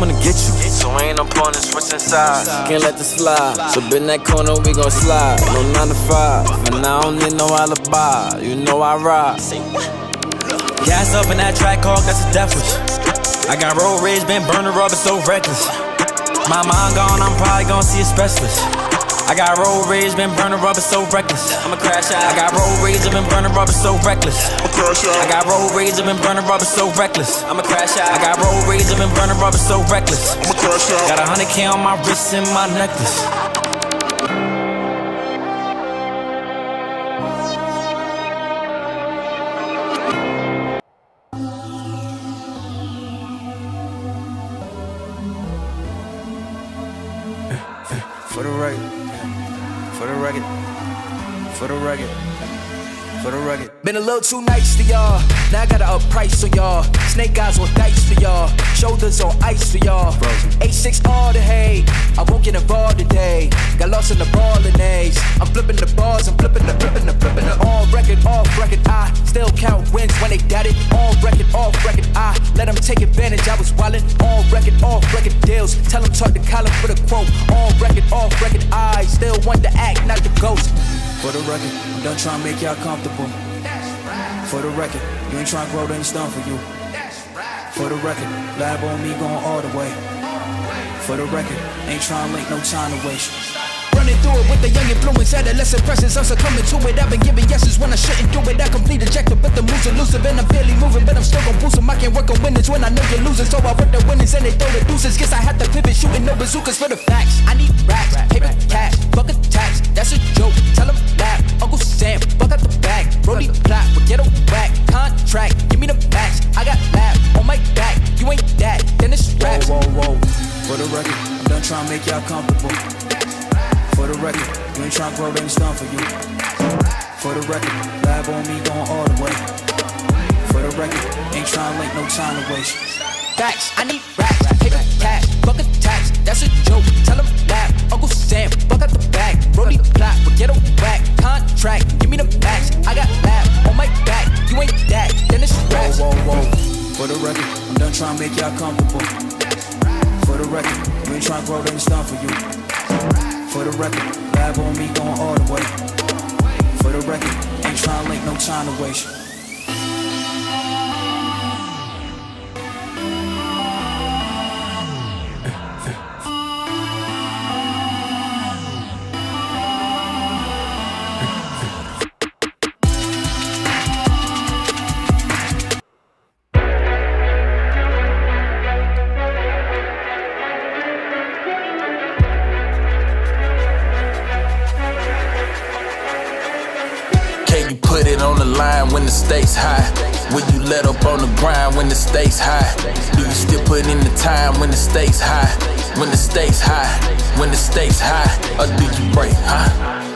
coming to get you. So ain't no point in switching sides. Can't let this slide. So in that corner, we gon' slide. No 9 to 5. And I don't need no alibi. You know I ride. Gas up in that track car, that's a death wish. I got road rage, been burning rubber, so reckless. My mind gone, I'm probably gon' see a specialist. I got road rage, been burning rubber, so reckless. I'ma crash out. I got road rage, I've been burning rubber, so reckless. I'ma crash out. I got road rage, I've been burning rubber, so reckless. I'ma crash out. I got road rage, I've been burning rubber, so reckless. I'ma crash out. Got 100K on my wrist and my necklace. For the record, for the record, for the record, for the record. Been a little too nice to y'all. Now I gotta up price on y'all. Snake eyes on dice for y'all. Shoulders on ice for y'all. 8-6 all the hay. I won't get involved today. Got lost in the ball and A's. I'm flipping the bars, I'm flipping the on record, off record. I still count wins when they got it. On record, off record. I let them take advantage. I was wildin'. On record, off record deals. Tell them talk to Colin for the quote. On record, off record. I still want to act, not the ghost. For the record, I'm done trying to make y'all comfortable. For the record, you ain't trying to grow, then it's done for you. For the record, lab on me going all the way. For the record, ain't trying to make no time to waste. Running through it with the young influence, adolescent presence, I'm succumbing to it. I've been giving yeses when I shouldn't do it. I complete ejected, but the moves elusive, and I'm barely moving, but I'm still gon' boost them. I can't work on winners when I know you're losing, so I work the winners and they throw the deuces. Guess I have to pivot, shooting no bazookas for the facts. I need racks, paper, cash, fuck a tax. That's a joke. Tell them laugh. Uncle Sam, fuck out the bag. Brody plot, we get a whack. Contract, give me the max. I got laugh on my back. You ain't that, then it's raps. Whoa, whoa, whoa. For the record, I'm done trying to make y'all comfortable. For the record, you ain't tryna grow, then it's done for you. For the record, lab on me going all the way. For the record, ain't tryna make no time to waste. Facts, I need racks, paper cash, fuck a tax, that's a joke. Tell them laugh, Uncle Sam, fuck out the bag. Brody plot, we get a whack. Contract, give me the max. I got laugh on my back. You ain't that, then it's raps. Whoa, whoa, whoa. For the record, I'm done tryna make y'all comfortable. For the record, you ain't tryna grow, then it's done for you. For the record, lab on me going all the way. For the record, ain't tryna make no time to waste. When the stakes high, when you let up on the grind when the stakes high, do you still put in the time when the stakes high? When the stakes high, when the stakes high, or do you break, huh?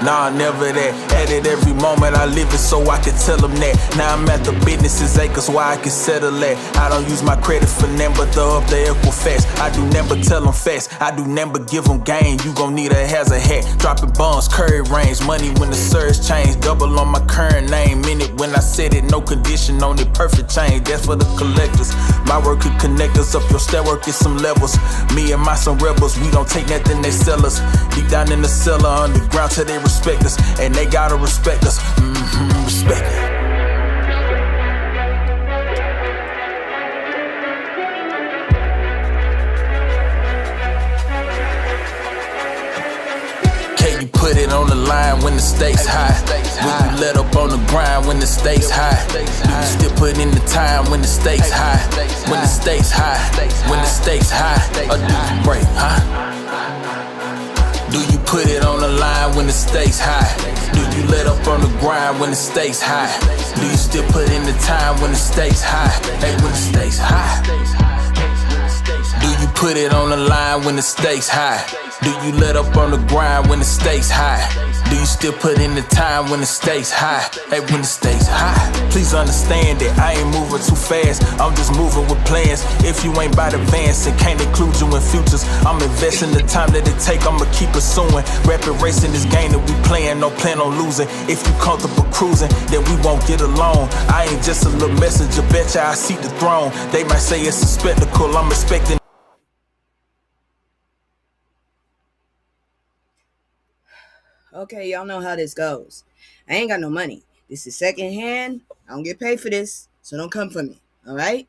Nah, never that. At it every moment I live it so I can tell them that. Now I'm at the business's acres where I can settle that. I don't use my credit for them but the up the Equifax. I do never tell them facts, I do never give them game. You gon' need a hazard hat, dropping bombs, curry range. Money when the surge change, double on my current name. Minute when I said it, no condition on it, perfect change. That's for the collectors. My work could connect us up your stair work is some levels. Me and my son rebels, we don't take nothing they sell us. Deep down in the cellar, underground till they respect us, and they gotta respect us. Respect it. Can you put it on the line when the stakes high? Will you let up on the grind when the stakes high? Do you still put in the time when the stakes high? When the stakes high, when the stakes high, or do you break, huh? Do you put it on the line when the stakes high? Do you let up on the grind when the stakes high? Do you still put in the time when the stakes high? Hey, when the stakes high. Do you put it on the line when the stakes high? Do you let up on the grind when the stakes high? Do you still put in the time when the stakes high? Hey, when the stakes high. Please understand that I ain't moving too fast, I'm just moving with plans. If you ain't by the advance and can't include you in futures, I'm investing the time that it take, I'ma keep pursuing. Rapid racing this game that we playing, no plan on losing. If you comfortable cruising, then we won't get along. I ain't just a little messenger, betcha I see the throne. They might say it's a spectacle, I'm expecting Okay, y'all know how this goes. I ain't got no money. This is secondhand. I don't get paid for this, so don't come for me. All right?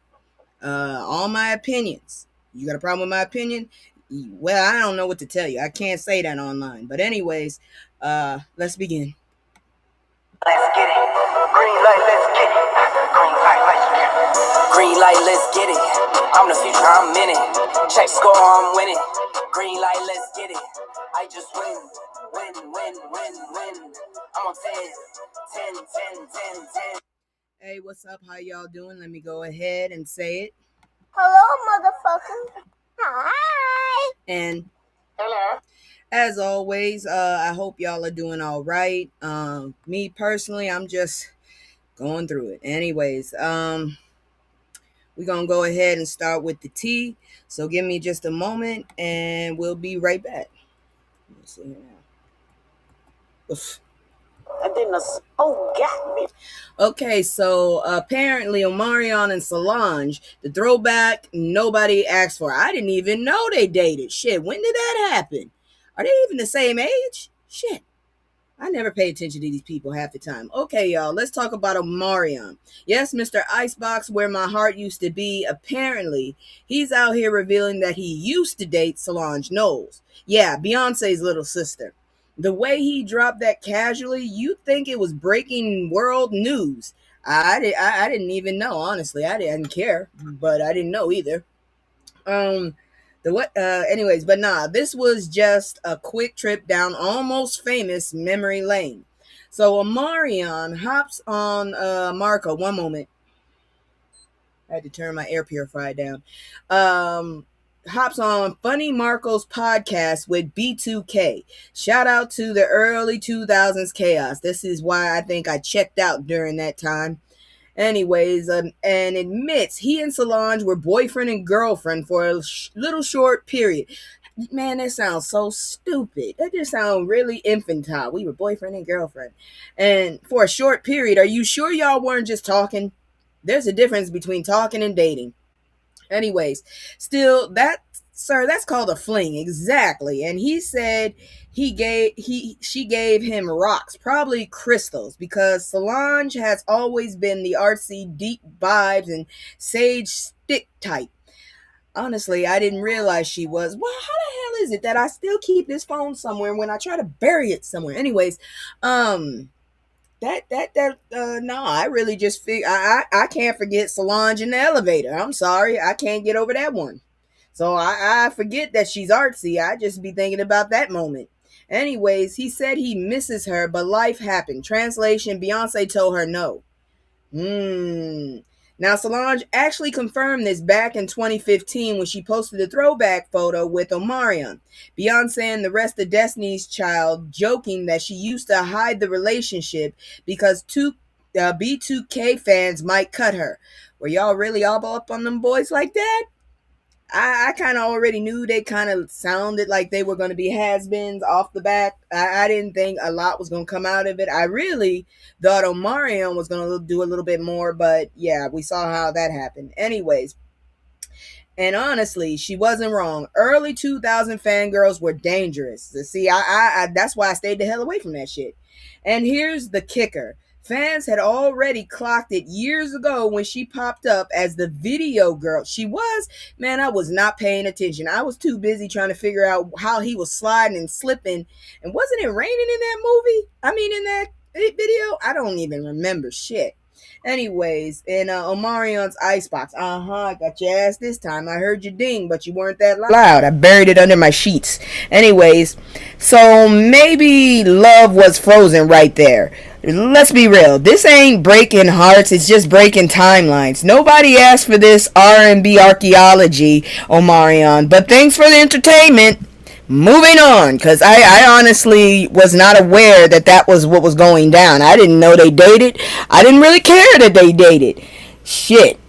All my opinions. You got a problem with my opinion? Well, I don't know what to tell you. I can't say that online. But anyways, let's begin. Let's get it. Green light, let's get it. Green light, let's get it. Green light, let's get it. I'm the future, I'm in it. Check score, I'm winning. Green light, let's get it. I just win. I'm on 10. Hey, what's up? How y'all doing? Let me go ahead and say it. Hello, motherfucker. Hi. And Hello. as always, I hope y'all are doing all right. Me personally, I'm just going through it. Anyways, we're gonna go ahead and start with the tea. So give me just a moment, and we'll be right back. Let's see here now. Oof. I didn't got me. Okay, so apparently Omarion and Solange, the throwback nobody asked for. I didn't even know they dated. Shit, when did that happen? Are they even the same age? Shit. I never pay attention to these people half the time. Okay, y'all, let's talk about Omarion. Yes, Mr. Icebox, where my heart used to be. Apparently, he's out here revealing that he used to date Solange Knowles. Yeah, Beyonce's little sister. The way he dropped that casually, you'd think it was breaking world news. I didn't even know, honestly. I didn't care, but I didn't know either. Anyways, but nah, this was just a quick trip down almost famous memory lane. So Omarion hops on Marco. One moment. I had to turn my air purifier down. Hops on Funny Marco's podcast with B2K. Shout out to the early 2000s chaos. This is why I think I checked out during that time. Anyways, and admits he and Solange were boyfriend and girlfriend for a little short period. Man, that sounds so stupid. That just sounds really infantile. We were boyfriend and girlfriend. And for a short period, are you sure y'all weren't just talking? There's a difference between talking and dating. Anyways, still, that's called a fling. Exactly. And he said she gave him rocks, probably crystals, because Solange has always been the artsy, deep vibes and sage stick type. Honestly, I didn't realize she was. Well, how the hell is it that I still keep this phone somewhere when I try to bury it somewhere? Anyways, no, I really just figure I can't forget Solange in the elevator. I'm sorry, I can't get over that one. So I forget that she's artsy. I just be thinking about that moment. Anyways, he said he misses her, but life happened. Translation, Beyonce told her no. Now, Solange actually confirmed this back in 2015 when she posted a throwback photo with Omarion. Beyonce and the rest of Destiny's Child joking that she used to hide the relationship because B2K fans might cut her. Were y'all really all up on them boys like that? I kind of already knew they kind of sounded like they were going to be has-beens off the bat. I didn't think a lot was going to come out of it. I really thought Omarion was going to do a little bit more, but yeah, we saw how that happened. Anyways, and honestly, she wasn't wrong. Early 2000 fangirls were dangerous. See, I that's why I stayed the hell away from that shit. And here's the kicker. Fans had already clocked it years ago when she popped up as the video girl. She was, man, I was not paying attention. I was too busy trying to figure out how he was sliding and slipping. And wasn't it raining in that movie? I mean, in that video? I don't even remember shit. Anyways, in Omarion's icebox. I got your ass this time. I heard you ding, but you weren't that loud. I buried it under my sheets. Anyways, so maybe love was frozen right there. Let's be real. This ain't breaking hearts. It's just breaking timelines. Nobody asked for this R&B archaeology, Omarion. But thanks for the entertainment. Moving on, because I honestly was not aware that was what was going down. I didn't know they dated. I didn't really care that they dated. Shit.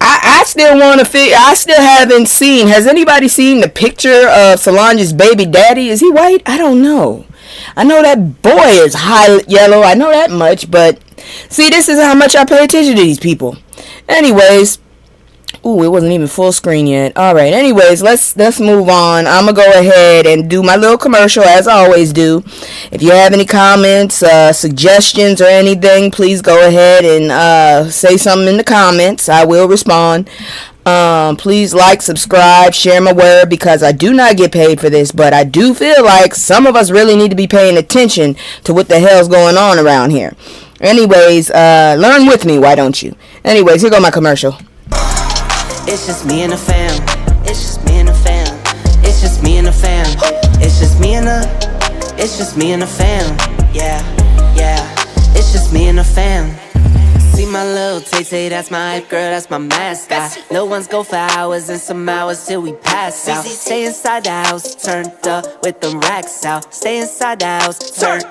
I still want to figure. I still haven't seen. Has anybody seen the picture of Solange's baby daddy? Is he white? I don't know. I know that boy is high yellow. I know that much. But see, this is how much I pay attention to these people. Anyways, Ooh, it wasn't even full screen yet. All right. Anyways, let's move on. I'm gonna go ahead and do my little commercial as I always do. If you have any comments, suggestions, or anything, please go ahead and say something in the comments. I will respond. Please like, subscribe, share my word, because I do not get paid for this, but I do feel like some of us really need to be paying attention to what the hell's going on around here. Anyways, learn with me, why don't you? Anyways, here go my commercial. It's just me and the fam. It's just me and the fam. It's just me and the fam. It's just me and the. It's just me and the fam. Yeah, yeah. It's just me and the fam. See my little Tay-Tay, that's my hype girl, that's my mascot. Little ones go for hours and some hours till we pass out. Stay inside the house, turned up with them racks out. Stay inside the house, turn.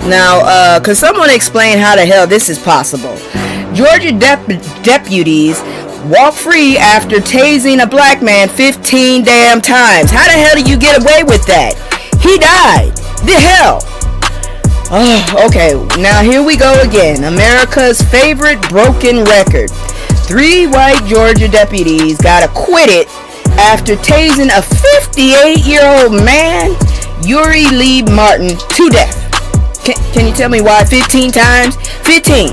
Now, could someone explain how the hell this is possible? Georgia deputies walk free after tasing a black man 15 damn times. How the hell do you get away with that? He died. The hell? Oh, okay, now here we go again. America's favorite broken record. 3 white Georgia deputies got acquitted after tasing a 58-year-old man, Uri Lee Martin, to death. Can you tell me why 15 times? 15.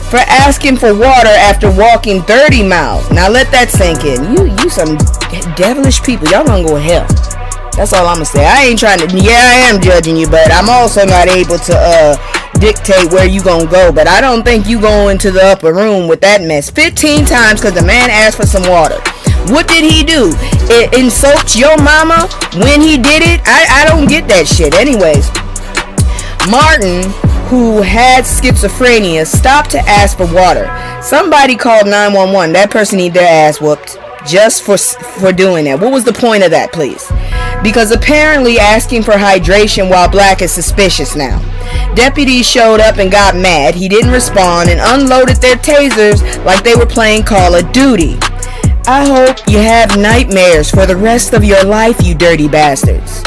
For asking for water after walking 30 miles. Now let that sink in. You some devilish people. Y'all gonna go to hell. That's all I'm gonna say. I ain't trying to, I am judging you, but I'm also not able to dictate where you gonna go. But I don't think you go into the upper room with that mess 15 times because the man asked for some water. What did he do? Insult your mama when he did it? I don't get that shit. Anyways, Martin, who had schizophrenia, stopped to ask for water. Somebody called 911. That person need their ass whooped just for doing that. What was the point of that, please? Because apparently asking for hydration while black is suspicious now. Deputies showed up and got mad. He didn't respond and unloaded their tasers like they were playing Call of Duty. I hope you have nightmares for the rest of your life, you dirty bastards.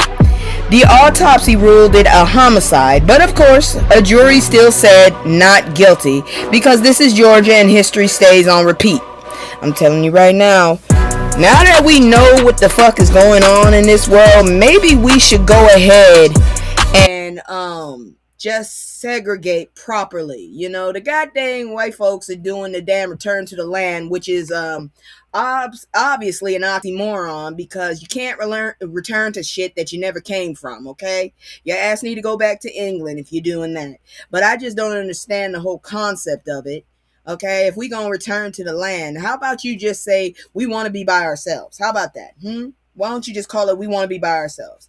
The autopsy ruled it a homicide, but of course, a jury still said not guilty because this is Georgia and history stays on repeat. I'm telling you right now that we know what the fuck is going on in this world, maybe we should go ahead and just segregate properly. You know, the goddamn white folks are doing the damn return to the land, which is obviously an oxymoron because you can't return to shit that you never came from, okay? Your ass need to go back to England if you're doing that. But I just don't understand the whole concept of it, okay? If we gonna return to the land, how about you just say we want to be by ourselves? How about that? Why don't you just call it we want to be by ourselves?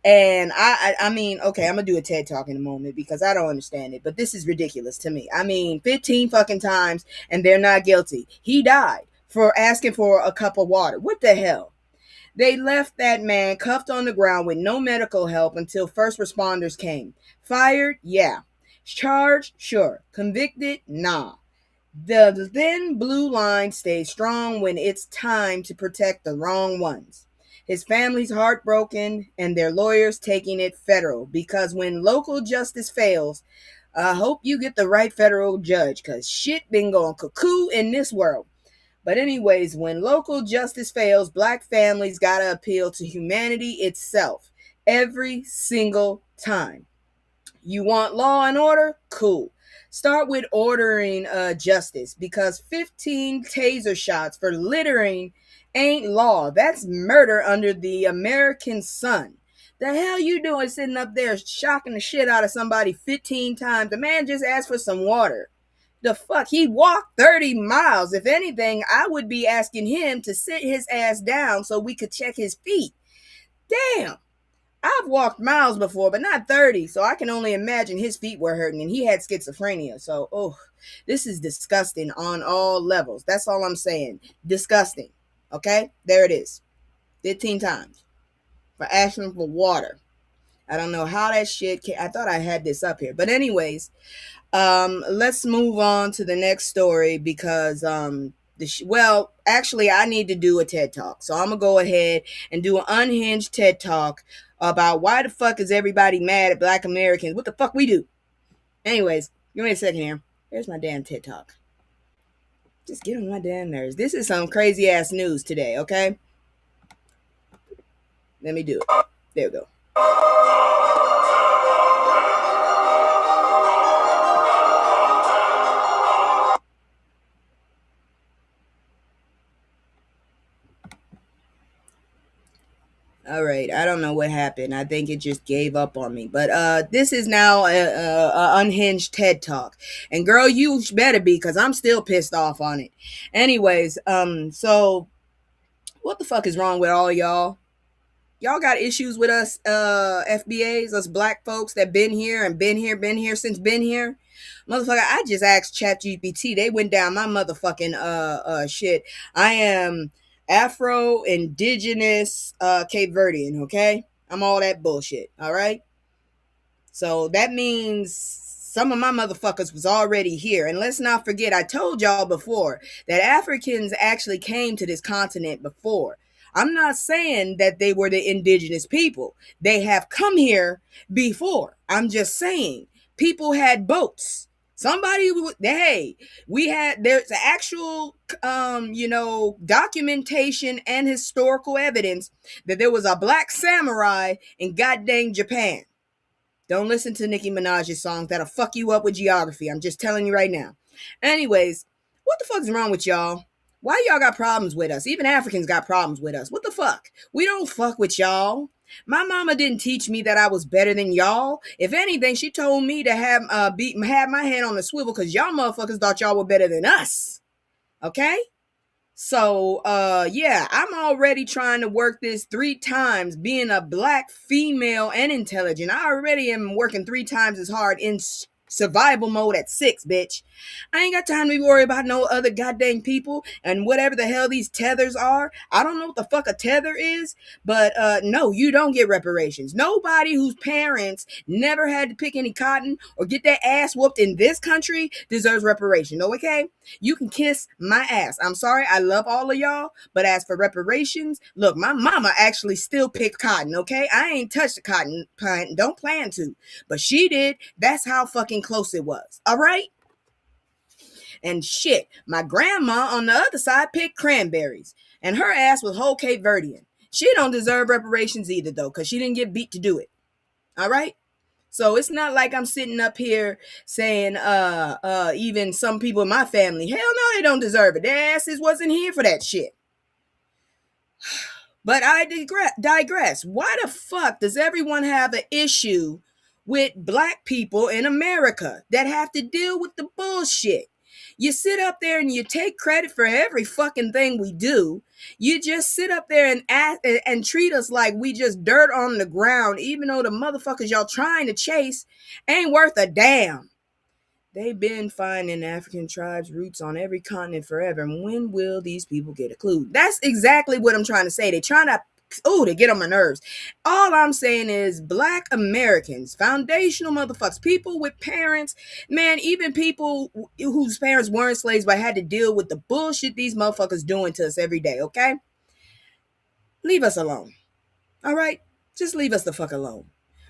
And I mean, okay, I'm gonna do a TED Talk in a moment because I don't understand it, but this is ridiculous to me. I mean, 15 fucking times and they're not guilty. He died for asking for a cup of water. What the hell? They left that man cuffed on the ground with no medical help until first responders came. Fired? Yeah. Charged? Sure. Convicted? Nah. The thin blue line stays strong when it's time to protect the wrong ones. His family's heartbroken and their lawyers taking it federal because when local justice fails, I hope you get the right federal judge because shit been going cuckoo in this world. But anyways, when local justice fails, black families gotta appeal to humanity itself every single time. You want law and order? Cool. Start with ordering justice because 15 taser shots for littering ain't law. That's murder under the American sun. The hell you doing sitting up there shocking the shit out of somebody 15 times? The man just asked for some water. The fuck? He walked 30 miles. If anything, I would be asking him to sit his ass down so we could check his feet. Damn. I've walked miles before, but not 30, so I can only imagine his feet were hurting, and he had schizophrenia. So, this is disgusting on all levels. That's all I'm saying. Disgusting. Okay? There it is. 15 times. For asking for water. I don't know how that shit came. I thought I had this up here. But anyways, let's move on to the next story because, actually, I need to do a TED Talk. So I'm going to go ahead and do an unhinged TED Talk about why the fuck is everybody mad at black Americans? What the fuck we do? Anyways, give me a second here. Here's my damn TED Talk. Just get on my damn nerves. This is some crazy ass news today, okay? Let me do it. There we go. All right, I don't know what happened. I think it just gave up on me. But this is now a unhinged TED Talk. And girl, you better be, because I'm still pissed off on it. Anyways, so what the fuck is wrong with all y'all? Y'all got issues with us FBAs, us black folks that been here since been here? Motherfucker, I just asked ChatGPT. They went down my motherfucking shit. I am Afro Indigenous Cape Verdean, okay? I'm all that bullshit, all right? So that means some of my motherfuckers was already here. And let's not forget, I told y'all before that Africans actually came to this continent before. I'm not saying that they were the indigenous people. They have come here before. I'm just saying people had boats. Somebody, hey, there's actual, documentation and historical evidence that there was a black samurai in goddamn Japan. Don't listen to Nicki Minaj's songs. That'll fuck you up with geography. I'm just telling you right now. Anyways, what the fuck is wrong with y'all? Why y'all got problems with us? Even Africans got problems with us. What the fuck? We don't fuck with y'all. My mama didn't teach me that I was better than y'all. If anything, she told me to have my head on the swivel because y'all motherfuckers thought y'all were better than us. Okay? So, yeah, I'm already trying to work this 3 times, being a black female and intelligent. I already am working 3 times as hard in survival mode at 6, bitch. I ain't got time to be worried about no other goddamn people and whatever the hell these tethers are. I don't know what the fuck a tether is, but no, you don't get reparations. Nobody whose parents never had to pick any cotton or get their ass whooped in this country deserves reparation. Okay? You can kiss my ass. I'm sorry, I love all of y'all, but as for reparations, look, my mama actually still picked cotton, okay? I ain't touched the cotton plant, don't plan to, but she did. That's how fucking close it was, all right? And shit, my grandma on the other side picked cranberries, and her ass was whole Cape Verdean. She don't deserve reparations either, though, because she didn't get beat to do it, all right? So it's not like I'm sitting up here saying, even some people in my family, hell no, they don't deserve it. Their asses wasn't here for that shit. But I digress. Why the fuck does everyone have an issue with black people in America that have to deal with the bullshit? You sit up there and you take credit for every fucking thing we do. You just sit up there and treat us like we just dirt on the ground, even though the motherfuckers y'all trying to chase ain't worth a damn. They've been finding African tribes' roots on every continent forever. And when will these people get a clue? That's exactly what I'm trying to say. They're trying to, they get on my nerves. All I'm saying is black Americans, foundational motherfuckers, people with parents, man, even people whose parents weren't slaves but had to deal with the bullshit these motherfuckers doing to us every day, okay? Leave us alone. All right? Just leave us the fuck alone.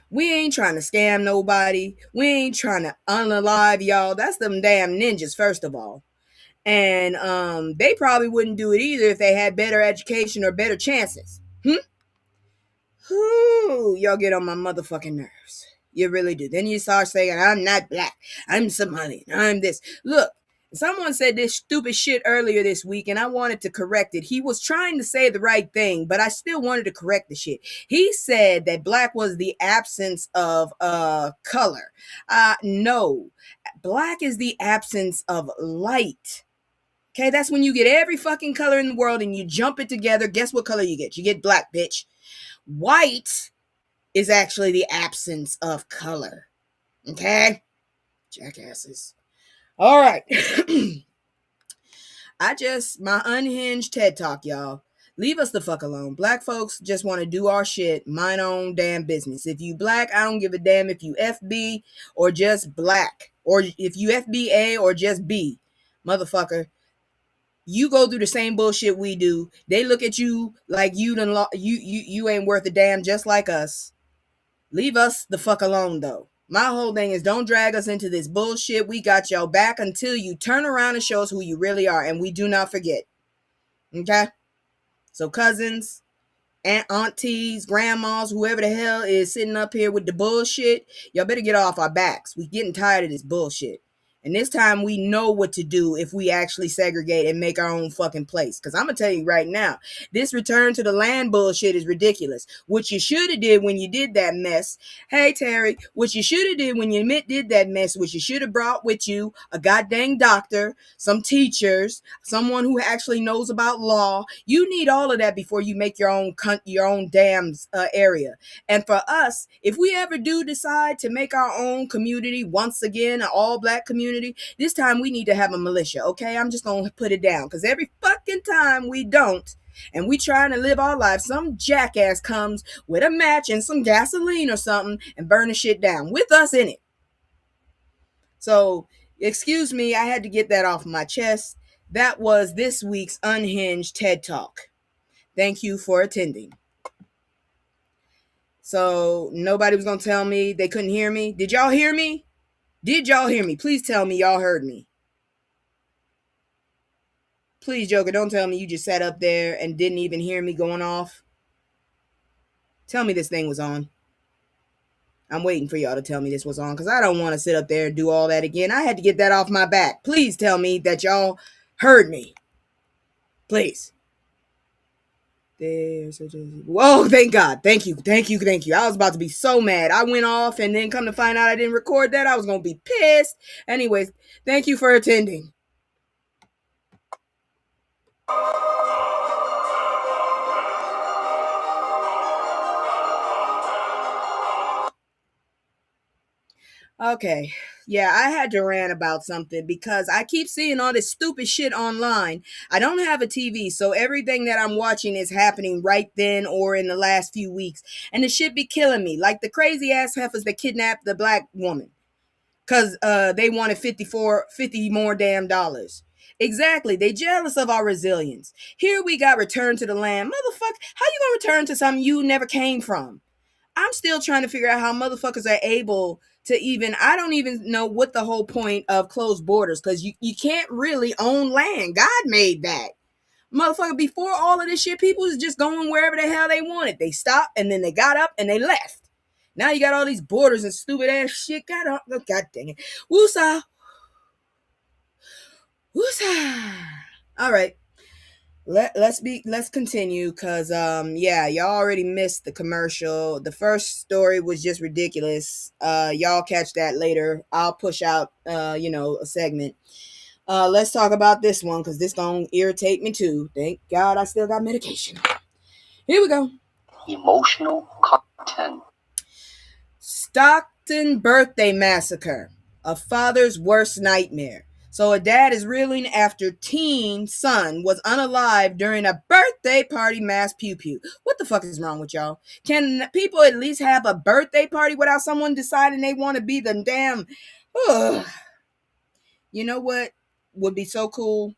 We ain't trying to scam nobody. We ain't trying to unalive y'all. That's them damn ninjas, first of all. And they probably wouldn't do it either if they had better education or better chances. Y'all get on my motherfucking nerves. You really do. Then you start saying, I'm not black. I'm Somali. I'm this. Look, someone said this stupid shit earlier this week, and I wanted to correct it. He was trying to say the right thing, but I still wanted to correct the shit. He said that black was the absence of color. No. Black is the absence of light. Okay, that's when you get every fucking color in the world and you jump it together. Guess what color you get? You get black, bitch. White is actually the absence of color. Okay? Jackasses. All right. My unhinged TED Talk, y'all. Leave us the fuck alone. Black folks just want to do our shit, mind our own damn business. If you black, I don't give a damn if you FB or just black. Or if you FBA or just B. Motherfucker. You go through the same bullshit we do. They look at you like you ain't worth a damn just like us. Leave us the fuck alone, though. My whole thing is don't drag us into this bullshit. We got your back until you turn around and show us who you really are. And we do not forget. Okay? So cousins, aunties, grandmas, whoever the hell is sitting up here with the bullshit, y'all better get off our backs. We getting tired of this bullshit. And this time we know what to do if we actually segregate and make our own fucking place. Because I'm going to tell you right now, this return to the land bullshit is ridiculous. What you should have did when you did that mess, hey Terry, what you should have did when you did that mess, what you should have brought with you a goddamn doctor, some teachers, someone who actually knows about law. You need all of that before you make your own damn area. And for us, if we ever do decide to make our own community once again, an all-black community, this time we need to have a militia, okay? I'm just gonna put it down, because every fucking time we don't, and we trying to live our life, some jackass comes with a match and some gasoline or something and burn the shit down with us in it. So, excuse me, I had to get that off my chest. That was this week's Unhinged TED Talk. Thank you for attending. So, nobody was gonna tell me they couldn't hear me. Did y'all hear me? Did y'all hear me? Please tell me y'all heard me. Please, Joker, don't tell me you just sat up there and didn't even hear me going off. Tell me this thing was on. I'm waiting for y'all to tell me this was on, because I don't want to sit up there and do all that again. I had to get that off my back. Please tell me that y'all heard me. Please. Whoa, thank God. Thank you. I was about to be so mad. I went off and then come to find out I didn't record that. I was going to be pissed. Anyways, thank you for attending. Okay. Yeah, I had to rant about something because I keep seeing all this stupid shit online. I don't have a TV, so everything that I'm watching is happening right then or in the last few weeks. And the shit be killing me. Like the crazy ass heifers that kidnapped the black woman. Because they wanted 50 more damn dollars. Exactly. They jealous of our resilience. Here we got return to the land. Motherfucker, how you gonna return to something you never came from? I'm still trying to figure out how motherfuckers are able to even, I don't even know what the whole point of closed borders, because you can't really own land. God made that. Motherfucker, before all of this shit, people was just going wherever the hell they wanted. They stopped and then they got up and they left. Now you got all these borders and stupid ass shit. God dang it. Woosah. All right. Let's continue, because yeah, y'all already missed the commercial. The first story was just ridiculous. Y'all catch that later. I'll push out a segment. Let's talk about this one, because this gonna irritate me too. Thank God I still got medication. Here we go. Emotional content. Stockton birthday massacre. A father's worst nightmare. So a dad is reeling after teen son was unalive during a birthday party mass pew pew. What the fuck is wrong with y'all? Can people at least have a birthday party without someone deciding they want to be the damn... Ugh. You know what would be so cool?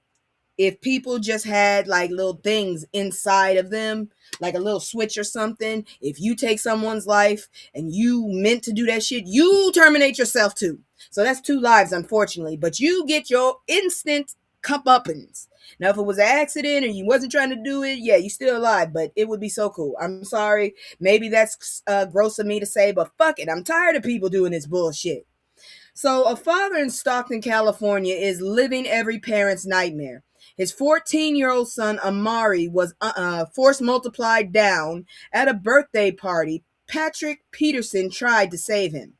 If people just had like little things inside of them, like a little switch or something. If you take someone's life and you meant to do that shit, you terminate yourself too. So that's 2 lives, unfortunately. But you get your instant comeuppance. Now, if it was an accident and you wasn't trying to do it, yeah, you still alive. But it would be so cool. I'm sorry. Maybe that's gross of me to say, but fuck it. I'm tired of people doing this bullshit. So a father in Stockton, California is living every parent's nightmare. His 14-year-old son, Omarion, was force multiplied down at a birthday party. Patrick Peterson tried to save him.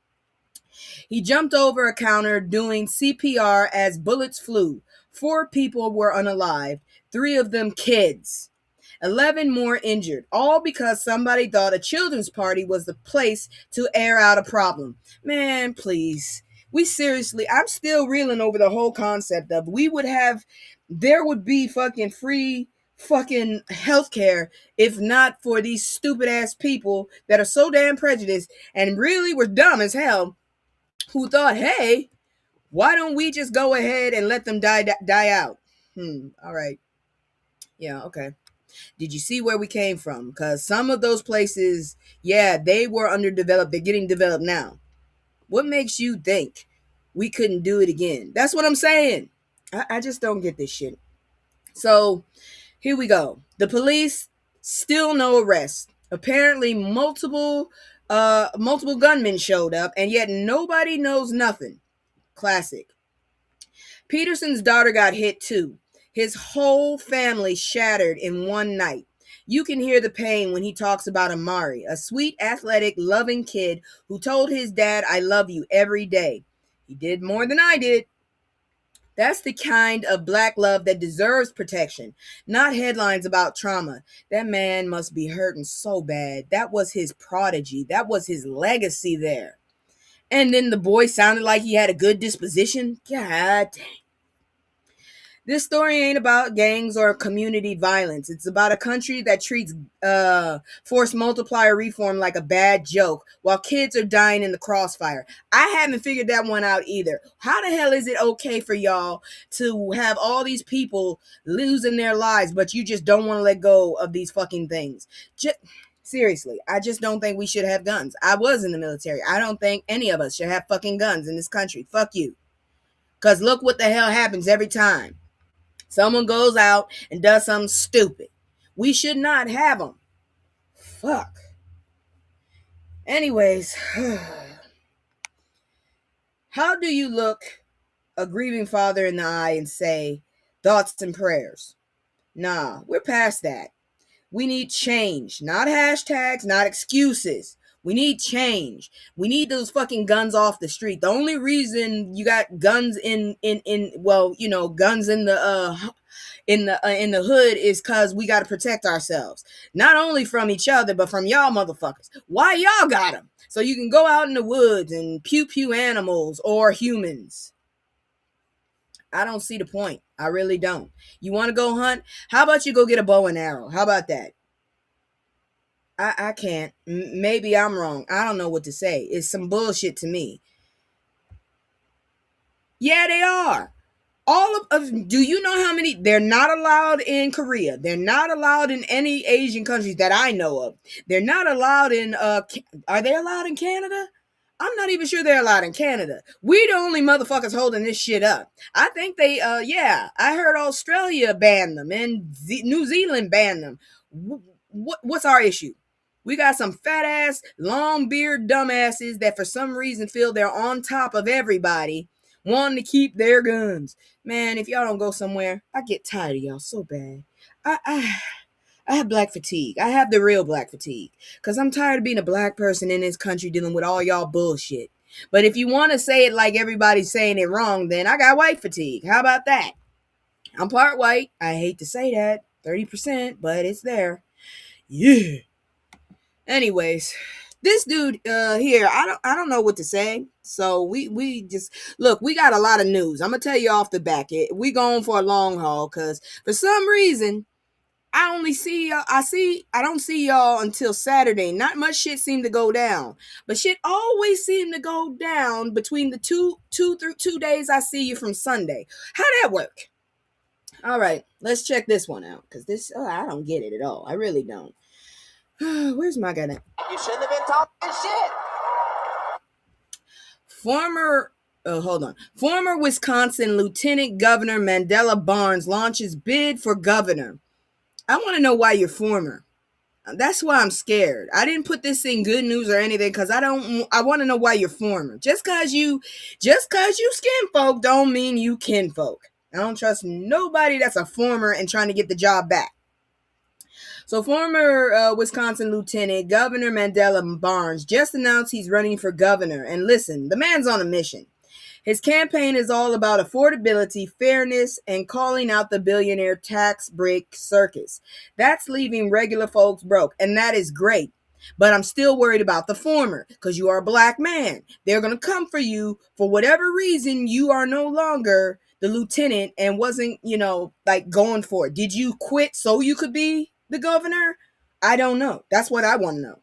He jumped over a counter doing CPR as bullets flew. 4 people were unalived, 3 of them kids. 11 more injured, all because somebody thought a children's party was the place to air out a problem. Man, please. I'm still reeling over the whole concept of there would be fucking free fucking healthcare if not for these stupid ass people that are so damn prejudiced and really were dumb as hell, who thought, hey, why don't we just go ahead and let them die out? All right. Yeah, okay. Did you see where we came from? Because some of those places, yeah, they were underdeveloped. They're getting developed now. What makes you think we couldn't do it again? That's what I'm saying. I just don't get this shit. So here we go. The police still no arrest. Apparently multiple gunmen showed up, and yet nobody knows nothing. Classic. Peterson's daughter got hit too. His whole family shattered in one night. You can hear the pain when he talks about Amari, a sweet, athletic, loving kid who told his dad, "I love you," every day. He did more than I did. That's the kind of black love that deserves protection, not headlines about trauma. That man must be hurting so bad. That was his prodigy. That was his legacy there. And then the boy sounded like he had a good disposition. God dang. This story ain't about gangs or community violence. It's about a country that treats force multiplier reform like a bad joke while kids are dying in the crossfire. I haven't figured that one out either. How the hell is it okay for y'all to have all these people losing their lives, but you just don't want to let go of these fucking things? Seriously, I just don't think we should have guns. I was in the military. I don't think any of us should have fucking guns in this country. Fuck you. Because look what the hell happens every time. Someone goes out and does something stupid. We should not have them. Fuck. Anyways, how do you look a grieving father in the eye and say, thoughts and prayers? Nah, we're past that. We need change, not hashtags, not excuses. We need change. We need those fucking guns off the street. The only reason you got guns guns in the hood is because we got to protect ourselves, not only from each other but from y'all motherfuckers. Why y'all got them? So you can go out in the woods and pew animals or humans. I don't see the point. I really don't. You want to go hunt? How about you go get a bow and arrow? How about that? I can't. Maybe I'm wrong. I don't know what to say. It's some bullshit to me. Yeah, they are. All of do you know how many? They're not allowed in Korea. They're not allowed in any Asian countries that I know of. They're not allowed in are they allowed in Canada? I'm not even sure they're allowed in Canada. We the only motherfuckers holding this shit up. I think they I heard Australia banned them and New Zealand banned them. What's our issue? We got some fat ass, long beard dumbasses that for some reason feel they're on top of everybody, wanting to keep their guns. Man, if y'all don't go somewhere, I get tired of y'all so bad. I have black fatigue. I have the real black fatigue. Because I'm tired of being a black person in this country dealing with all y'all bullshit. But if you want to say it like everybody's saying it wrong, then I got white fatigue. How about that? I'm part white. I hate to say that. 30%, but it's there. Yeah. Anyways, this dude here, I don't know what to say. So we just look, we got a lot of news. I'm gonna tell you off the back. We going for a long haul because for some reason I don't see y'all until Saturday. Not much shit seemed to go down, but shit always seemed to go down between the two days I see you from Sunday. How that work? All right, let's check this one out because this I don't get it at all. I really don't. Where's my guy now? You shouldn't have been talking shit. Former Wisconsin Lieutenant Governor Mandela Barnes launches bid for governor. I want to know why you're former. That's why I'm scared. I didn't put this in good news or anything because I want to know why you're former. Just cause you skin folk don't mean you kin folk. I don't trust nobody that's a former and trying to get the job back. So former Wisconsin Lieutenant Governor Mandela Barnes just announced he's running for governor. And listen, the man's on a mission. His campaign is all about affordability, fairness, and calling out the billionaire tax break circus. That's leaving regular folks broke, and that is great. But I'm still worried about the former, because you are a black man. They're going to come for you for whatever reason you are no longer the lieutenant and wasn't, going for it. Did you quit so you could be the governor? I don't know. That's what I want to know.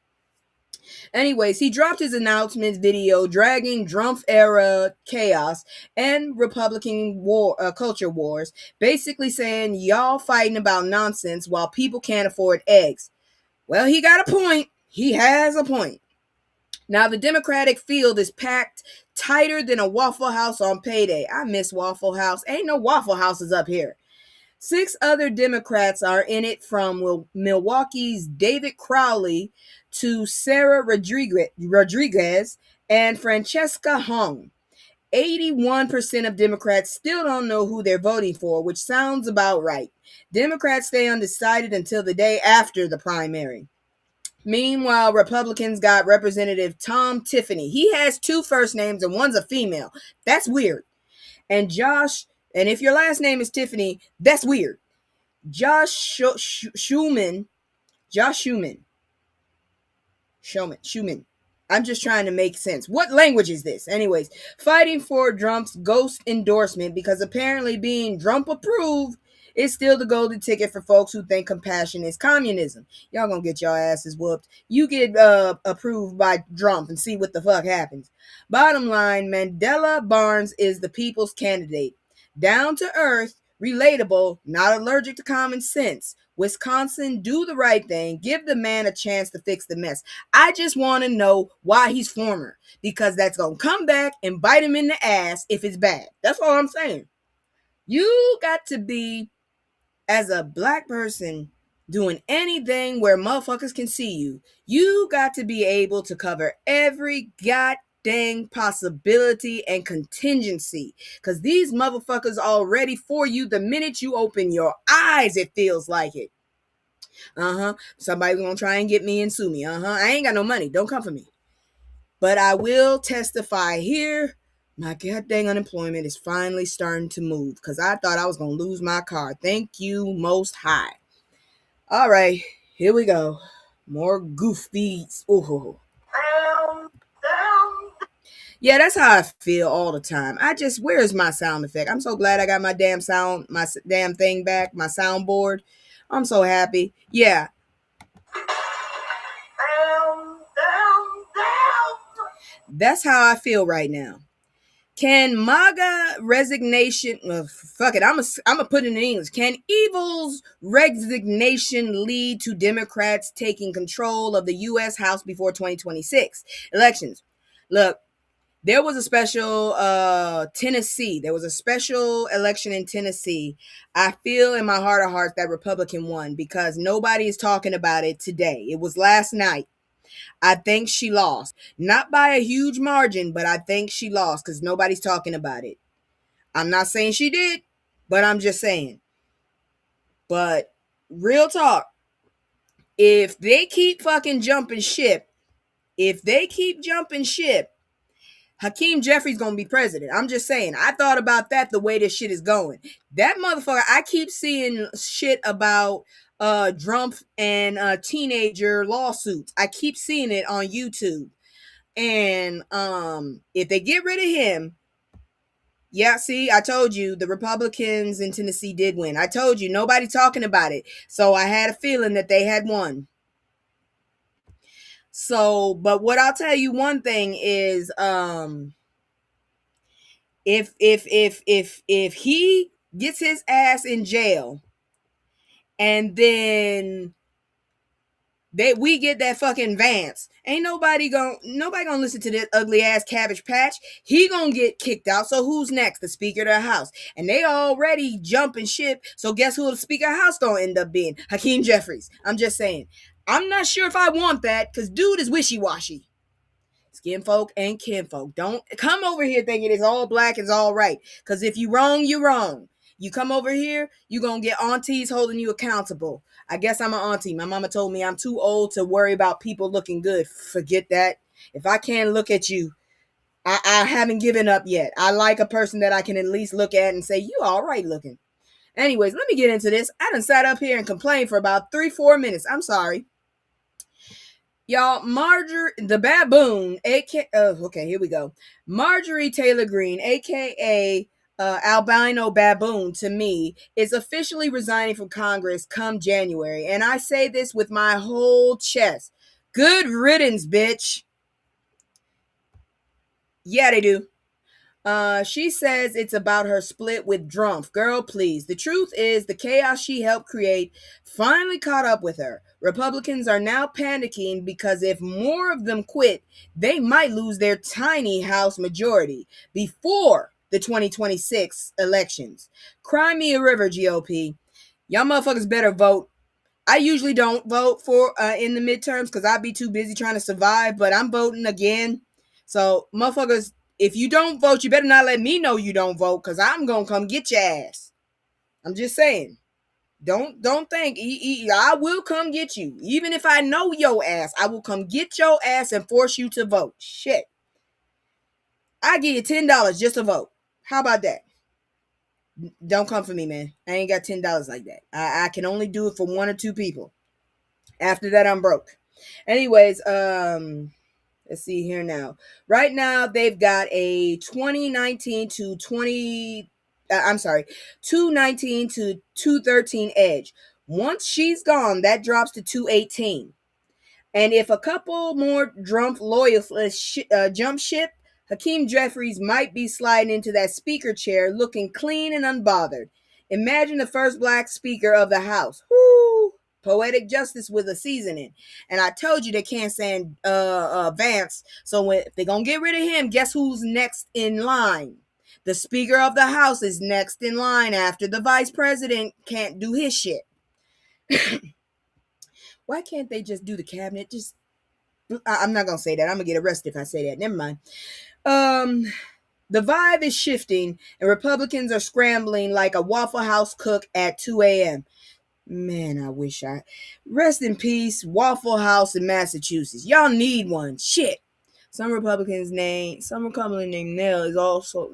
Anyways, he dropped his announcement video dragging Trump-era chaos and Republican culture wars, basically saying y'all fighting about nonsense while people can't afford eggs. Well, he got a point. He has a point. Now, the Democratic field is packed tighter than a Waffle House on payday. I miss Waffle House. Ain't no Waffle Houses up here. 6 other Democrats are in it, from Milwaukee's David Crowley to Sarah Rodriguez and Francesca Hung. 81% of Democrats still don't know who they're voting for, which sounds about right. Democrats stay undecided until the day after the primary. Meanwhile, Republicans got Representative Tom Tiffany. He has 2 first names and one's a female. That's weird. And if your last name is Tiffany, that's weird. Schumann. I'm just trying to make sense. What language is this? Anyways, fighting for Trump's ghost endorsement, because apparently being Trump approved is still the golden ticket for folks who think compassion is communism. Y'all gonna get your asses whooped. You get approved by Trump and see what the fuck happens. Bottom line, Mandela Barnes is the people's candidate. Down to earth, relatable, not allergic to common sense. Wisconsin, do the right thing. Give the man a chance to fix the mess. I just want to know why he's former, because that's going to come back and bite him in the ass if it's bad. That's all I'm saying. You got to be, as a black person, doing anything where motherfuckers can see you. You got to be able to cover every goddamn possibility and contingency, because these motherfuckers are ready for you the minute you open your eyes. It feels like it. Somebody's gonna try and get me and sue me. I ain't got no money. Don't come for me. But I will testify here. My goddamn unemployment is finally starting to move, because I thought I was gonna lose my car. Thank you, Most High. All right, here we go. More goof beats. Ooh. Yeah, that's how I feel all the time. Where's my sound effect? I'm so glad I got my damn thing back, my soundboard. I'm so happy. Yeah. That's how I feel right now. Can MAGA resignation, fuck it, I'm gonna put it in English. Can evil's resignation lead to Democrats taking control of the U.S. House before 2026 elections? Look, there was a special Tennessee. There was a special election in Tennessee. I feel in my heart of hearts that Republican won, because nobody is talking about it today. It was last night. I think she lost. Not by a huge margin, but I think she lost because nobody's talking about it. I'm not saying she did, but I'm just saying. But real talk, if they keep fucking jumping ship, Hakeem Jeffries gonna be president. I'm just saying. I thought about that the way this shit is going. That motherfucker, I keep seeing shit about Trump and teenager lawsuits. I keep seeing it on YouTube. And if they get rid of him, yeah, see, I told you the Republicans in Tennessee did win. I told you, nobody talking about it. So I had a feeling that they had won. So, but what I'll tell you one thing is, if he gets his ass in jail, and then we get that fucking Vance, ain't nobody gonna listen to this ugly ass Cabbage Patch. He gonna get kicked out. So who's next? The Speaker of the House. And they already jumping ship. So guess who the Speaker of the House gonna end up being? Hakeem Jeffries. I'm just saying. I'm not sure if I want that, because dude is wishy-washy. Skin folk and kinfolk. Don't come over here thinking it's all black, it's all right. Because if you wrong, you wrong. You come over here, you going to get aunties holding you accountable. I guess I'm an auntie. My mama told me I'm too old to worry about people looking good. Forget that. If I can't look at you, I haven't given up yet. I like a person that I can at least look at and say, you all right looking. Anyways, let me get into this. I done sat up here and complained for about 3-4 minutes. I'm sorry. Y'all, the baboon, okay, here we go. Marjorie Taylor Greene, aka albino baboon, to me, is officially resigning from Congress come January. And I say this with my whole chest. Good riddance, bitch. Yeah, they do. She says it's about her split with Drumpf. Girl, please. The truth is, the chaos she helped create finally caught up with her. Republicans are now panicking because if more of them quit, they might lose their tiny House majority before the 2026 elections. Cry me a river, GOP. Y'all motherfuckers better vote. I usually don't vote for in the midterms because I'd be too busy trying to survive, but I'm voting again. So, motherfuckers, if you don't vote, you better not let me know you don't vote because I'm going to come get your ass. I'm just saying. Don't think. I will come get you. Even if I know your ass, I will come get your ass and force you to vote. Shit. I give you $10 just to vote. How about that? Don't come for me, man. I ain't got $10 like that. I can only do it for one or two people. After that, I'm broke. Anyways, let's see here now. Right now, they've got a 219 to 213 edge. Once she's gone, that drops to 218. And if a couple more Drumpf loyalists jump ship, Hakeem Jeffries might be sliding into that speaker chair looking clean and unbothered. Imagine the first black speaker of the House. Whoo! Poetic justice with a seasoning. And I told you they can't stand Vance. So if they're going to get rid of him, guess who's next in line? The Speaker of the House is next in line after the Vice President can't do his shit. Why can't they just do the cabinet? I'm not going to say that. I'm going to get arrested if I say that. Never mind. The vibe is shifting and Republicans are scrambling like a Waffle House cook at 2 a.m. Man, I wish rest in peace, Waffle House in Massachusetts. Y'all need one. Shit. Some Republican named Nell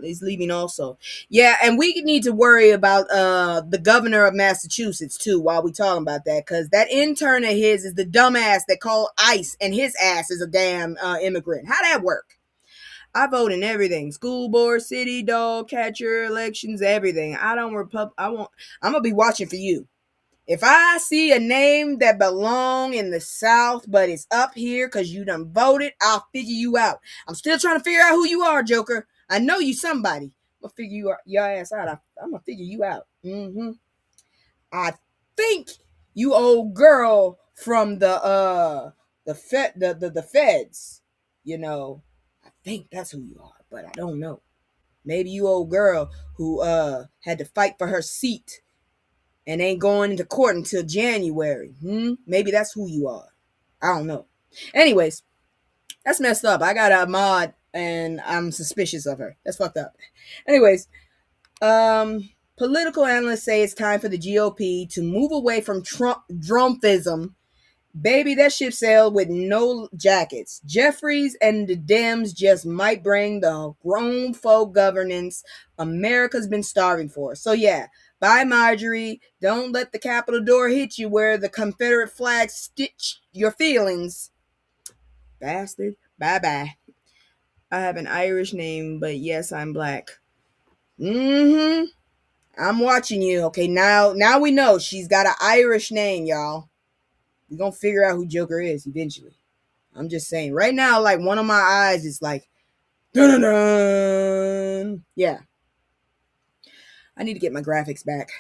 is leaving also. Yeah, and we need to worry about the governor of Massachusetts too while we talking about that, because that intern of his is the dumbass that called ICE and his ass is a damn immigrant. How that work? I vote in everything. School board, city, dog, catcher, elections, everything. I'm gonna be watching for you. If I see a name that belong in the South, but it's up here because you done voted, I'll figure you out. I'm still trying to figure out who you are, Joker. I know you somebody. I'm going to figure your ass out. I'm going to figure you out. I think you old girl from the feds. You know, I think that's who you are, but I don't know. Maybe you old girl who had to fight for her seat and ain't going into court until January. Maybe that's who you are. I don't know. Anyways, that's messed up. I got a mod and I'm suspicious of her. That's fucked up. Anyways, political analysts say it's time for the GOP to move away from Trumpism. Baby, that ship sailed with no jackets. Jeffries and the Dems just might bring the grown folk governance America's been starving for. So yeah, bye Marjorie. Don't let the Capitol door hit you where the Confederate flag stitch your feelings. Bastard. Bye-bye. I have an Irish name, but yes, I'm black. I'm watching you. Okay, now we know she's got an Irish name, y'all. We're gonna figure out who Joker is eventually. I'm just saying. Right now, like, one of my eyes is like, dun-dun-dun. Yeah. I need to get my graphics back.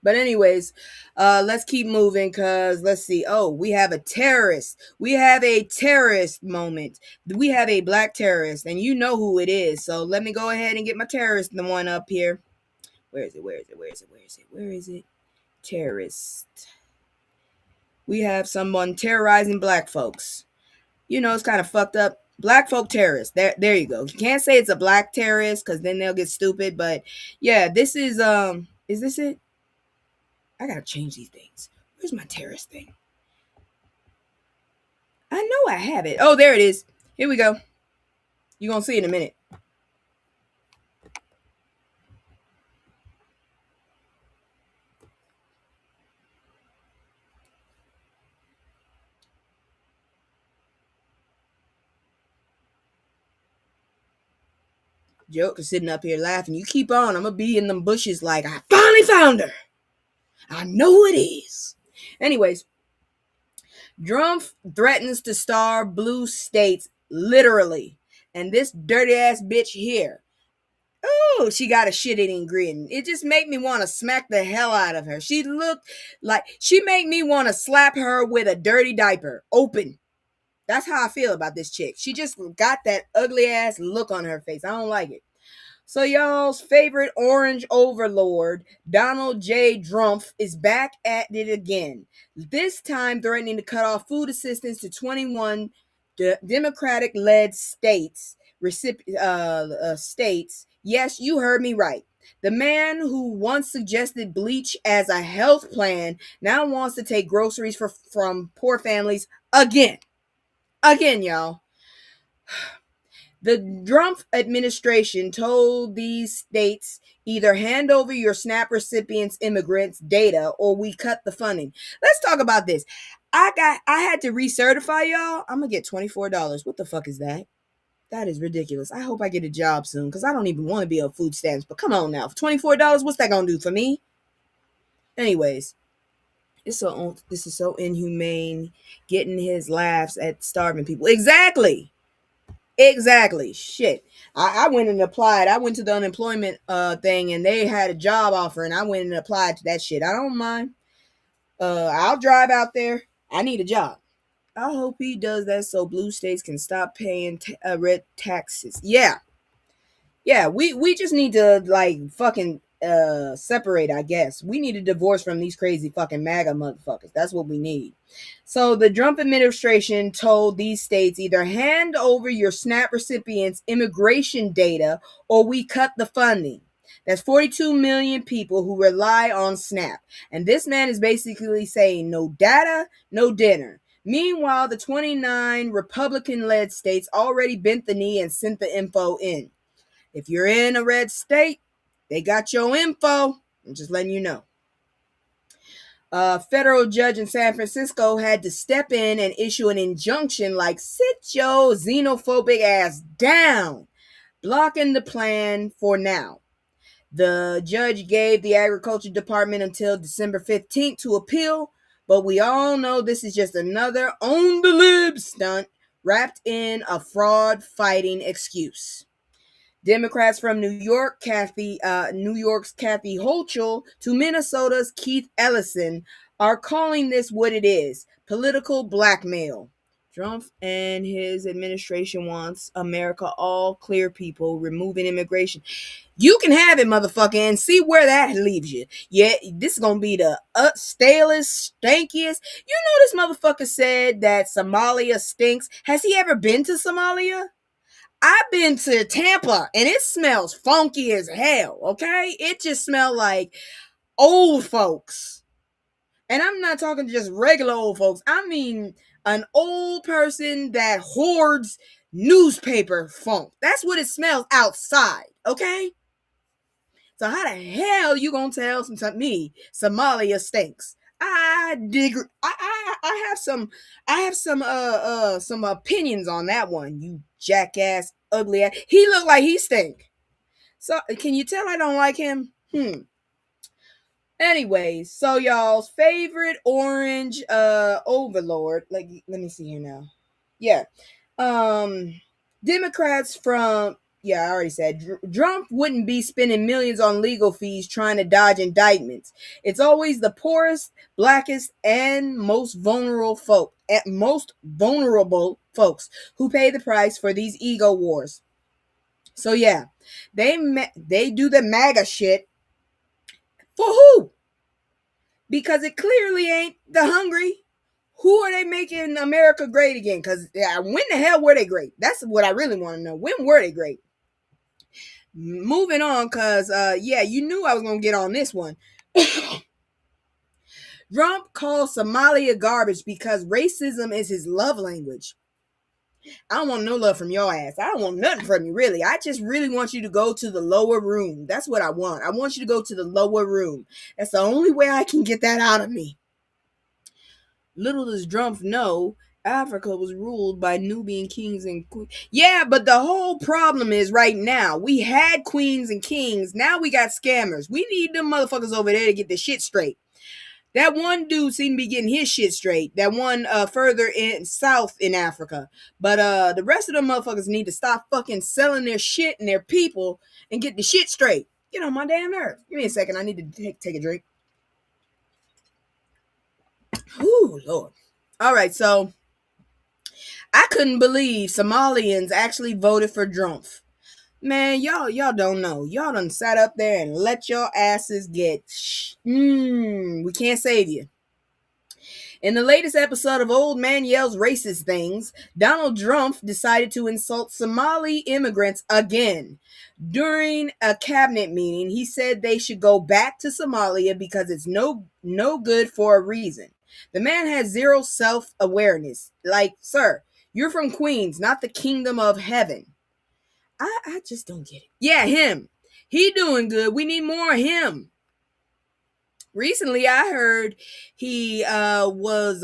But anyways, let's keep moving because let's see. Oh, we have a terrorist. We have a terrorist moment. We have a black terrorist, and you know who it is. So let me go ahead and get my terrorist one up here. Where is it? Terrorist. We have someone terrorizing black folks. You know, it's kind of fucked up. Black folk terrorist. There you go. You can't say it's a black terrorist because then they'll get stupid. But yeah, this is this it? I gotta change these things. Where's my terrorist thing? I know I have it. Oh, there it is. Here we go. You're gonna see in a minute. Joker sitting up here laughing. You keep on. I'm gonna be in them bushes like, I finally found her. I know who it is. Anyways, Drumpf threatens to starve blue states literally. And this dirty ass bitch here, Oh, she got a shit-eating grin. It just made me want to smack the hell out of her. She looked like she made me want to slap her with a dirty diaper, open. That's how I feel about this chick. She just got that ugly ass look on her face. I don't like it. So y'all's favorite orange overlord, Donald J. Trump, is back at it again. This time threatening to cut off food assistance to 21 Democratic-led states. States. Yes, you heard me right. The man who once suggested bleach as a health plan now wants to take groceries from poor families again. Again, y'all. The Trump administration told these states either hand over your SNAP recipients' immigrants' data or we cut the funding. Let's talk about this. I had to recertify, y'all. I'm gonna get $24. What the fuck is that? That is ridiculous. I hope I get a job soon because I don't even want to be on food stamps. But come on now, for $24, what's that gonna do for me? Anyways, this is so inhumane. Getting his laughs at starving people. Exactly. Shit. I went and applied. I went to the unemployment thing and they had a job offer and I went and applied to that shit. I don't mind. I'll drive out there. I need a job. I hope he does that so blue states can stop paying red taxes. Yeah, we just need to like fucking separate, I guess. We need a divorce from these crazy fucking MAGA motherfuckers. That's what we need. So the Trump administration told these states either hand over your SNAP recipients' immigration data or we cut the funding. That's 42 million people who rely on SNAP. And this man is basically saying no data, no dinner. Meanwhile, the 29 Republican-led states already bent the knee and sent the info in. If you're in a red state, they got your info. I'm just letting you know. A federal judge in San Francisco had to step in and issue an injunction like, sit your xenophobic ass down, blocking the plan for now. The judge gave the Agriculture Department until December 15th to appeal, but we all know this is just another on the lib stunt wrapped in a fraud-fighting excuse. Democrats from New York, New York's Kathy Hochul, to Minnesota's Keith Ellison are calling this what it is: political blackmail. Trump and his administration wants America all clear people, removing immigration. You can have it, motherfucker, and see where that leaves you. Yeah, this is going to be the stalest, stankiest. You know this motherfucker said that Somalia stinks. Has he ever been to Somalia? I've been to Tampa, and it smells funky as hell, okay? It just smells like old folks. And I'm not talking just regular old folks. I mean an old person that hoards newspaper funk. That's what it smells outside, okay? So how the hell you gonna tell me Somalia stinks? I have some opinions on that one. You jackass, ugly ass. He look like he stink. So can you tell I don't like him? Anyways, so y'all's favorite orange overlord. Like, let me see here now. Yeah. Democrats from, I already said, Trump wouldn't be spending millions on legal fees trying to dodge indictments. It's always the poorest, blackest, and most vulnerable folks who pay the price for these ego wars. So yeah, they do the MAGA shit for who? Because it clearly ain't the hungry. Who are they making America great again? Because when the hell were they great? That's what I really want to know. When were they great? Moving on, because, you knew I was going to get on this one. Trump calls Somalia garbage because racism is his love language. I don't want no love from your ass. I don't want nothing from you, really. I just really want you to go to the lower room. That's what I want. I want you to go to the lower room. That's the only way I can get that out of me. Little does Trump know, Africa was ruled by Nubian kings and queens. Yeah, but the whole problem is right now, we had queens and kings. Now we got scammers. We need them motherfuckers over there to get the shit straight. That one dude seemed to be getting his shit straight. That one further in south in Africa. But the rest of them motherfuckers need to stop fucking selling their shit and their people and get the shit straight. Get on my damn nerves. Give me a second. I need to take a drink. Ooh, Lord. All right, so I couldn't believe Somalians actually voted for Trump. Man, y'all don't know. Y'all done sat up there and let your asses get we can't save you. In the latest episode of Old Man Yells Racist Things, Donald Trump decided to insult Somali immigrants again. During a cabinet meeting, he said they should go back to Somalia because it's no good for a reason. The man has zero self-awareness. Like, sir, you're from Queens, not the kingdom of heaven. I just don't get it. Yeah, him. He doing good. We need more of him. Recently, I heard he was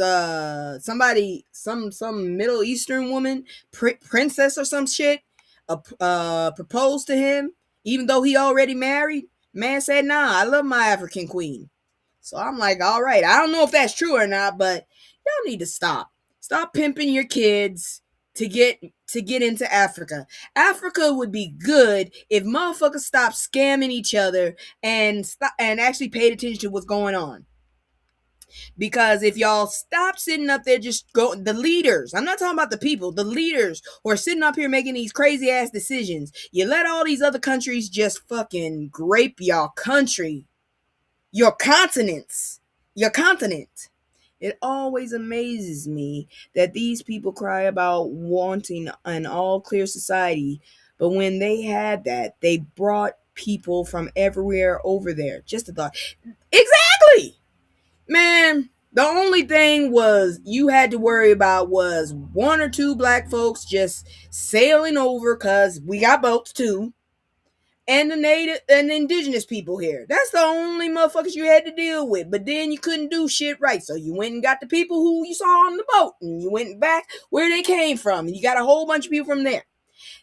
somebody, some Middle Eastern woman, princess or some shit, proposed to him, even though he already married. Man said, nah, I love my African queen. So I'm like, all right. I don't know if that's true or not, but y'all need to stop. Stop pimping your kids to get into Africa. Africa would be good if motherfuckers stopped scamming each other and actually paid attention to what's going on. Because if y'all stop sitting up there, the leaders, I'm not talking about the people, the leaders who are sitting up here making these crazy ass decisions, you let all these other countries just fucking grape your country, your continent. It always amazes me that these people cry about wanting an all-clear society, but when they had that, they brought people from everywhere over there. Just a thought. Exactly! Man, the only thing was you had to worry about was one or two black folks just sailing over, because we got boats too, and the native and indigenous people here. That's the only motherfuckers you had to deal with. But then you couldn't do shit right. So you went and got the people who you saw on the boat, and you went back where they came from, and you got a whole bunch of people from there.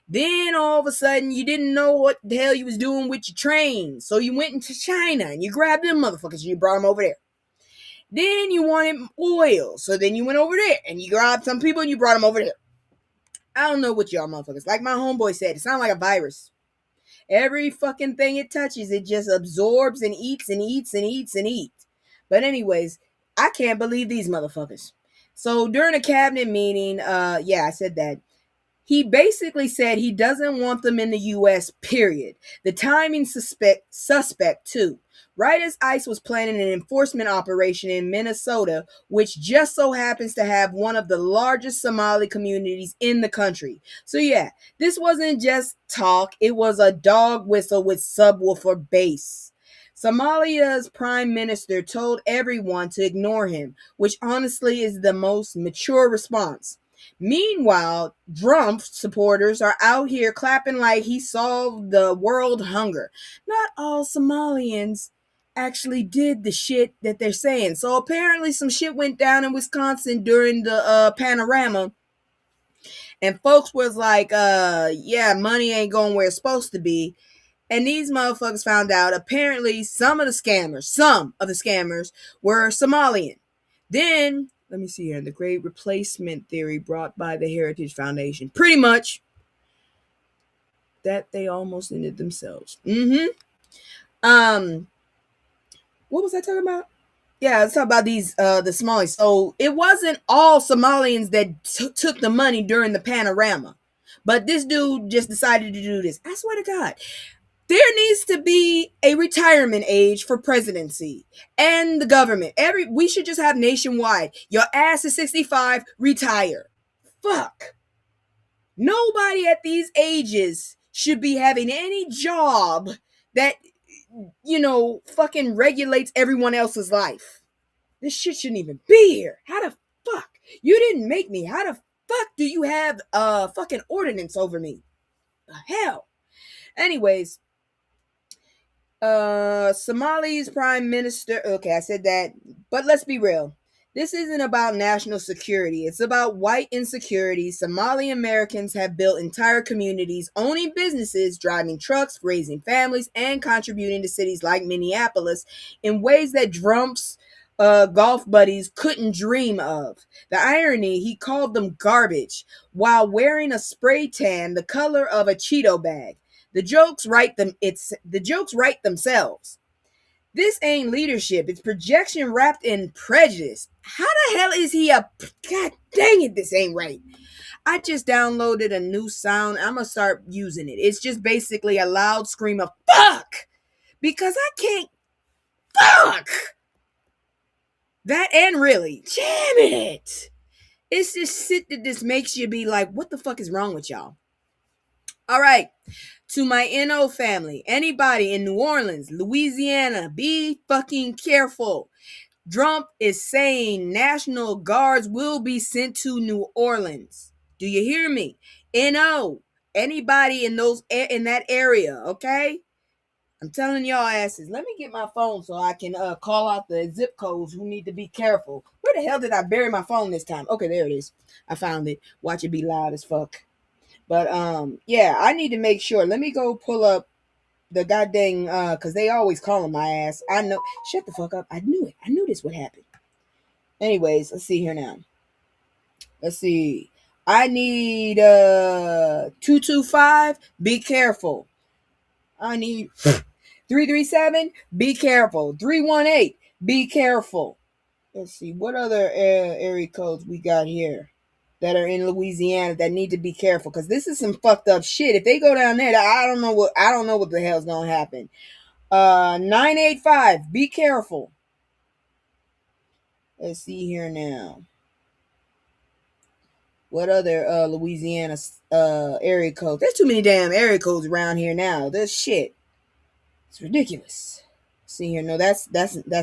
Then all of a sudden you didn't know what the hell you was doing with your train. So you went into China and you grabbed them motherfuckers and you brought them over there. Then you wanted oil. So then you went over there and you grabbed some people and you brought them over there. I don't know what y'all motherfuckers. Like my homeboy said, it sounds like a virus. Every fucking thing it touches, it just absorbs and eats and eats and eats and eats. But anyways, I can't believe these motherfuckers. So during a cabinet meeting, I said that. He basically said he doesn't want them in the U.S., period. The timing suspect too. Right as ICE was planning an enforcement operation in Minnesota, which just so happens to have one of the largest Somali communities in the country. So yeah, this wasn't just talk, it was a dog whistle with subwoofer bass. Somalia's prime minister told everyone to ignore him, which honestly is the most mature response. Meanwhile, Trump supporters are out here clapping like he solved the world hunger. Not all Somalians actually did the shit that they're saying. So apparently some shit went down in Wisconsin during the panorama. And folks was like, money ain't going where it's supposed to be. And these motherfuckers found out apparently some of the scammers were Somalian. Then, let me see here, the great replacement theory brought by the Heritage Foundation. Pretty much that they almost ended themselves. What was I talking about? Yeah, let's talk about these, the Somalis. So it wasn't all Somalians that took the money during the panorama. But this dude just decided to do this. I swear to God. There needs to be a retirement age for presidency and the government. We should just have nationwide. Your ass is 65, retire. Fuck. Nobody at these ages should be having any job that, fucking regulates everyone else's life. This shit shouldn't even be here. How the fuck? You didn't make me. How the fuck do you have a fucking ordinance over me? The hell? Anyways. Somali's prime minister. Okay, I said that. But let's be real. This isn't about national security. It's about white insecurity. Somali Americans have built entire communities, owning businesses, driving trucks, raising families, and contributing to cities like Minneapolis in ways that Trump's golf buddies couldn't dream of. The irony, he called them garbage while wearing a spray tan the color of a Cheeto bag. The jokes write themselves. This ain't leadership. It's projection wrapped in prejudice. How the hell is he a... God dang it, this ain't right. I just downloaded a new sound. I'm going to start using it. It's just basically a loud scream of fuck. Because I can't... Fuck! That and really. Damn it! It's this shit that just makes you be like, what the fuck is wrong with y'all? All right. To my NO family, anybody in New Orleans, Louisiana, be fucking careful. Trump is saying National Guards will be sent to New Orleans. Do you hear me? NO, anybody in that area, okay? I'm telling y'all asses. Let me get my phone so I can call out the zip codes who need to be careful. Where the hell did I bury my phone this time? Okay, there it is. I found it. Watch it be loud as fuck. But yeah, I need to make sure. Let me go pull up the goddamn because they always calling my ass. I know. Shut the fuck up. I knew it. I knew this would happen. Anyways, let's see here now. Let's see. I need 225. Be careful. I need 337. Be careful. 318. Be careful. Let's see what other area codes we got here that are in Louisiana that need to be careful, because this is some fucked up shit. If they go down there, I don't know what the hell's gonna happen. 985, be careful. Let's see here now. What other Louisiana area codes? There's too many damn area codes around here now. This shit, it's ridiculous. See here, no, that's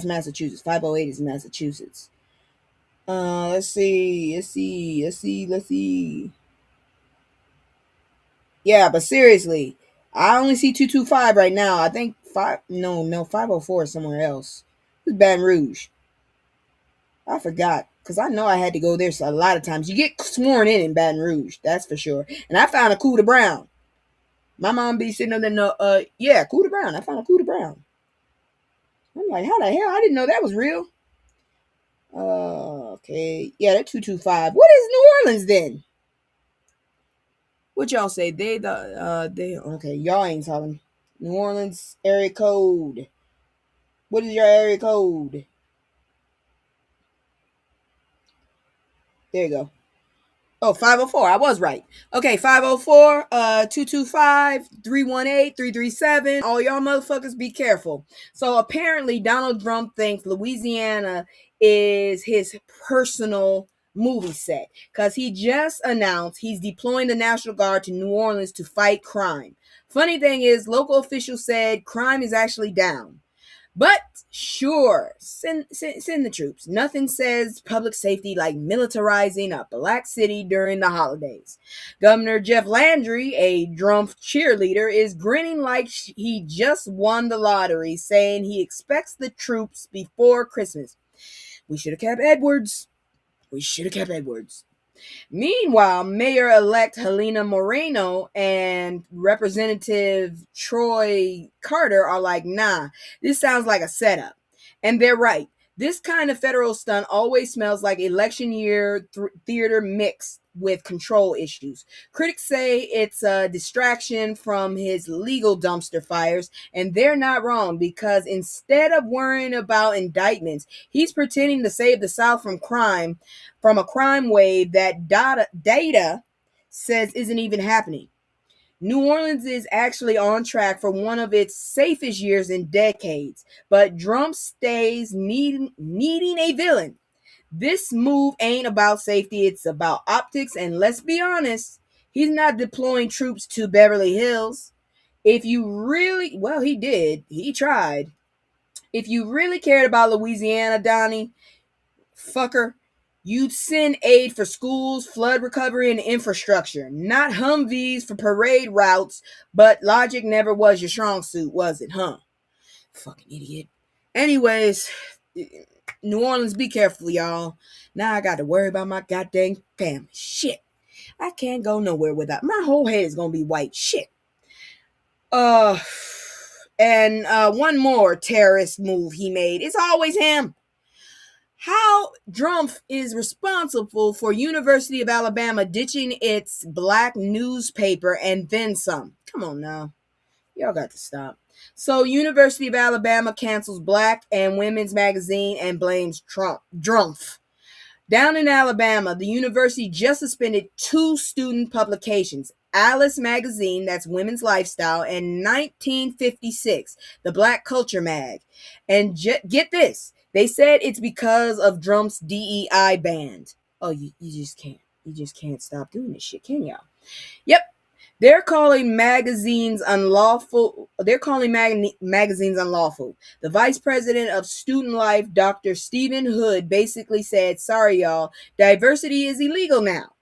Massachusetts. 508 is Massachusetts. Let's see. Yeah, but seriously, I only see 225 right now. I think 504 is somewhere else. It's Baton Rouge. I forgot, because I know I had to go there a lot of times. You get sworn in Baton Rouge, that's for sure. And I found a coup de Brown. My mom be sitting up there, yeah, coup de Brown. I found a coup de Brown. I'm like, how the hell? I didn't know that was real. Okay. Yeah, that 225. What is New Orleans then? What y'all say? They okay, y'all ain't talking. New Orleans area code. What is your area code? There you go. Oh, 504. I was right. Okay, 504, 225, 318, 337. All y'all motherfuckers be careful. So apparently Donald Trump thinks Louisiana is his personal movie set, because he just announced he's deploying the National Guard to New Orleans to fight crime. Funny thing is, local officials said crime is actually down. But sure, send the troops. Nothing says public safety like militarizing a black city during the holidays. Governor Jeff Landry, a Trump cheerleader, is grinning like he just won the lottery, saying he expects the troops before Christmas. We should have kept Edwards. Meanwhile, Mayor-elect Helena Moreno and Representative Troy Carter are like, nah, this sounds like a setup. And they're right. This kind of federal stunt always smells like election year theater mixed with control issues. Critics say it's a distraction from his legal dumpster fires, and they're not wrong, because instead of worrying about indictments, he's pretending to save the South from a crime wave that data says isn't even happening. New Orleans is actually on track for one of its safest years in decades, but Trump stays needing a villain. This move ain't about safety, it's about optics, and let's be honest, he's not deploying troops to Beverly Hills. If you really, well, he did. He tried. If you really cared about Louisiana, Donnie, fucker, you'd send aid for schools, flood recovery, and infrastructure, not Humvees for parade routes, but logic never was your strong suit, was it, huh? Fucking idiot. Anyways, New Orleans, be careful, y'all. Now I got to worry about my goddamn family. Shit. I can't go nowhere without, my whole head is gonna be white. Shit. And one more terrorist move he made. It's always him. How Drumpf is responsible for University of Alabama ditching its black newspaper and then some. Come on now. Y'all got to stop. So University of Alabama cancels black and women's magazine and blames Drumpf. Down in Alabama, the university just suspended 2 student publications, Alice Magazine, that's Women's Lifestyle, and 1956, the Black Culture Mag. And get this, they said it's because of Drumpf's DEI ban. Oh, you just can't. You just can't stop doing this shit, can y'all? Yep. They're calling magazines unlawful. Magazines unlawful. The vice president of Student Life, Dr. Stephen Hood, basically said, sorry, y'all, diversity is illegal now.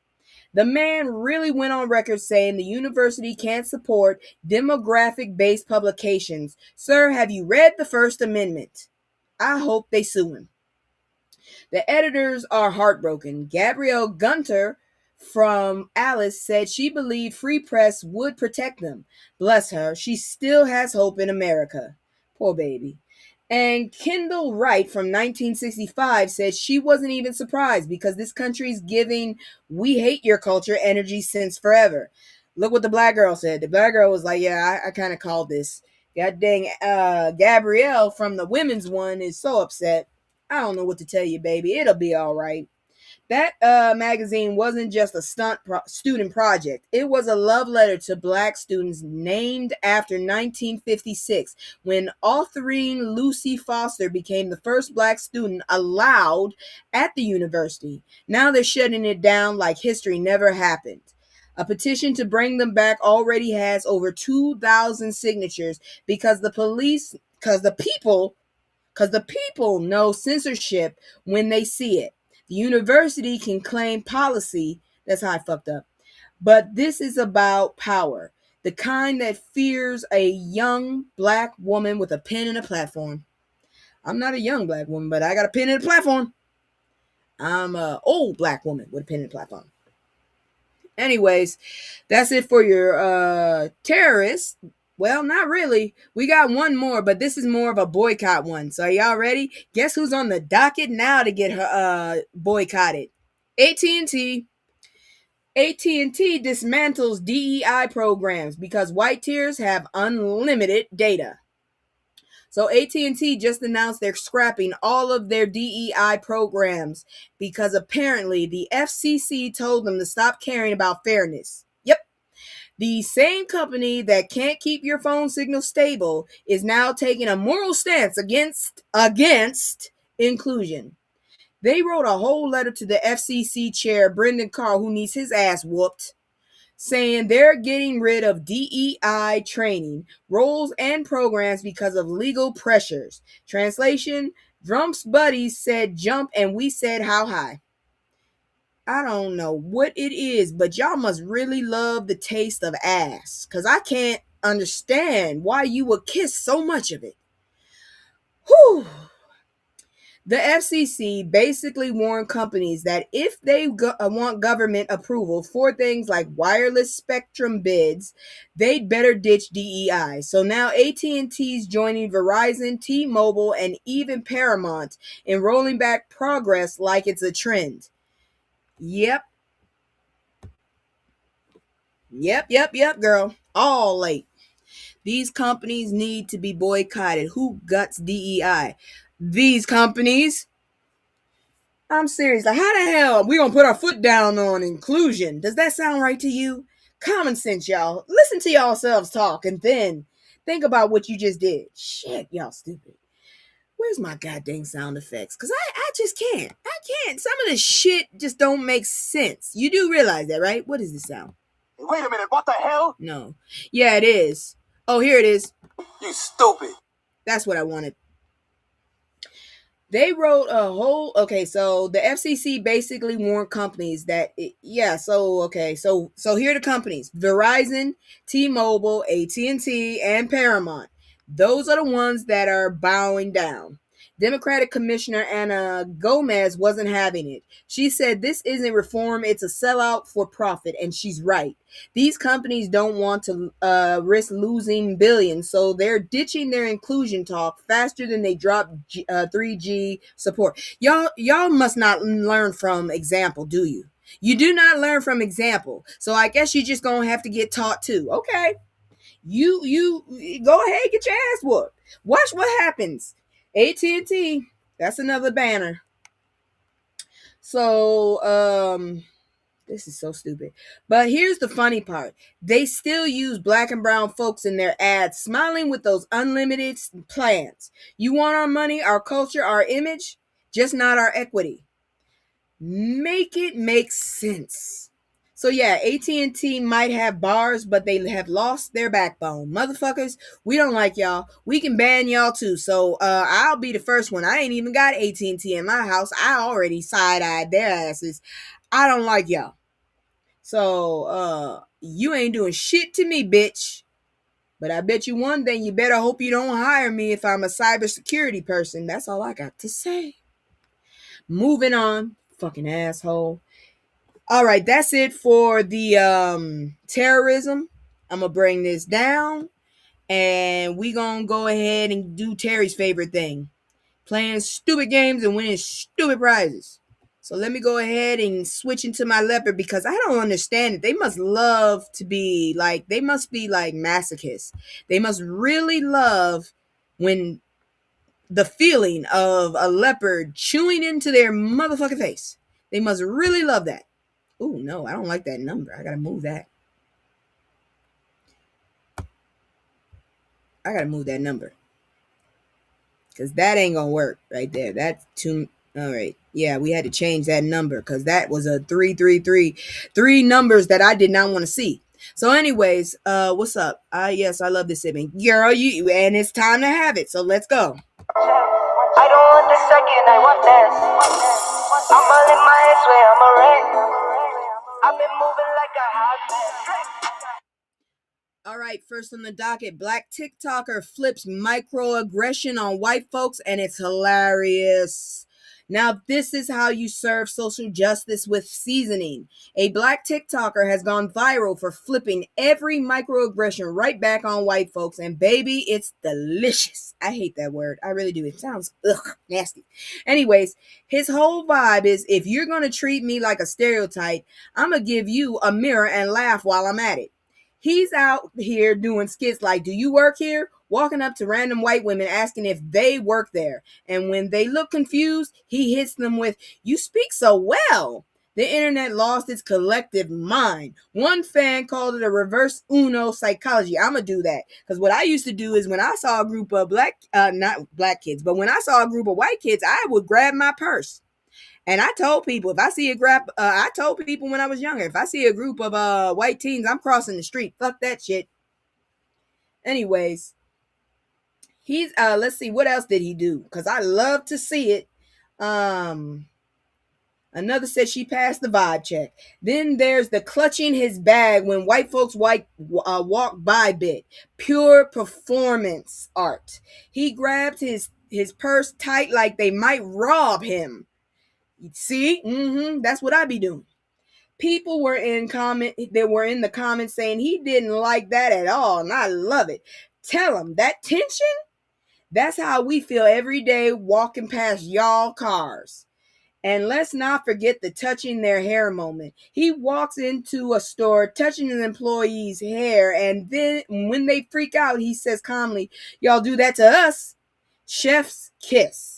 The man really went on record saying the university can't support demographic-based publications. Sir, have you read the First Amendment? I hope they sue him. The editors are heartbroken. Gabrielle Gunter from Alice said she believed free press would protect them. Bless her, she still has hope in America. Poor baby. And Kendall Wright from 1965 said she wasn't even surprised because this country's giving we hate your culture energy since forever. Look what the black girl said. The black girl was like, yeah, I kind of called this. God dang, Gabrielle from the women's one is so upset. I don't know what to tell you, baby. It'll be all right. That magazine wasn't just a student project. It was a love letter to black students named after 1956 when Autherine Lucy Foster became the first black student allowed at the university. Now they're shutting it down like history never happened. A petition to bring them back already has over 2,000 signatures because the people know censorship when they see it. The university can claim policy. That's how I fucked up. But this is about power. The kind that fears a young black woman with a pen and a platform. I'm not a young black woman, but I got a pen and a platform. I'm an old black woman with a pen and a platform. Anyways, that's it for your terrorists. Well, not really. We got one more, but this is more of a boycott one. So are y'all ready? Guess who's on the docket now to get her boycotted? AT&T. AT&T dismantles DEI programs because white tiers have unlimited data. So AT&T just announced they're scrapping all of their DEI programs because apparently the FCC told them to stop caring about fairness. The same company that can't keep your phone signal stable is now taking a moral stance against inclusion. They wrote a whole letter to the FCC chair, Brendan Carr, who needs his ass whooped, saying they're getting rid of DEI training, roles, and programs because of legal pressures. Translation, Drumpf's buddies said jump and we said how high. I don't know what it is, but y'all must really love the taste of ass, because I can't understand why you would kiss so much of it. Whew. The FCC basically warned companies that if they want government approval for things like wireless spectrum bids, they'd better ditch DEI. So now AT&T's joining Verizon, T-Mobile, and even Paramount in rolling back progress like it's a trend. Yep, girl. All late. These companies need to be boycotted. Who guts DEI? These companies. I'm serious. Like, how the hell are we gonna put our foot down on inclusion? Does that sound right to you? Common sense, y'all. Listen to yourselves talk and then think about what you just did. Shit, y'all stupid. Where's my goddamn sound effects? Because I just can't. Some of this shit just don't make sense. You do realize that, right? What is this sound? Wait a minute, what the hell? No. Yeah, it is. Oh, here it is. You stupid. That's what I wanted. They wrote a whole... Okay, so the FCC basically warned companies that... So here are the companies. Verizon, T-Mobile, AT&T, and Paramount. Those are the ones that are bowing down. Democratic Commissioner Anna Gomez wasn't having it. She said this isn't reform, it's a sellout for profit, and she's right. These companies don't want to risk losing billions, so they're ditching their inclusion talk faster than they drop 3G support. Y'all must not learn from example, do you? You do not learn from example, so I guess you're just gonna have to get taught too. Okay, you go ahead, get your ass whooped. Watch what happens. AT&T, that's another banner. So, this is so stupid. But here's the funny part. They still use black and brown folks in their ads, smiling with those unlimited plans. You want our money, our culture, our image, just not our equity. Make it make sense. So yeah, AT&T might have bars, but they have lost their backbone. Motherfuckers, we don't like y'all. We can ban y'all too. So I'll be the first one. I ain't even got AT&T in my house. I already side-eyed their asses. I don't like y'all. So you ain't doing shit to me, bitch. But I bet you one thing, you better hope you don't hire me if I'm a cybersecurity person. That's all I got to say. Moving on. Fucking asshole. All right, that's it for the terrorism. I'm going to bring this down, and we going to go ahead and do Terry's favorite thing. Playing stupid games and winning stupid prizes. So let me go ahead and switch into my leopard because I don't understand it. They must love to be like, they must be like masochists. They must really love when the feeling of a leopard chewing into their motherfucking face. They must really love that. Oh, no, I don't like that number. I got to move that. I got to move that number. Because that ain't going to work right there. That's too... All right. Yeah, we had to change that number because that was a 333. 3 numbers that I did not want to see. So anyways, what's up? Yes, I love this sibling. Girl, you... And it's time to have it. So let's go. I don't want the second, I want this. I'm all in my head, swear I'm a wreck. I've been moving like a hot. All right, first on the docket, black TikToker flips microaggression on white folks, and it's hilarious. Now, this is how you serve social justice with seasoning. A black TikToker has gone viral for flipping every microaggression right back on white folks, and baby, it's delicious. I hate that word. I really do. It sounds nasty. Anyways, his whole vibe is, if you're going to treat me like a stereotype, I'm going to give you a mirror and laugh while I'm at it. He's out here doing skits like, do you work here? Walking up to random white women asking if they work there. And when they look confused, he hits them with, you speak so well. The internet lost its collective mind. One fan called it a reverse Uno psychology. I'm going to do that. Because what I used to do is when I saw a group of not black kids, but when I saw a group of white kids, I would grab my purse. And I told people, I told people when I was younger, if I see a group of white teens, I'm crossing the street. Fuck that shit. Anyways, he's, let's see, what else did he do? Because I love to see it. Another said she passed the vibe check. Then there's the clutching his bag when white folks walk by bit. Pure performance art. He grabbed his purse tight like they might rob him. See, that's what I be doing. People were in the comments saying he didn't like that at all, and I love it. Tell him that tension. That's how we feel every day walking past y'all cars. And let's not forget the touching their hair moment. He walks into a store, touching an employee's hair, and then when they freak out, he says calmly, "Y'all do that to us." Chef's kiss.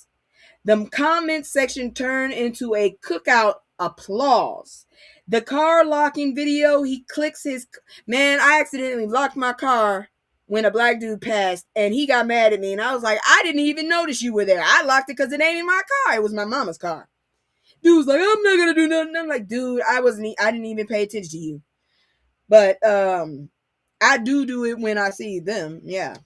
The comment section turned into a cookout applause. The car locking video, he clicks his... Man, I accidentally locked my car when a black dude passed, and he got mad at me, and I was like, I didn't even notice you were there. I locked it because it ain't in my car. It was my mama's car. Dude was like, I'm not going to do nothing. I'm like, dude, I didn't even pay attention to you. But I do it when I see them, yeah.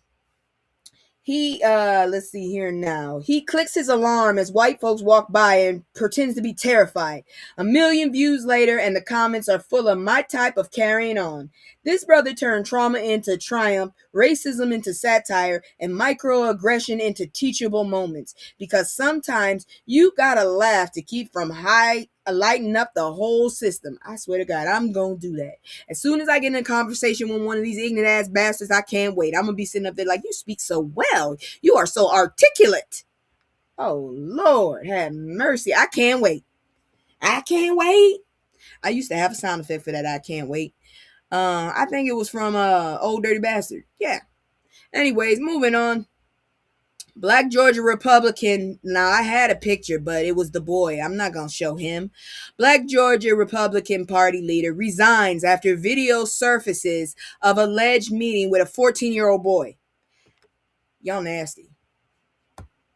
He let's see here now. He clicks his alarm as white folks walk by and pretends to be terrified. 1 million views later, and the comments are full of my type of carrying on. This brother turned trauma into triumph, racism into satire, and microaggression into teachable moments. Because sometimes you gotta laugh to keep from lighting up the whole system. I swear to God, I'm gonna do that. As soon as I get in a conversation with one of these ignorant ass bastards, I can't wait. I'm gonna be sitting up there like, you speak so well. You are so articulate. Oh Lord, have mercy. I can't wait. I can't wait. I used to have a sound effect for that. I can't wait. I think it was from Old Dirty Bastard. Yeah. Anyways, moving on. Black Georgia Republican. Now, I had a picture, but it was the boy. I'm not going to show him. Black Georgia Republican Party leader resigns after video surfaces of alleged meeting with a 14-year-old boy. Y'all nasty.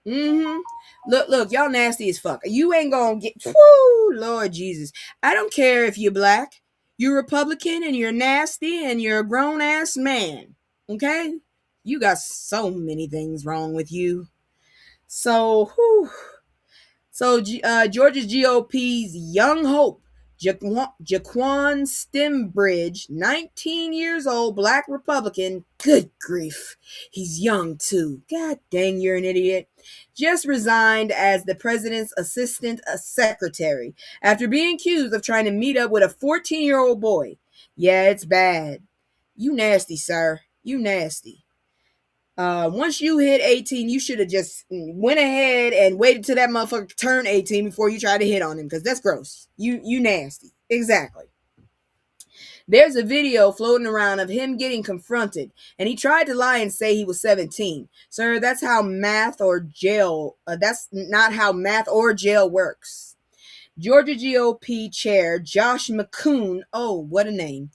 Look, y'all nasty as fuck. You ain't going to get... Whoo, Lord Jesus. I don't care if you're black. You're Republican and you're nasty and you're a grown-ass man. Okay? You got so many things wrong with you. So Georgia's GOP's young hope, Jaquan Stembridge, 19 years old, black Republican. Good grief. He's young too. God dang, you're an idiot. Just resigned as the president's assistant secretary after being accused of trying to meet up with a 14-year-old boy. Yeah, it's bad. You nasty, sir. You nasty. Once you hit 18, you should have just went ahead and waited till that motherfucker turned 18 before you try to hit on him, because that's gross. You nasty. Exactly. There's a video floating around of him getting confronted, and he tried to lie and say he was 17. Sir, that's how math or jail. That's not how math or jail works. Georgia GOP chair Josh McCoon. Oh, what a name.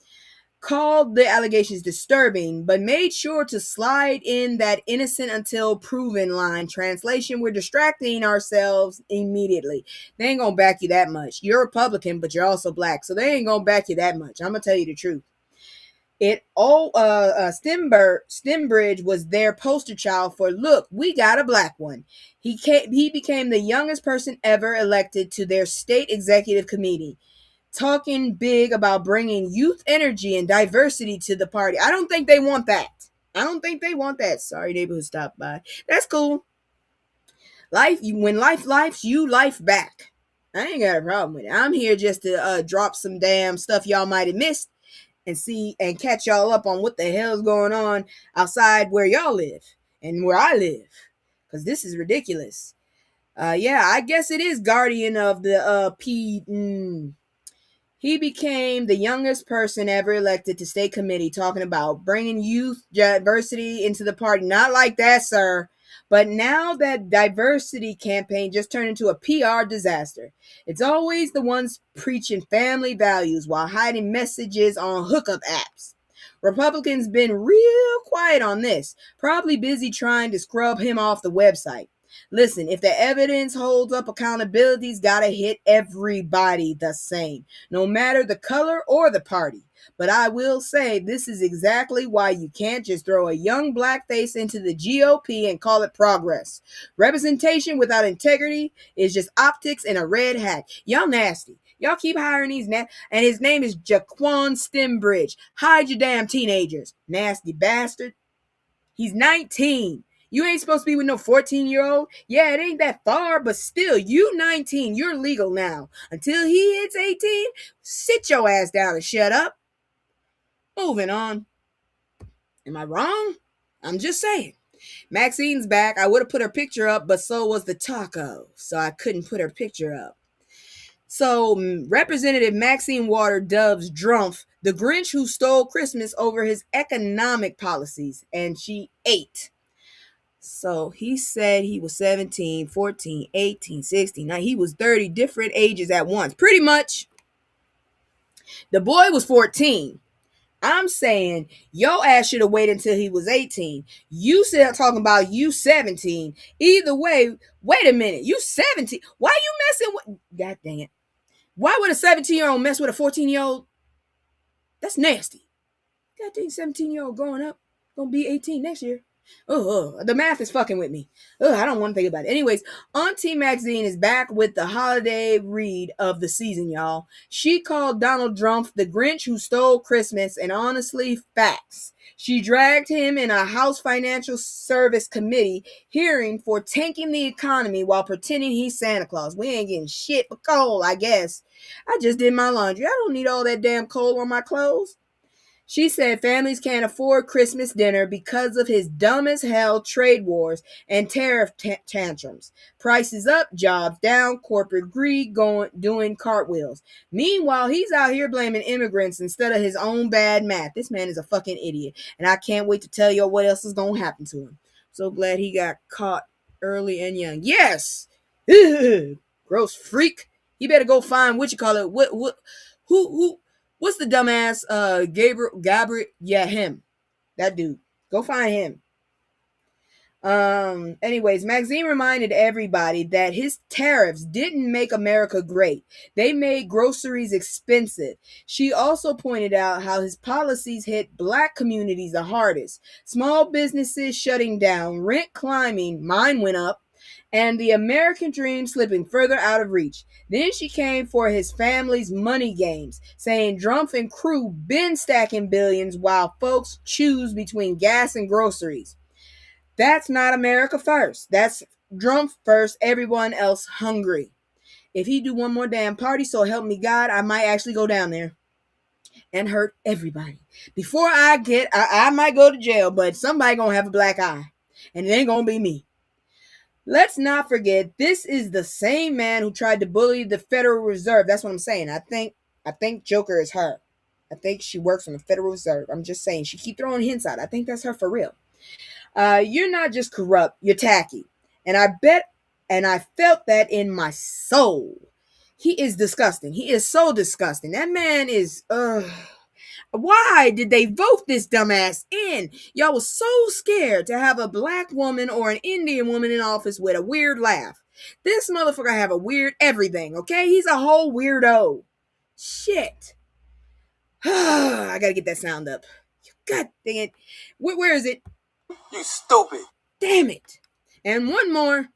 Called the allegations disturbing, but made sure to slide in that innocent until proven line. Translation, we're distracting ourselves immediately. They ain't gonna back you that much. You're Republican, but you're also black, so they ain't gonna back you that much. I'm gonna tell you the truth. Stembridge was their poster child for, look, we got a black one. He became the youngest person ever elected to their state executive committee, talking big about bringing youth energy and diversity to the party. I don't think they want that. Sorry, neighborhood stopped by. That's cool. When life lifes, you life back. I ain't got a problem with it. I'm here just to drop some damn stuff y'all might have missed and see and catch y'all up on what the hell's going on outside where y'all live and where I live. Because this is ridiculous. Yeah, I guess it is guardian of the He became the youngest person ever elected to state committee, talking about bringing youth diversity into the party. Not like that, sir. But now that diversity campaign just turned into a PR disaster. It's always the ones preaching family values while hiding messages on hookup apps. Republicans been real quiet on this, probably busy trying to scrub him off the website. Listen, if the evidence holds up, accountability's gotta hit everybody the same, no matter the color or the party. But I will say this is exactly why you can't just throw a young black face into the GOP and call it progress. Representation without integrity is just optics and a red hat. Y'all nasty. Y'all keep hiring these and his name is Jaquan Stembridge. Hide your damn teenagers, nasty bastard. He's 19. You ain't supposed to be with no 14-year-old. Yeah, it ain't that far, but still, you 19. You're legal now. Until he hits 18, sit your ass down and shut up. Moving on. Am I wrong? I'm just saying. Maxine's back. I would have put her picture up, but so was the taco, so I couldn't put her picture up. So, Representative Maxine Water dubs Drumpf the Grinch who stole Christmas over his economic policies, and she ate. So he said he was 17, 14, 18, 16. Now he was 30 different ages at once. Pretty much. The boy was 14. I'm saying your ass should have waited until he was 18. You still talking about you 17. Either way, wait a minute. You 17. Why you messing with... God dang it. Why would a 17-year-old mess with a 14-year-old? That's nasty. God dang, 17-year-old growing up. Gonna be 18 next year. Oh, the math is fucking with me. Oh, I don't want to think about it. Anyways, Auntie Maxine is back with the holiday read of the season, y'all. She called Donald Trump the Grinch who stole Christmas, and honestly, facts. She dragged him in a House Financial Service Committee hearing for tanking the economy while pretending he's Santa Claus. We ain't getting shit but coal, I guess. I just did my laundry. I don't need all that damn coal on my clothes. She said families can't afford Christmas dinner because of his dumb as hell trade wars and tariff tantrums. Prices up, jobs down, corporate greed doing cartwheels. Meanwhile, he's out here blaming immigrants instead of his own bad math. This man is a fucking idiot, and I can't wait to tell you what else is going to happen to him. So glad he got caught early and young. Yes! Gross freak. He better go find what's the dumbass Gabriel? Yeah, him. That dude. Go find him. Anyways, Maxine reminded everybody that his tariffs didn't make America great. They made groceries expensive. She also pointed out how his policies hit black communities the hardest. Small businesses shutting down, rent climbing, mine went up, and the American dream slipping further out of reach. Then she came for his family's money games, saying Trump and crew been stacking billions while folks choose between gas and groceries. That's not America first. That's Trump first, everyone else hungry. If he do one more damn party, so help me God, I might actually go down there and hurt everybody. Before I might go to jail, but somebody gonna have a black eye, and it ain't gonna be me. Let's not forget, this is the same man who tried to bully the Federal Reserve. That's what I'm saying. I think Joker is her. I think she works on the Federal Reserve. I'm just saying. She keep throwing hints out. I think that's her for real. You're not just corrupt. You're tacky. And I felt that in my soul. He is disgusting. He is so disgusting. That man is, why did they vote this dumbass in? Y'all was so scared to have a black woman or an Indian woman in office with a weird laugh. This motherfucker have a weird everything, okay? He's a whole weirdo. Shit. I gotta get that sound up. God dang it. Where is it? You stupid. Damn it. And one more.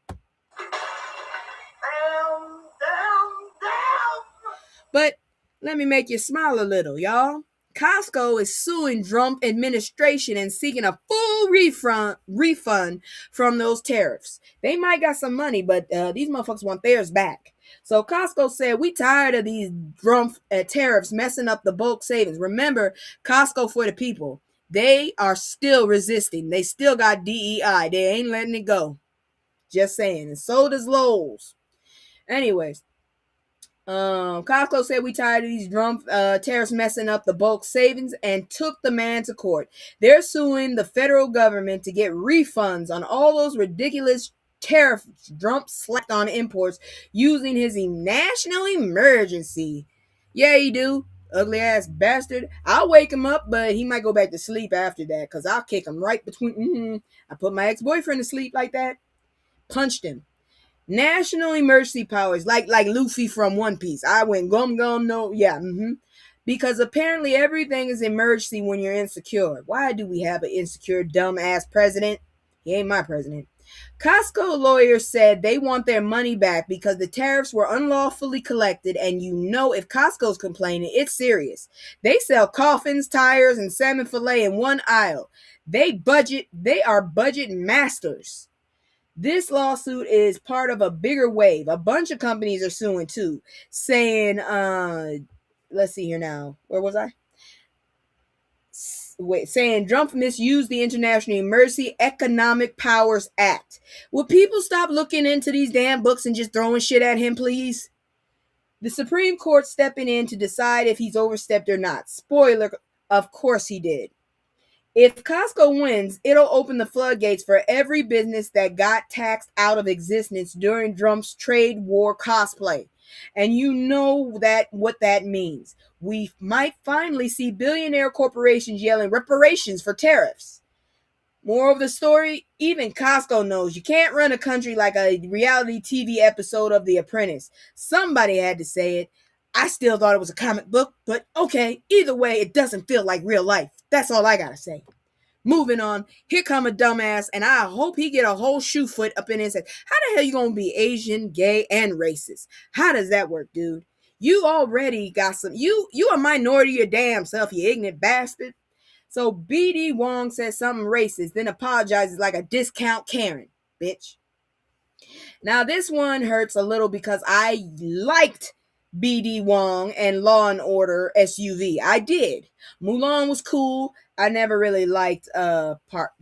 But let me make you smile a little, y'all. Costco is suing Trump administration and seeking a full refund from those tariffs. They might got some money, but these motherfuckers want theirs back. So Costco said, we tired of these Trump tariffs messing up the bulk savings. Remember, Costco for the people. They are still resisting. They still got DEI. They ain't letting it go. Just saying. And so does Lowe's. Anyways. Costco said we tired of these Trump tariffs messing up the bulk savings and took the man to court. They're suing the federal government to get refunds on all those ridiculous tariffs Trump slapped on imports using his national emergency. Yeah, he do. Ugly ass bastard. I'll wake him up, but he might go back to sleep after that because I'll kick him right between. I put my ex-boyfriend to sleep like that. Punched him. National emergency powers, like Luffy from One Piece. I went gum no, yeah, because apparently everything is emergency when you're insecure. Why do we have an insecure, dumb-ass president? He ain't my president. Costco lawyers said they want their money back because the tariffs were unlawfully collected, and if Costco's complaining, it's serious. They sell coffins, tires, and salmon fillet in one aisle. They are budget masters. This lawsuit is part of a bigger wave. A bunch of companies are suing too, saying, let's see here now. Where was I? Saying Trump misused the International Emergency Economic Powers Act. Will people stop looking into these damn books and just throwing shit at him, please? The Supreme Court stepping in to decide if he's overstepped or not. Spoiler, of course he did. If Costco wins, it'll open the floodgates for every business that got taxed out of existence during Trump's trade war cosplay. And you know what that means. We might finally see billionaire corporations yelling reparations for tariffs. More of the story, even Costco knows you can't run a country like a reality TV episode of The Apprentice. Somebody had to say it. I still thought it was a comic book, but okay, either way, it doesn't feel like real life. That's all I gotta say. Moving on, here come a dumbass, and I hope he get a whole shoe foot up in his head. How the hell you gonna be Asian, gay, and racist? How does that work, dude? You already got some. You a minority your damn self, you ignorant bastard. So BD Wong says something racist, then apologizes like a discount Karen, bitch. Now this one hurts a little because I liked BD Wong and Law and Order SUV. I did. Mulan was cool. I never really liked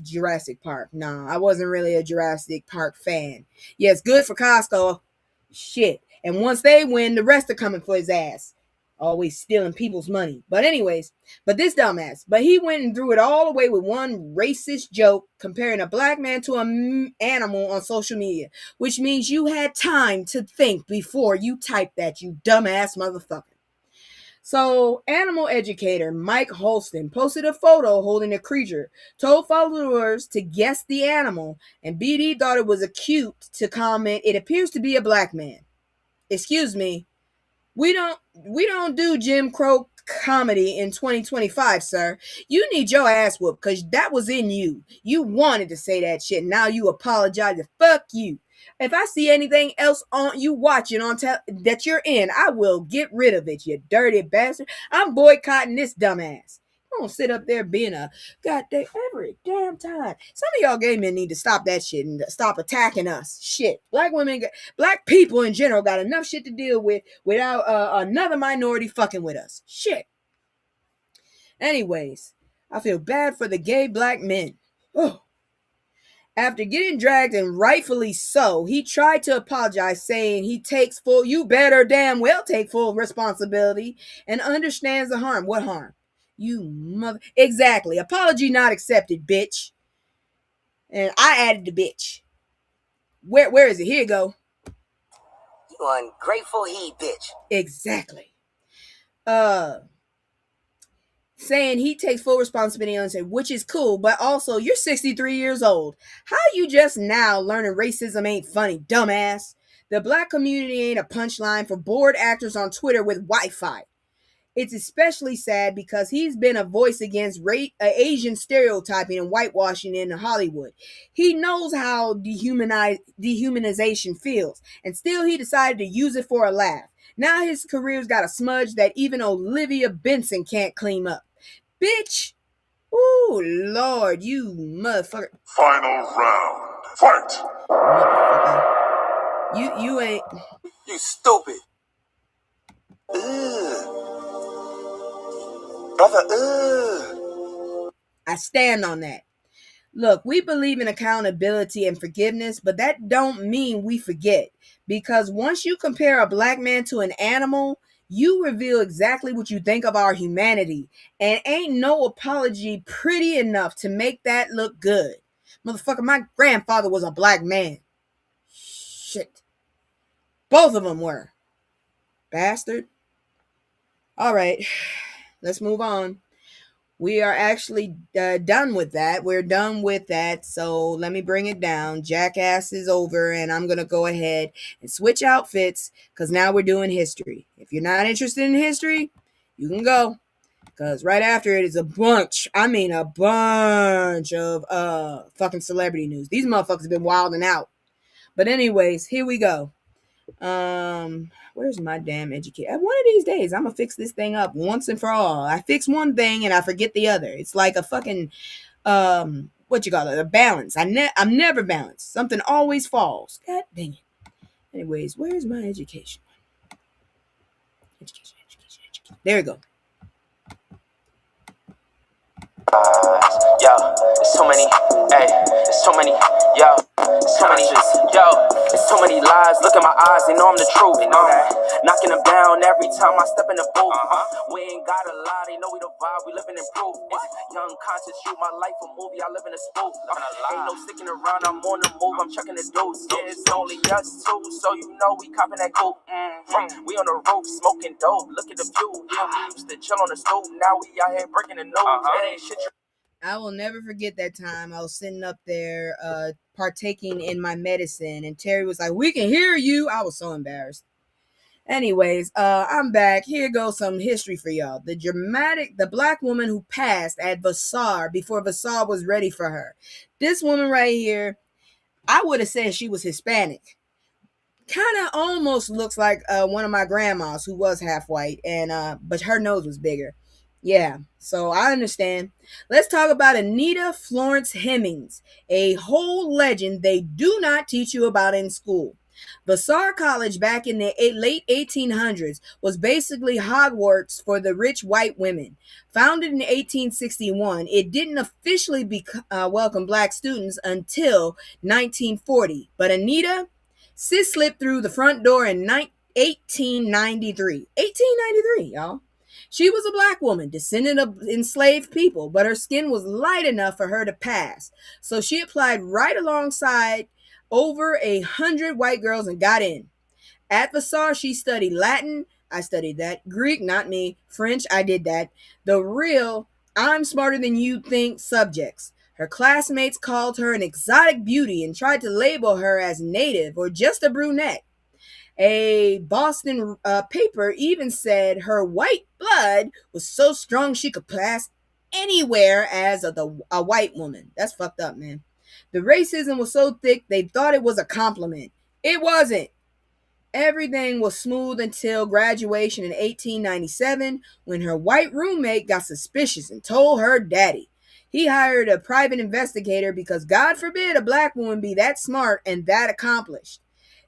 Jurassic Park. No, I wasn't really a Jurassic Park fan. Yeah, it's good for Costco. Shit. And once they win, the rest are coming for his ass. Always stealing people's money. But anyways, this dumbass. But he went and threw it all away with one racist joke comparing a black man to an animal on social media. Which means you had time to think before you typed that, you dumbass motherfucker. So, animal educator Mike Holston posted a photo holding a creature, told followers to guess the animal, and BD thought it was cute to comment, "It appears to be a black man." Excuse me. We don't do Jim Crow comedy in 2025, sir. You need your ass whooped because that was in you. You wanted to say that shit. Now you apologize. Fuck you. If I see anything else on you watching on that you're in, I will get rid of it, you dirty bastard. I'm boycotting this dumbass. Don't sit up there being a goddamn every damn time. Some of y'all gay men need to stop that shit and stop attacking us. Shit. Black women, black people in general got enough shit to deal with without another minority fucking with us. Shit. Anyways, I feel bad for the gay black men. Oh. After getting dragged, and rightfully so, he tried to apologize, saying he takes you better damn well take full responsibility and understands the harm. What harm? You mother. Exactly. Apology not accepted, bitch. And I added the bitch. Where is it? Here you go. You ungrateful he bitch. Exactly. Saying he takes full responsibility on it, which is cool, but also you're 63 years old. How you just now learning racism ain't funny, dumbass? The black community ain't a punchline for bored actors on Twitter with Wi-Fi. It's especially sad because he's been a voice against Asian stereotyping and whitewashing in Hollywood. He knows how dehumanization feels, and still he decided to use it for a laugh. Now his career's got a smudge that even Olivia Benson can't clean up. Bitch! Ooh, Lord, you motherfucker. Final round. Fight! Motherfucker. You ain't... You stupid. Brother, I stand on that. Look, we believe in accountability and forgiveness, but that don't mean we forget. Because once you compare a black man to an animal, you reveal exactly what you think of our humanity. And ain't no apology pretty enough to make that look good. Motherfucker, my grandfather was a black man. Shit. Both of them were. Bastard. All right. Let's move on. We are actually done with that. We're done with that. So let me bring it down. Jackass is over, and I'm going to go ahead and switch outfits because now we're doing history. If you're not interested in history, you can go. Because right after it is a bunch of fucking celebrity news. These motherfuckers have been wilding out. But anyways, here we go. Where's my damn educator? One of these days, I'm gonna fix this thing up once and for all. I fix one thing and I forget the other. It's like a fucking what you call it? A balance. I'm never balanced. Something always falls. God dang it. Anyways, where's my education? Education. There we go. Yo, there's so many, there's so many, yo, there's so many, there's so many lies. Look in my eyes, they know I'm the truth. Knocking them down every time I step in the booth. We ain't got a lie, they know we the vibe, we living in proof. Young conscious, shoot my life a movie, I live in a spoof. Ain't no sticking around, I'm on the move, I'm checking the deuce. Yeah, it's only us two, so you know we copping that coupe. We on the roof, smoking dope, look at the view. Yeah, we used to chill on the stoop, now we out here breaking the news. It ain't shit. I will never forget that time I was sitting up there partaking in my medicine, and Terry was like, "We can hear you." I was so embarrassed. Anyways, I'm back. Here goes some history for y'all. The black woman who passed at Vassar before Vassar was ready for her. This woman right here, I would have said she was Hispanic. Kind of almost looks like one of my grandmas who was half white, and but her nose was bigger. Yeah, so I understand. Let's talk about Anita Florence Hemmings, a whole legend they do not teach you about in school. Vassar College back in the late 1800s was basically Hogwarts for the rich white women. Founded in 1861, it didn't officially welcome black students until 1940. But Anita, sis slipped through the front door in 1893. 1893, y'all. She was a black woman, descendant of enslaved people, but her skin was light enough for her to pass. So she applied right alongside over 100 white girls and got in. At Vassar, she studied Latin. I studied that. Greek, not me. French, I did that. The real I'm smarter than you think subjects. Her classmates called her an exotic beauty and tried to label her as native or just a brunette. A Boston paper even said her white blood was so strong she could pass anywhere as a white woman. That's fucked up, man. The racism was so thick they thought it was a compliment. It wasn't. Everything was smooth until graduation in 1897 when her white roommate got suspicious and told her daddy. He hired a private investigator because God forbid a black woman be that smart and that accomplished.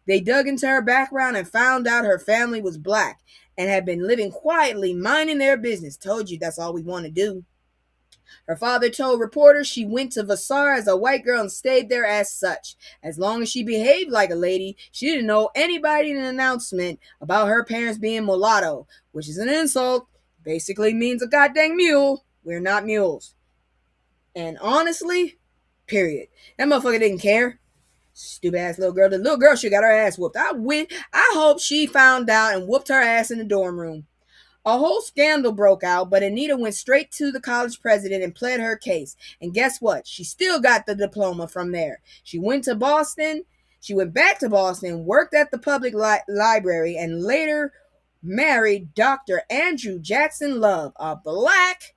They dug into her background and found out her family was black and had been living quietly, minding their business. Told you that's all we want to do. Her father told reporters she went to Vassar as a white girl and stayed there as such. As long as she behaved like a lady, she didn't know anybody in an announcement about her parents being mulatto, which is an insult. Basically means a goddamn mule. We're not mules. And honestly, period. That motherfucker didn't care. Stupid ass little girl. The little girl, she got her ass whooped. I hope she found out and whooped her ass in the dorm room. A whole scandal broke out, but Anita went straight to the college president and pled her case. And guess what? She still got the diploma from there. She went back to Boston, worked at the public library, and later married Dr. Andrew Jackson Love, a black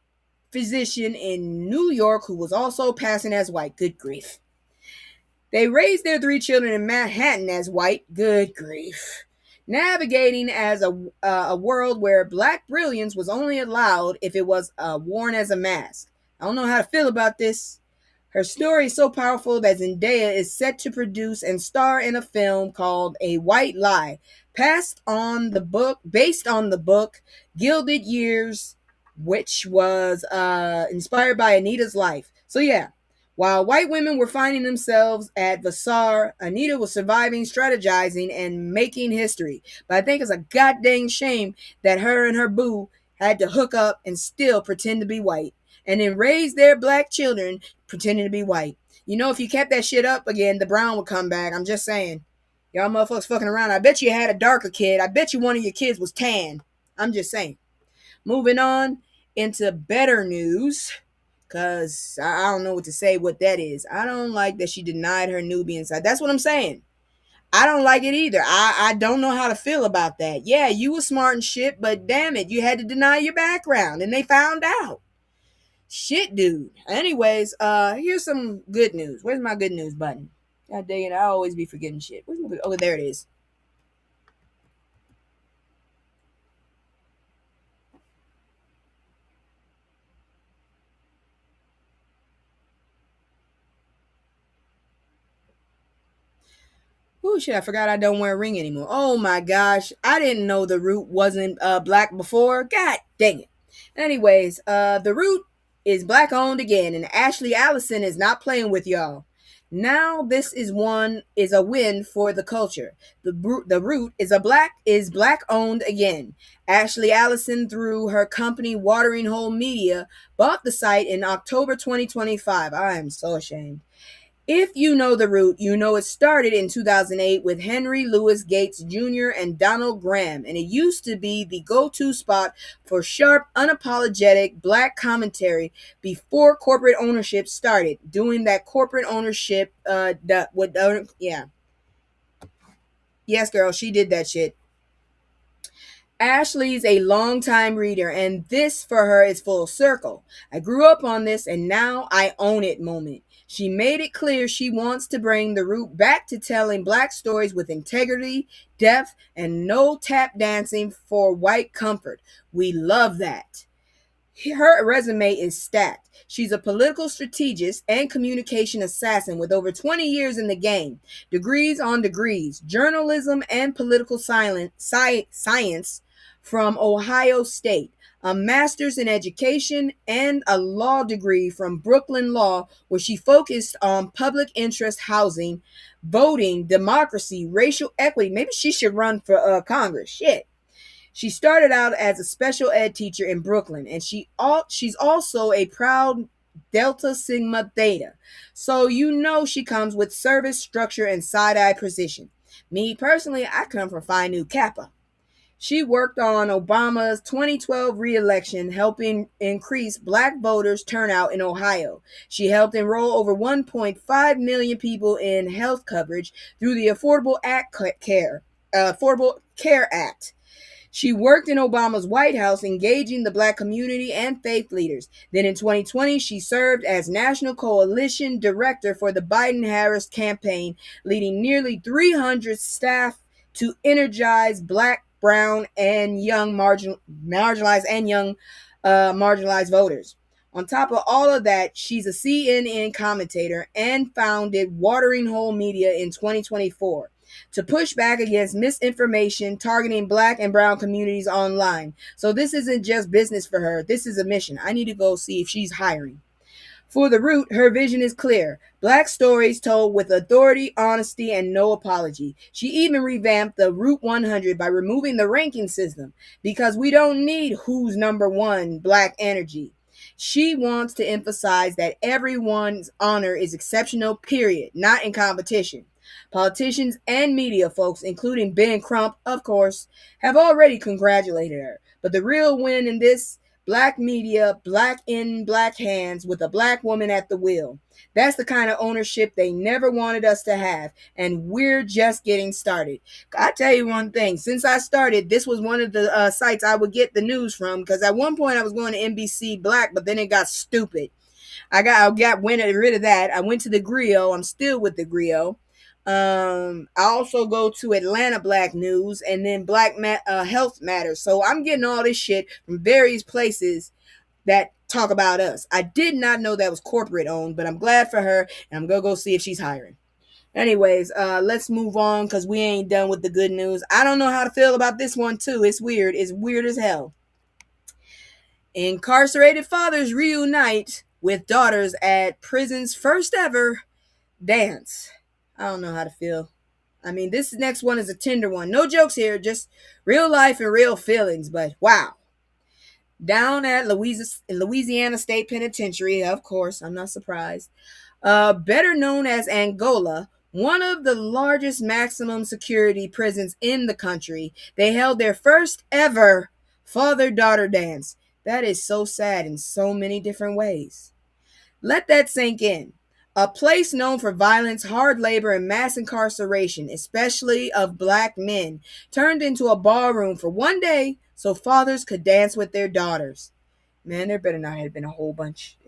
physician in New York who was also passing as white. Good grief. They raised their 3 children in Manhattan as white. Good grief. Navigating as a world where black brilliance was only allowed if it was worn as a mask. I don't know how to feel about this. Her story is so powerful that Zendaya is set to produce and star in a film called A White Lie, based on the book Gilded Years, which was inspired by Anita's life. So yeah. While white women were finding themselves at Vassar, Anita was surviving, strategizing, and making history. But I think it's a goddamn shame that her and her boo had to hook up and still pretend to be white. And then raise their black children pretending to be white. You know, if you kept that shit up again, the brown would come back. I'm just saying. Y'all motherfuckers fucking around. I bet you had a darker kid. I bet you one of your kids was tan. I'm just saying. Moving on into better news. Because I don't know what to say what that is. I don't like that she denied her Nubian side. That's what I'm saying. I don't like it either. I don't know how to feel about that. Yeah, you were smart and shit, but damn it, you had to deny your background. And they found out. Shit, dude. Anyways, here's some good news. Where's my good news button? God dang it, I always be forgetting shit. Oh, there it is. Oh shit, I forgot I don't wear a ring anymore. Oh my gosh, I didn't know the Root wasn't black before. God dang it. Anyways, the Root is black owned again, and Ashley Allison is not playing with y'all. Now this is a win for the culture. The Root is black owned again. Ashley Allison, through her company Watering Hole Media, bought the site in October 2025. I am so ashamed. If you know the Root, you know it started in 2008 with Henry Louis Gates Jr. and Donald Graham, and it used to be the go-to spot for sharp, unapologetic black commentary before corporate ownership started doing that corporate ownership. Yeah, yes, girl, she did that shit. Ashley's a longtime reader, and this for her is full circle. I grew up on this, and now I own it moment. She made it clear she wants to bring the root back to telling black stories with integrity, depth, and no tap dancing for white comfort. We love that. Her resume is stacked. She's a political strategist and communication assassin with over 20 years in the game, degrees on degrees, journalism and political science from Ohio State, a master's in education, and a law degree from Brooklyn Law, where she focused on public interest housing, voting, democracy, racial equity. Maybe she should run for Congress. Shit. She started out as a special ed teacher in Brooklyn, and she's also a proud Delta Sigma Theta. So you know she comes with service, structure, and side-eye precision. Me personally, I come from Phi Nu Kappa. She worked on Obama's 2012 re-election, helping increase black voters turnout in Ohio. She helped enroll over 1.5 million people in health coverage through the Affordable Care Act. She worked in Obama's White House, engaging the black community and faith leaders. Then in 2020, she served as National Coalition Director for the Biden-Harris campaign, leading nearly 300 staff to energize black, brown, and young marginalized voters. On top of all of that, she's a CNN commentator and founded Watering Hole Media in 2024 to push back against misinformation targeting black and brown communities online. So this isn't just business for her. This is a mission. I need to go see if she's hiring. For The Root, her vision is clear. Black stories told with authority, honesty, and no apology. She even revamped the Root 100 by removing the ranking system because we don't need who's number one black energy. She wants to emphasize that everyone's honor is exceptional, period, not in competition. Politicians and media folks, including Ben Crump, of course, have already congratulated her. But the real win in this, black media, black in black hands with a black woman at the wheel. That's the kind of ownership they never wanted us to have, and we're just getting started. I tell you one thing, since I started, this was one of the sites I would get the news from, because at one point I was going to NBC Black, but then it got stupid. I went rid of that. I went to the Griot. I'm still with the Griot. I also go to Atlanta Black News and then Black Health Matters. So I'm getting all this shit from various places that talk about us. I did not know that was corporate owned, but I'm glad for her, and I'm gonna go see if she's hiring. Anyways, let's move on because we ain't done with the good news. I don't know how to feel about this one too. It's weird. It's weird as hell. Incarcerated fathers reunite with daughters at prison's first ever dance. I don't know how to feel. I mean, this next one is a tender one. No jokes here, just real life and real feelings, but wow. Down at Louisiana State Penitentiary, of course, I'm not surprised, better known as Angola, one of the largest maximum security prisons in the country, they held their first ever father-daughter dance. That is so sad in so many different ways. Let that sink in. A place known for violence, hard labor, and mass incarceration, especially of black men, turned into a ballroom for one day so fathers could dance with their daughters. Man, there better not have been a whole bunch.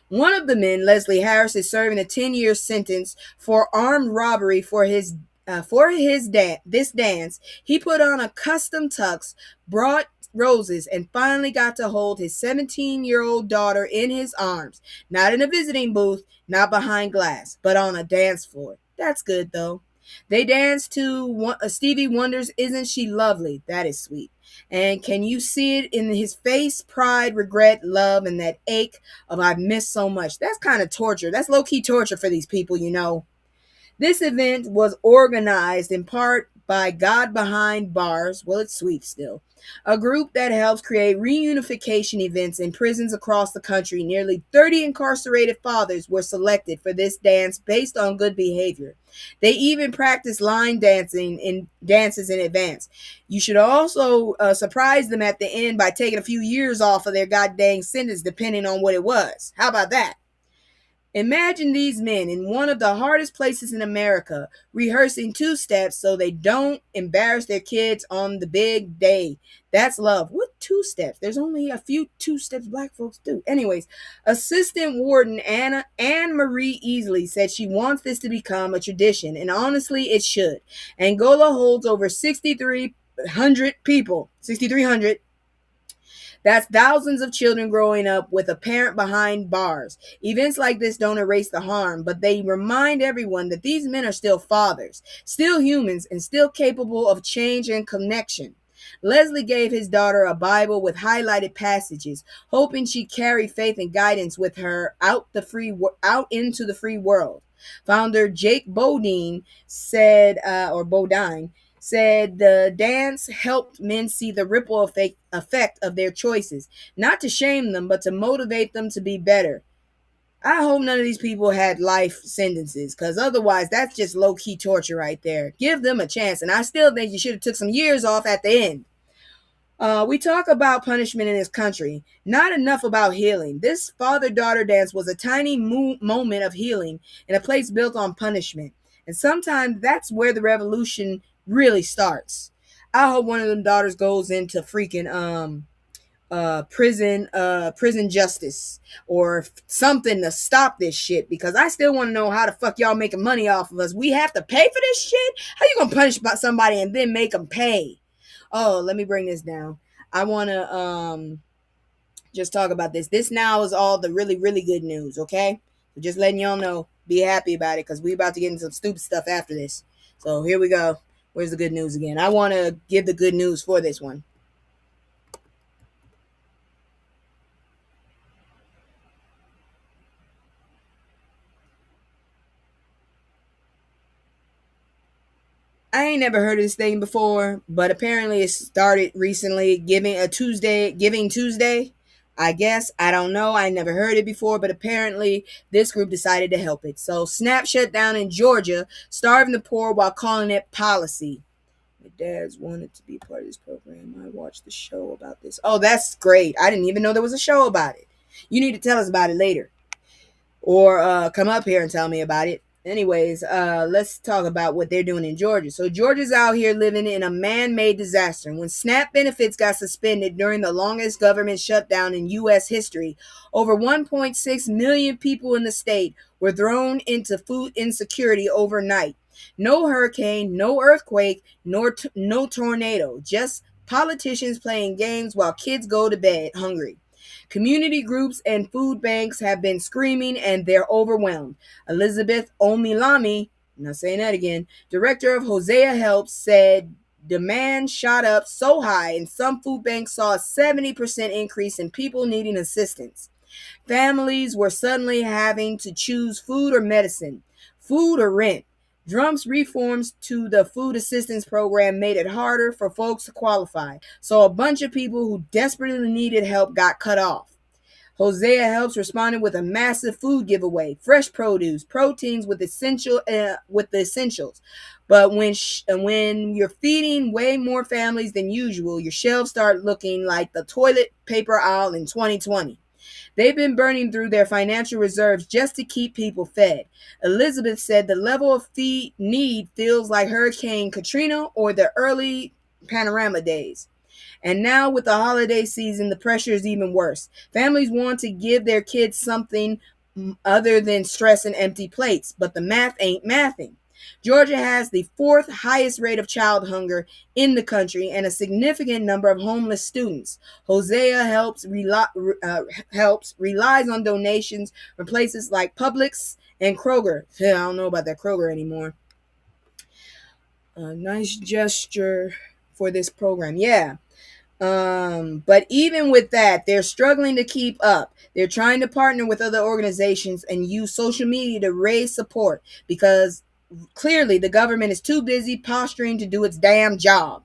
One of the men, Leslie Harris, is serving a 10-year sentence for armed robbery for this dance. He put on a custom tux, brought roses, and finally got to hold his 17-year-old daughter in his arms. Not in a visiting booth, not behind glass, but on a dance floor. That's good, though. They danced to Stevie Wonder's Isn't She Lovely? That is sweet. And can you see it in his face? Pride, regret, love, and that ache of I've missed so much. That's kind of torture. That's low-key torture for these people, you know. This event was organized in part by God Behind Bars. Well, it's sweet still. A group that helps create reunification events in prisons across the country. Nearly 30 incarcerated fathers were selected for this dance based on good behavior. They even practice line dances in advance. You should also surprise them at the end by taking a few years off of their goddamn sentence, depending on what it was. How about that? Imagine these men in one of the hardest places in America rehearsing two steps so they don't embarrass their kids on the big day. That's love. What two steps? There's only a few two steps black folks do. Anyways, Assistant Warden Anne Marie Easley said she wants this to become a tradition, and honestly, it should. Angola holds over 6,300 people. 6,300. That's thousands of children growing up with a parent behind bars. Events like this don't erase the harm, but they remind everyone that these men are still fathers, still humans, and still capable of change and connection. Leslie gave his daughter a Bible with highlighted passages, hoping she'd carry faith and guidance with her out into the free world. Founder Jake Bodine said, the dance helped men see the ripple effect of their choices, not to shame them, but to motivate them to be better. I hope none of these people had life sentences, because otherwise that's just low-key torture right there. Give them a chance, and I still think you should have took some years off at the end. We talk about punishment in this country, not enough about healing. This father-daughter dance was a tiny moment of healing in a place built on punishment. And sometimes that's where the revolution really starts. I hope one of them daughters goes into freaking prison justice or something to stop this shit, because I still want to know how the fuck y'all making money off of us. We have to pay for this shit? How you gonna punish somebody and then make them pay? Oh, let me bring this down. I want to just talk about this. This now is all the really, really good news, okay? So just letting y'all know, be happy about it, because we about to get into some stupid stuff after this. So here we go. Where's the good news again? I want to give the good news for this one. I ain't never heard of this thing before, but apparently it started recently. Giving Tuesday, I guess. I don't know. I never heard it before, but apparently this group decided to help it. So SNAP shut down in Georgia, starving the poor while calling it policy. My dad's wanted to be part of this program. I watched the show about this. Oh, that's great. I didn't even know there was a show about it. You need to tell us about it later, or come up here and tell me about it. Anyways, let's talk about what they're doing in Georgia. So Georgia's out here living in a man-made disaster. When SNAP benefits got suspended during the longest government shutdown in U.S. history, over 1.6 million people in the state were thrown into food insecurity overnight. No hurricane, no earthquake, no tornado. Just politicians playing games while kids go to bed hungry. Community groups and food banks have been screaming, and they're overwhelmed. Elizabeth Omilami, I'm not saying that again, director of Hosea Helps, said demand shot up so high, and some food banks saw a 70% increase in people needing assistance. Families were suddenly having to choose food or medicine, food or rent. Trump's reforms to the food assistance program made it harder for folks to qualify, so a bunch of people who desperately needed help got cut off. Hosea Helps responded with a massive food giveaway: fresh produce, proteins with the essentials. But when you're feeding way more families than usual, your shelves start looking like the toilet paper aisle in 2020. They've been burning through their financial reserves just to keep people fed. Elizabeth said the level of need feels like Hurricane Katrina or the early Panorama days. And now with the holiday season, the pressure is even worse. Families want to give their kids something other than stress and empty plates, but the math ain't mathing. Georgia has the fourth highest rate of child hunger in the country and a significant number of homeless students. Hosea relies on donations from places like Publix and Kroger. I don't know about that Kroger anymore. A nice gesture for this program. Yeah. But even with that, they're struggling to keep up. They're trying to partner with other organizations and use social media to raise support, because clearly the government is too busy posturing to do its damn job.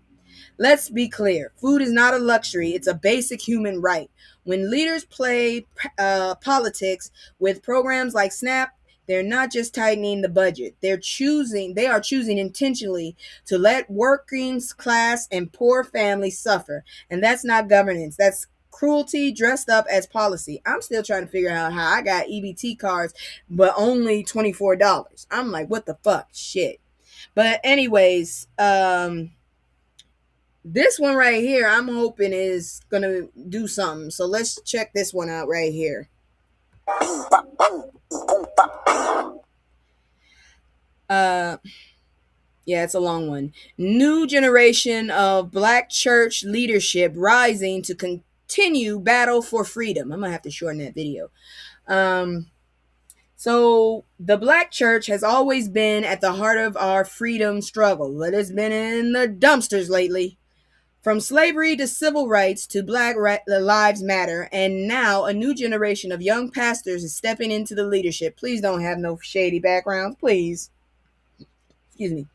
Let's be clear. Food is not a luxury. It's a basic human right. When leaders play politics with programs like SNAP, they're not just tightening the budget. They are choosing intentionally to let working class and poor families suffer. And that's not governance. That's cruelty dressed up as policy. I'm still trying to figure out how I got EBT cards, but only $24. I'm like, what the fuck? Shit. But anyways, this one right here, I'm hoping is gonna do something. So let's check this one out right here. Yeah, it's a long one. New generation of black church leadership rising to continue battle for freedom. I'm gonna have to shorten that video. So the black church has always been at the heart of our freedom struggle, but it's been in the dumpsters lately. From slavery to civil rights to Black Lives Matter, and now a new generation of young pastors is stepping into the leadership. Please don't have no shady backgrounds, please. Excuse me.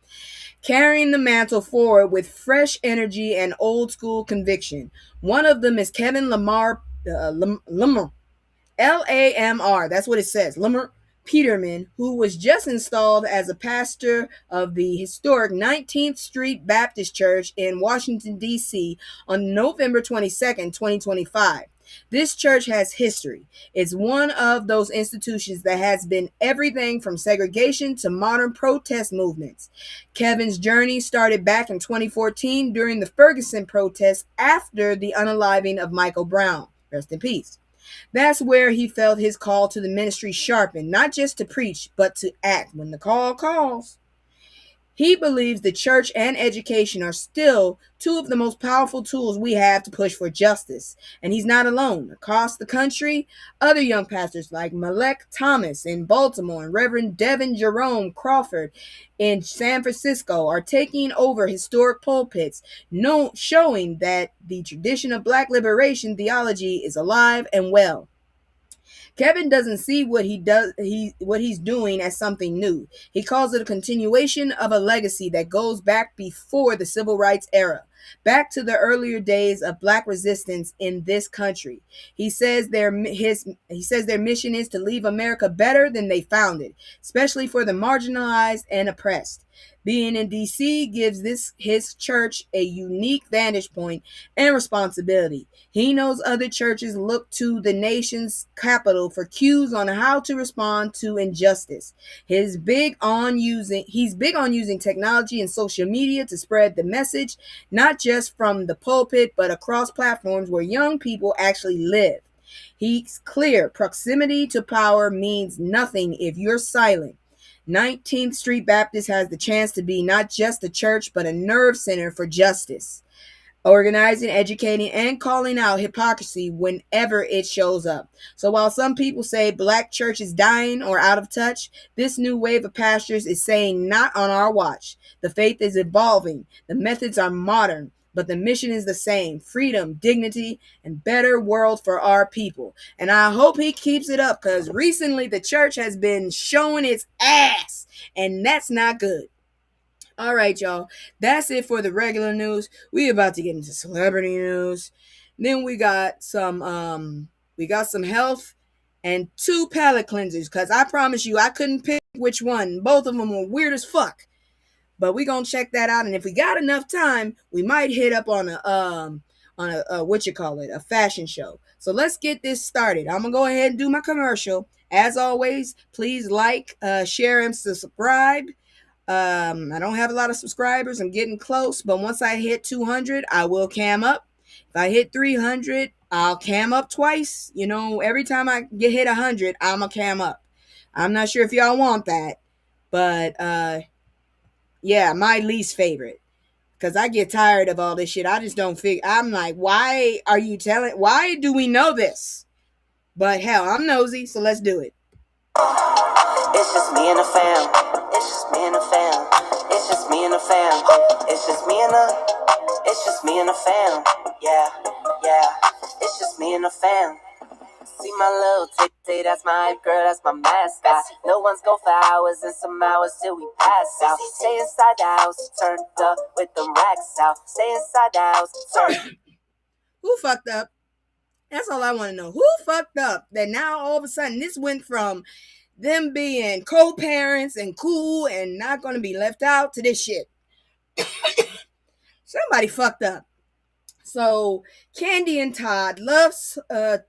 Carrying the mantle forward with fresh energy and old school conviction. One of them is Kevin Lamar, Lamar, Lamr, that's what it says, Lamar Peterman, who was just installed as a pastor of the historic 19th Street Baptist Church in Washington, D.C. on November 22nd, 2025. This church has history. It's one of those institutions that has been everything from segregation to modern protest movements. Kevin's journey started back in 2014 during the Ferguson protests after the unaliving of Michael Brown. Rest in peace. That's where he felt his call to the ministry sharpened, not just to preach, but to act when the call calls. He believes the church and education are still two of the most powerful tools we have to push for justice. And he's not alone. Across the country, other young pastors like Malek Thomas in Baltimore and Reverend Devin Jerome Crawford in San Francisco are taking over historic pulpits, showing that the tradition of Black liberation theology is alive and well. Kevin doesn't see what he's doing as something new. He calls it a continuation of a legacy that goes back before the civil rights era, back to the earlier days of Black resistance in this country. He says their mission is to leave America better than they found it, especially for the marginalized and oppressed. Being in D.C. gives his church a unique vantage point and responsibility. He knows other churches look to the nation's capital for cues on how to respond to injustice. He's big on using technology and social media to spread the message, not just from the pulpit, but across platforms where young people actually live. He's clear. Proximity to power means nothing if you're silent. 19th Street Baptist has the chance to be not just a church, but a nerve center for justice, organizing, educating, and calling out hypocrisy whenever it shows up. So while some people say Black church is dying or out of touch, this new wave of pastors is saying not on our watch. The faith is evolving. The methods are modern, but the mission is the same: freedom, dignity, and better world for our people. And I hope he keeps it up, because recently the church has been showing its ass, and that's not good. All right, y'all. That's it for the regular news. We about to get into celebrity news. Then we got some health and 2 palate cleansers, because I promise you I couldn't pick which one. Both of them were weird as fuck. But we're going to check that out. And if we got enough time, we might hit up on a fashion show. So let's get this started. I'm going to go ahead and do my commercial. As always, please like, share, and subscribe. I don't have a lot of subscribers. I'm getting close. But once I hit 200, I will cam up. If I hit 300, I'll cam up twice. You know, every time I hit 100, I'm going to cam up. I'm not sure if y'all want that. But, yeah, my least favorite, because I get tired of all this shit. I just don't figure. I'm like, why do we know this? But hell, I'm nosy, so let's do it. It's just me and the fam. It's just me and the fam. It's just me and the fam. It's just me and the fam. Yeah. It's just me and the fam. See my little titty, that's my hype girl, that's my mascot. No one's go for hours and some hours till we pass out. Stay inside the house, turned up with them racks out. Stay inside the house, Who fucked up? That's all I want to know. Who fucked up that now all of a sudden this went from them being co-parents and cool and not going to be left out to this shit? Somebody fucked up. So Candy and Todd love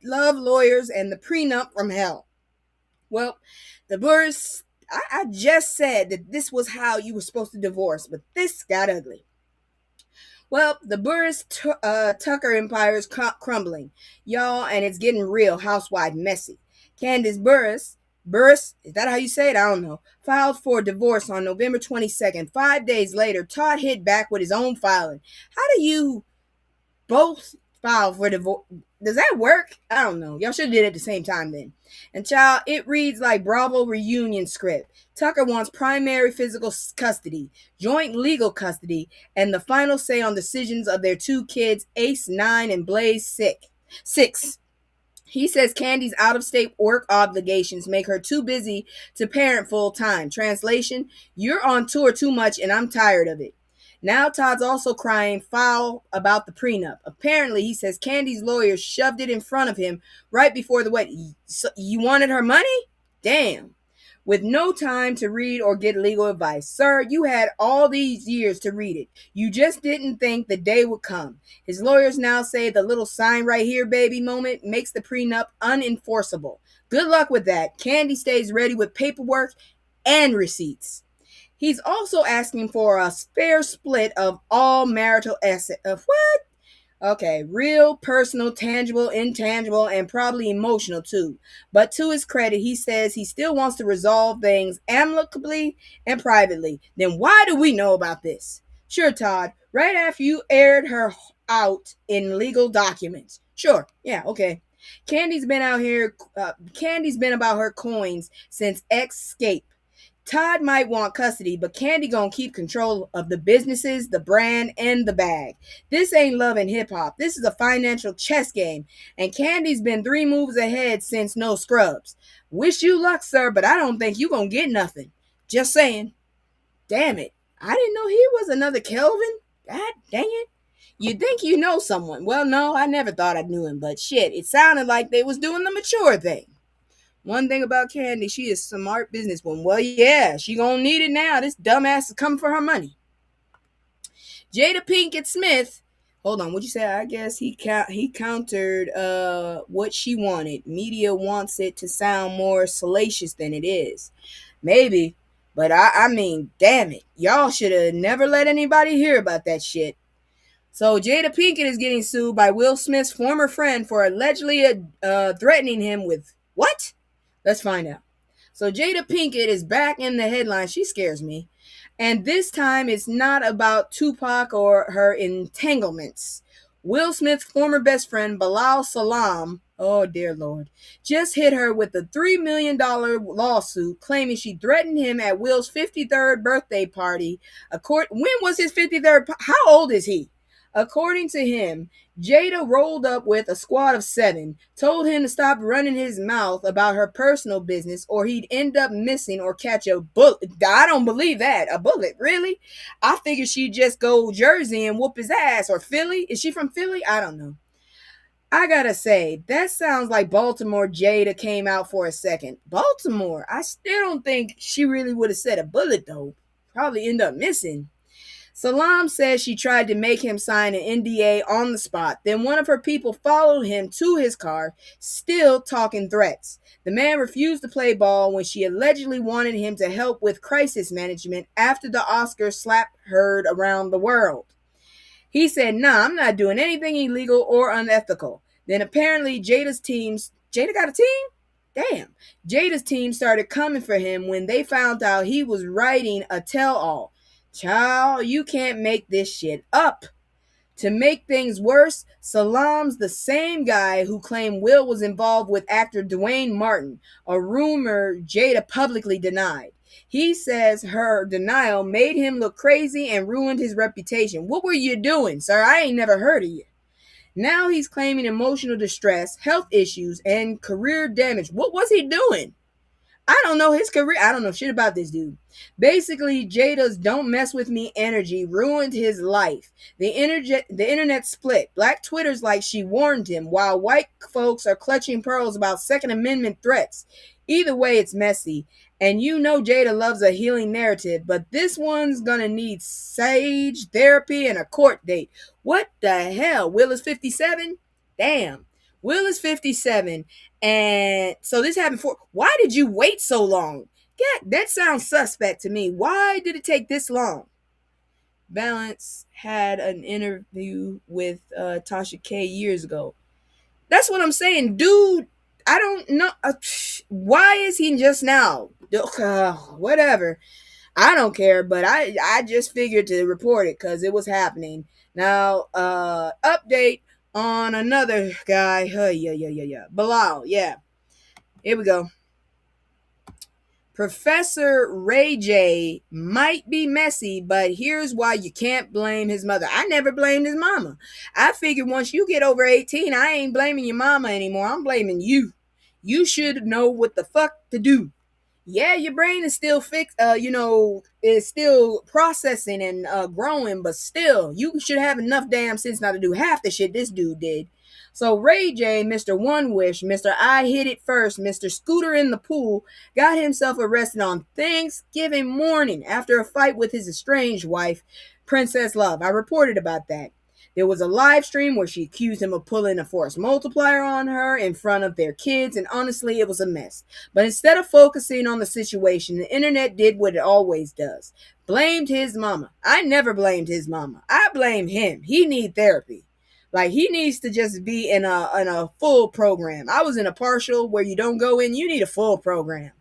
lawyers and the prenup from hell. Well, the Burrs, I just said that this was how you were supposed to divorce, but this got ugly. Well, the Burris Tucker empire is crumbling, y'all, and it's getting real housewife messy. Candace Burris, is that how you say it? I don't know, filed for divorce on November 22nd. 5 days later, Todd hit back with his own filing. How do you both file for divorce? Does that work? I don't know. Y'all should have did it at the same time then. And child, it reads like Bravo reunion script. Tucker wants primary physical custody, joint legal custody, and the final say on decisions of their two kids, Ace 9 and Blaze 6. He says Candy's out-of-state work obligations make her too busy to parent full-time. Translation, you're on tour too much and I'm tired of it. Now Todd's also crying foul about the prenup. Apparently, he says Candy's lawyer shoved it in front of him right before the wedding. So you wanted her money? Damn. With no time to read or get legal advice. Sir, you had all these years to read it. You just didn't think the day would come. His lawyers now say the little sign right here, baby moment makes the prenup unenforceable. Good luck with that. Candy stays ready with paperwork and receipts. He's also asking for a fair split of all marital assets. Of what? Okay, real, personal, tangible, intangible, and probably emotional too. But to his credit, he says he still wants to resolve things amicably and privately. Then why do we know about this? Sure, Todd, right after you aired her out in legal documents. Sure, yeah, okay. Candy's been about her coins since Escape. Todd might want custody, but Candy gonna keep control of the businesses, the brand, and the bag. This ain't love and hip-hop. This is a financial chess game, and Candy's been 3 moves ahead since No Scrubs. Wish you luck, sir, but I don't think you gonna get nothing. Just saying. Damn it. I didn't know he was another Kelvin. God dang it. You'd think you know someone. Well, no, I never thought I knew him, but shit, it sounded like they was doing the mature thing. One thing about Candy, she is a smart businesswoman. Well, yeah, she gonna need it now. This dumbass is coming for her money. Jada Pinkett Smith, hold on, what'd you say? I guess he countered what she wanted. Media wants it to sound more salacious than it is. Maybe, but I mean, damn it. Y'all should have never let anybody hear about that shit. So Jada Pinkett is getting sued by Will Smith's former friend for allegedly threatening him with what? Let's find out. So Jada Pinkett is back in the headlines. She scares me. And this time it's not about Tupac or her entanglements. Will Smith's former best friend, Bilal Salam, oh dear Lord, just hit her with a $3 million lawsuit claiming she threatened him at Will's 53rd birthday party. When was his 53rd? How old is he? According to him, Jada rolled up with a squad of 7, told him to stop running his mouth about her personal business or he'd end up missing or catch a bullet. I don't believe that. A bullet, really? I figured she'd just go Jersey and whoop his ass, or Philly. Is she from Philly? I don't know. I gotta say, that sounds like Baltimore Jada came out for a second. Baltimore? I still don't think she really would have said a bullet, though. Probably end up missing. Salam says she tried to make him sign an NDA on the spot. Then one of her people followed him to his car, still talking threats. The man refused to play ball when she allegedly wanted him to help with crisis management after the Oscar slap heard around the world. He said, nah, I'm not doing anything illegal or unethical. Then apparently Jada got a team? Damn. Jada's team started coming for him when they found out he was writing a tell-all. Child, you can't make this shit up. To make things worse, Salam's the same guy who claimed Will was involved with actor Dwayne Martin, a rumor Jada publicly denied. He says her denial made him look crazy and ruined his reputation. What were you doing, sir? I ain't never heard of you. Now he's claiming emotional distress, health issues, and career damage. What was he doing? I don't know his career. I don't know shit about this dude. Basically, Jada's "don't mess with me" energy ruined his life. The internet split. Black Twitter's like she warned him, while white folks are clutching pearls about Second Amendment threats. Either way, it's messy. And you know Jada loves a healing narrative, but this one's gonna need sage therapy and a court date. What the hell? Will is 57? Damn. Will is 57. And so this happened for. Why did you wait so long? Yeah, that sounds suspect to me. Why did it take this long? Balance had an interview with Tasha K years ago. That's what I'm saying, dude. I don't know. Why is he just now? Whatever. I don't care, but I just figured to report it because it was happening. Now, update on another guy. Yeah. Bilal, yeah. Here we go. Professor Ray J might be messy, but here's why you can't blame his mother. I never blamed his mama. I figured once you get over 18, I ain't blaming your mama anymore. I'm blaming you. You should know what the fuck to do. Yeah, your brain is still fixed, is still processing and growing, but still, you should have enough damn sense not to do half the shit this dude did. So Ray J, Mr. One Wish, Mr. I Hit It First, Mr. Scooter in the Pool, got himself arrested on Thanksgiving morning after a fight with his estranged wife, Princess Love. I reported about that. There was a live stream where she accused him of pulling a force multiplier on her in front of their kids, and honestly, it was a mess. But instead of focusing on the situation, the internet did what it always does. Blamed his mama. I never blamed his mama. I blame him. He need therapy. Like, he needs to just be in a full program. I was in a partial where you don't go in. You need a full program.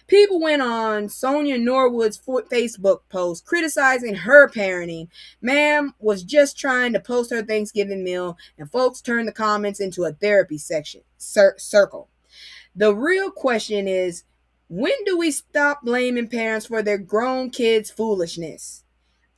People went on Sonia Norwood's Facebook post criticizing her parenting. Ma'am was just trying to post her Thanksgiving meal, and folks turned the comments into a therapy section circle. The real question is, when do we stop blaming parents for their grown kids' foolishness?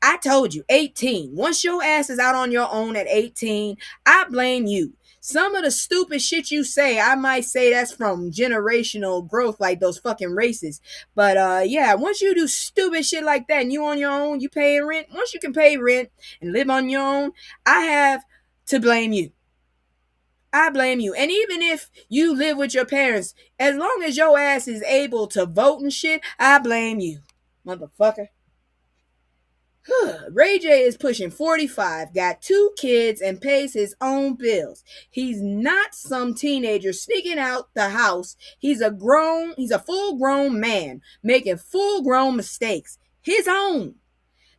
I told you, 18. Once your ass is out on your own at 18, I blame you. Some of the stupid shit you say, I might say that's from generational growth, like those fucking races. But yeah, once you do stupid shit like that and you on your own, you paying rent. Once you can pay rent and live on your own, I have to blame you. I blame you. And even if you live with your parents, as long as your ass is able to vote and shit, I blame you, motherfucker. Ray J is pushing 45, got 2 kids, and pays his own bills. He's not some teenager sneaking out the house. He's a full-grown man making full-grown mistakes. His own.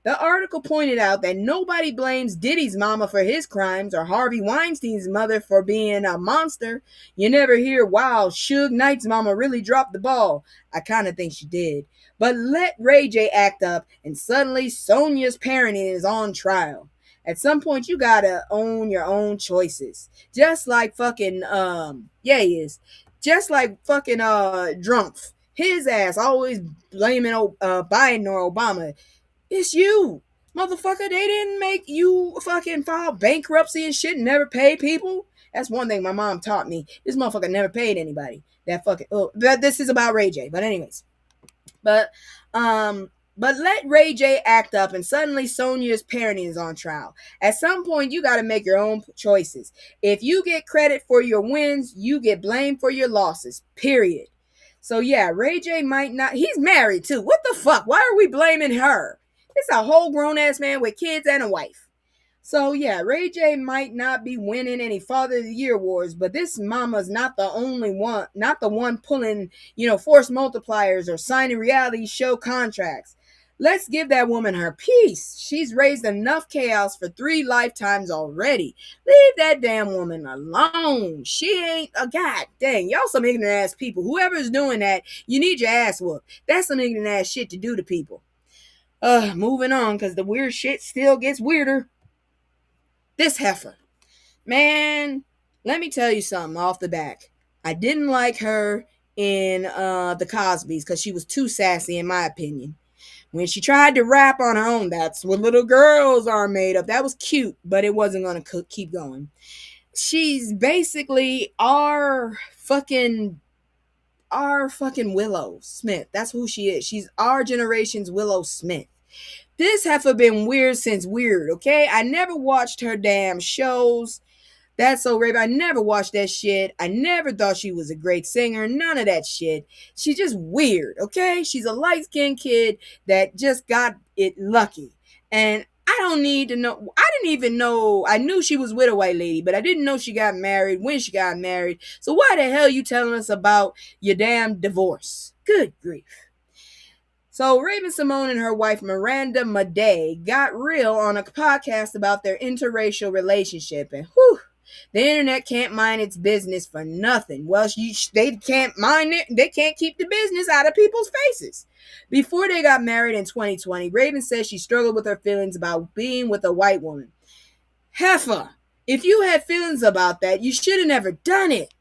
The article pointed out that nobody blames Diddy's mama for his crimes or Harvey Weinstein's mother for being a monster. You never hear, wow, Suge Knight's mama really dropped the ball. I kind of think she did. But let Ray J act up, and suddenly Sonia's parenting is on trial. At some point, you gotta own your own choices. Just like fucking, he is. Just like fucking, Drunk. His ass always blaming Biden or Obama. It's you, motherfucker. They didn't make you fucking file bankruptcy and shit and never pay people. That's one thing my mom taught me. This motherfucker never paid anybody. This is about Ray J. But anyways. But let Ray J act up, and suddenly Sonia's parenting is on trial. At some point, you got to make your own choices. If you get credit for your wins, you get blamed for your losses, period. So yeah, Ray J might not, he's married too. What the fuck? Why are we blaming her? It's a whole grown-ass man with kids and a wife. So yeah, Ray J might not be winning any Father of the Year awards, but this mama's not the only one, not the one pulling, force multipliers or signing reality show contracts. Let's give that woman her peace. She's raised enough chaos for 3 lifetimes already. Leave that damn woman alone. She ain't a god dang. Y'all some ignorant ass people. Whoever's doing that, you need your ass whooped. That's some ignorant ass shit to do to people. Moving on, because the weird shit still gets weirder. This heifer. Man, let me tell you something off the back. I didn't like her in the Cosbys because she was too sassy in my opinion. When she tried to rap on her own, that's what little girls are made of. That was cute, but it wasn't going to keep going. She's basically our fucking Willow Smith. That's who she is. She's our generation's Willow Smith. This heifer been weird since weird, okay? I never watched her damn shows. That's So Raven. I never watched that shit. I never thought she was a great singer. None of that shit. She's just weird, okay? She's a light-skinned kid that just got it lucky. And I don't need to know. I didn't even know. I knew she was with a white lady, but I didn't know she got married, when she got married. So why the hell you telling us about your damn divorce? Good grief. So Raven Simone and her wife Miranda Madej got real on a podcast about their interracial relationship, and whew, the internet can't mind its business for nothing. Well, they can't mind it. They can't keep the business out of people's faces. Before they got married in 2020, Raven says she struggled with her feelings about being with a white woman. Heifer, if you had feelings about that, you should have never done it.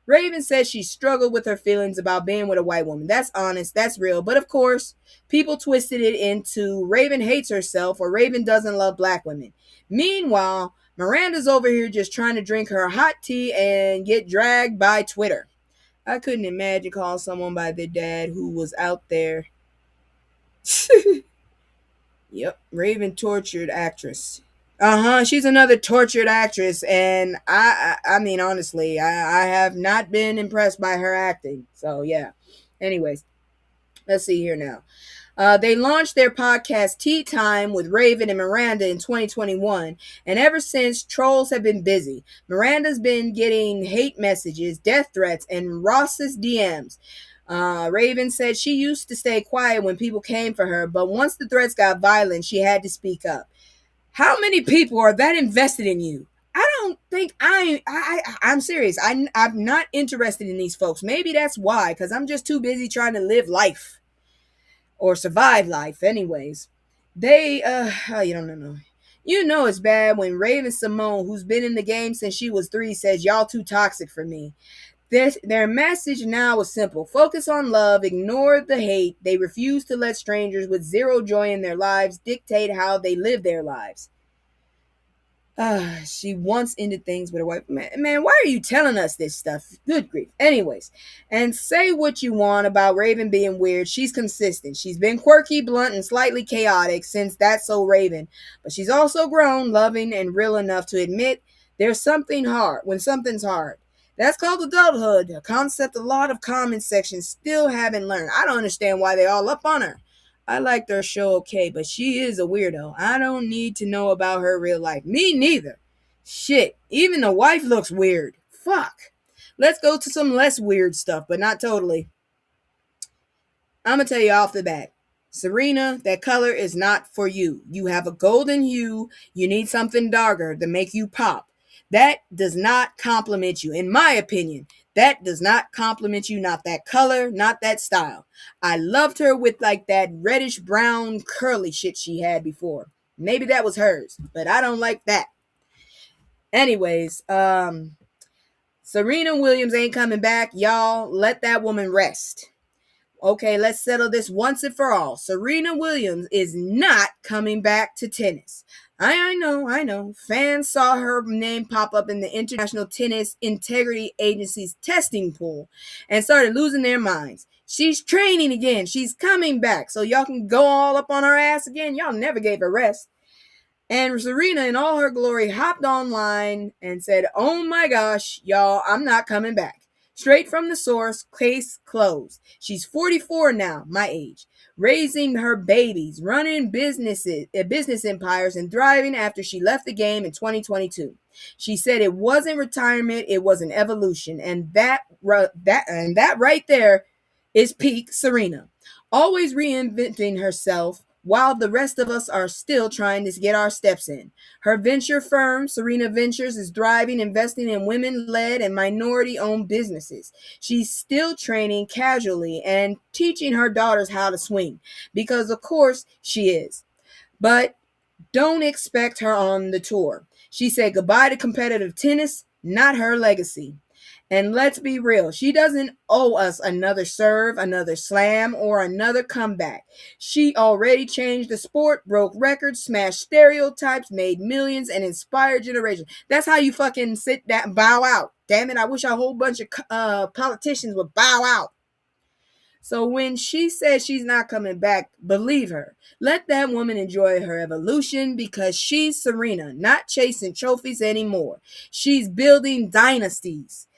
Raven says she struggled with her feelings about being with a white woman. That's honest. That's real. But of course, people twisted it into Raven hates herself or Raven doesn't love black women. Meanwhile, Miranda's over here just trying to drink her hot tea and get dragged by Twitter. I couldn't imagine calling someone by their dad who was out there. Yep, Raven tortured actress. She's another tortured actress, and I mean, honestly, I have not been impressed by her acting. So yeah. Anyways, let's see here now. They launched their podcast Tea Time with Raven and Miranda in 2021, and ever since, trolls have been busy. Miranda's been getting hate messages, death threats, and racist DMs. Raven said she used to stay quiet when people came for her, but once the threats got violent, she had to speak up. How many people are that invested in you? I don't think I'm serious. I'm not interested in these folks. Maybe that's why, because I'm just too busy trying to live life or survive life. Anyways, they you don't know. You know it's bad when Raven Simone, who's been in the game since she was 3, says y'all too toxic for me. Their message now is simple. Focus on love, ignore the hate. They refuse to let strangers with zero joy in their lives dictate how they live their lives. She once ended things with a wife. Man, why are you telling us this stuff? Good grief. Anyways, and say what you want about Raven being weird. She's consistent. She's been quirky, blunt, and slightly chaotic since That's So Raven. But she's also grown, loving, and real enough to admit there's something hard when something's hard. That's called adulthood, a concept a lot of comment sections still haven't learned. I don't understand why they all up on her. I liked her show okay, but she is a weirdo. I don't need to know about her real life. Me neither. Shit, even the wife looks weird. Fuck. Let's go to some less weird stuff, but not totally. I'm going to tell you off the bat. Serena, that color is not for you. You have a golden hue. You need something darker to make you pop. That does not compliment you. In my opinion, that does not compliment you. Not that color, not that style. I loved her with like that reddish brown curly shit she had before. Maybe that was hers, but I don't like that. Anyways, Serena Williams ain't coming back. Y'all, let that woman rest. Okay, let's settle this once and for all. Serena Williams is not coming back to tennis. I know. Fans saw her name pop up in the International Tennis Integrity Agency's testing pool and started losing their minds. She's training again. She's coming back. So y'all can go all up on her ass again. Y'all never gave her rest. And Serena, in all her glory, hopped online and said, "Oh my gosh, y'all, I'm not coming back." Straight from the source, case closed. She's 44 now, my age, raising her babies, running business empires, and thriving after she left the game in 2022. She said it wasn't retirement, it was an evolution, and that right there is peak Serena. Always reinventing herself, while the rest of us are still trying to get our steps in. Her venture firm, Serena Ventures, is thriving, investing in women-led and minority-owned businesses. She's still training casually and teaching her daughters how to swing, because of course she is. But don't expect her on the tour. She said goodbye to competitive tennis, not her legacy. And let's be real, she doesn't owe us another serve, another slam, or another comeback. She already changed the sport, broke records, smashed stereotypes, made millions, and inspired generations. That's how you fucking sit down, bow out. Damn it, I wish a whole bunch of politicians would bow out. So when she says she's not coming back, believe her. Let that woman enjoy her evolution because she's Serena, not chasing trophies anymore. She's building dynasties.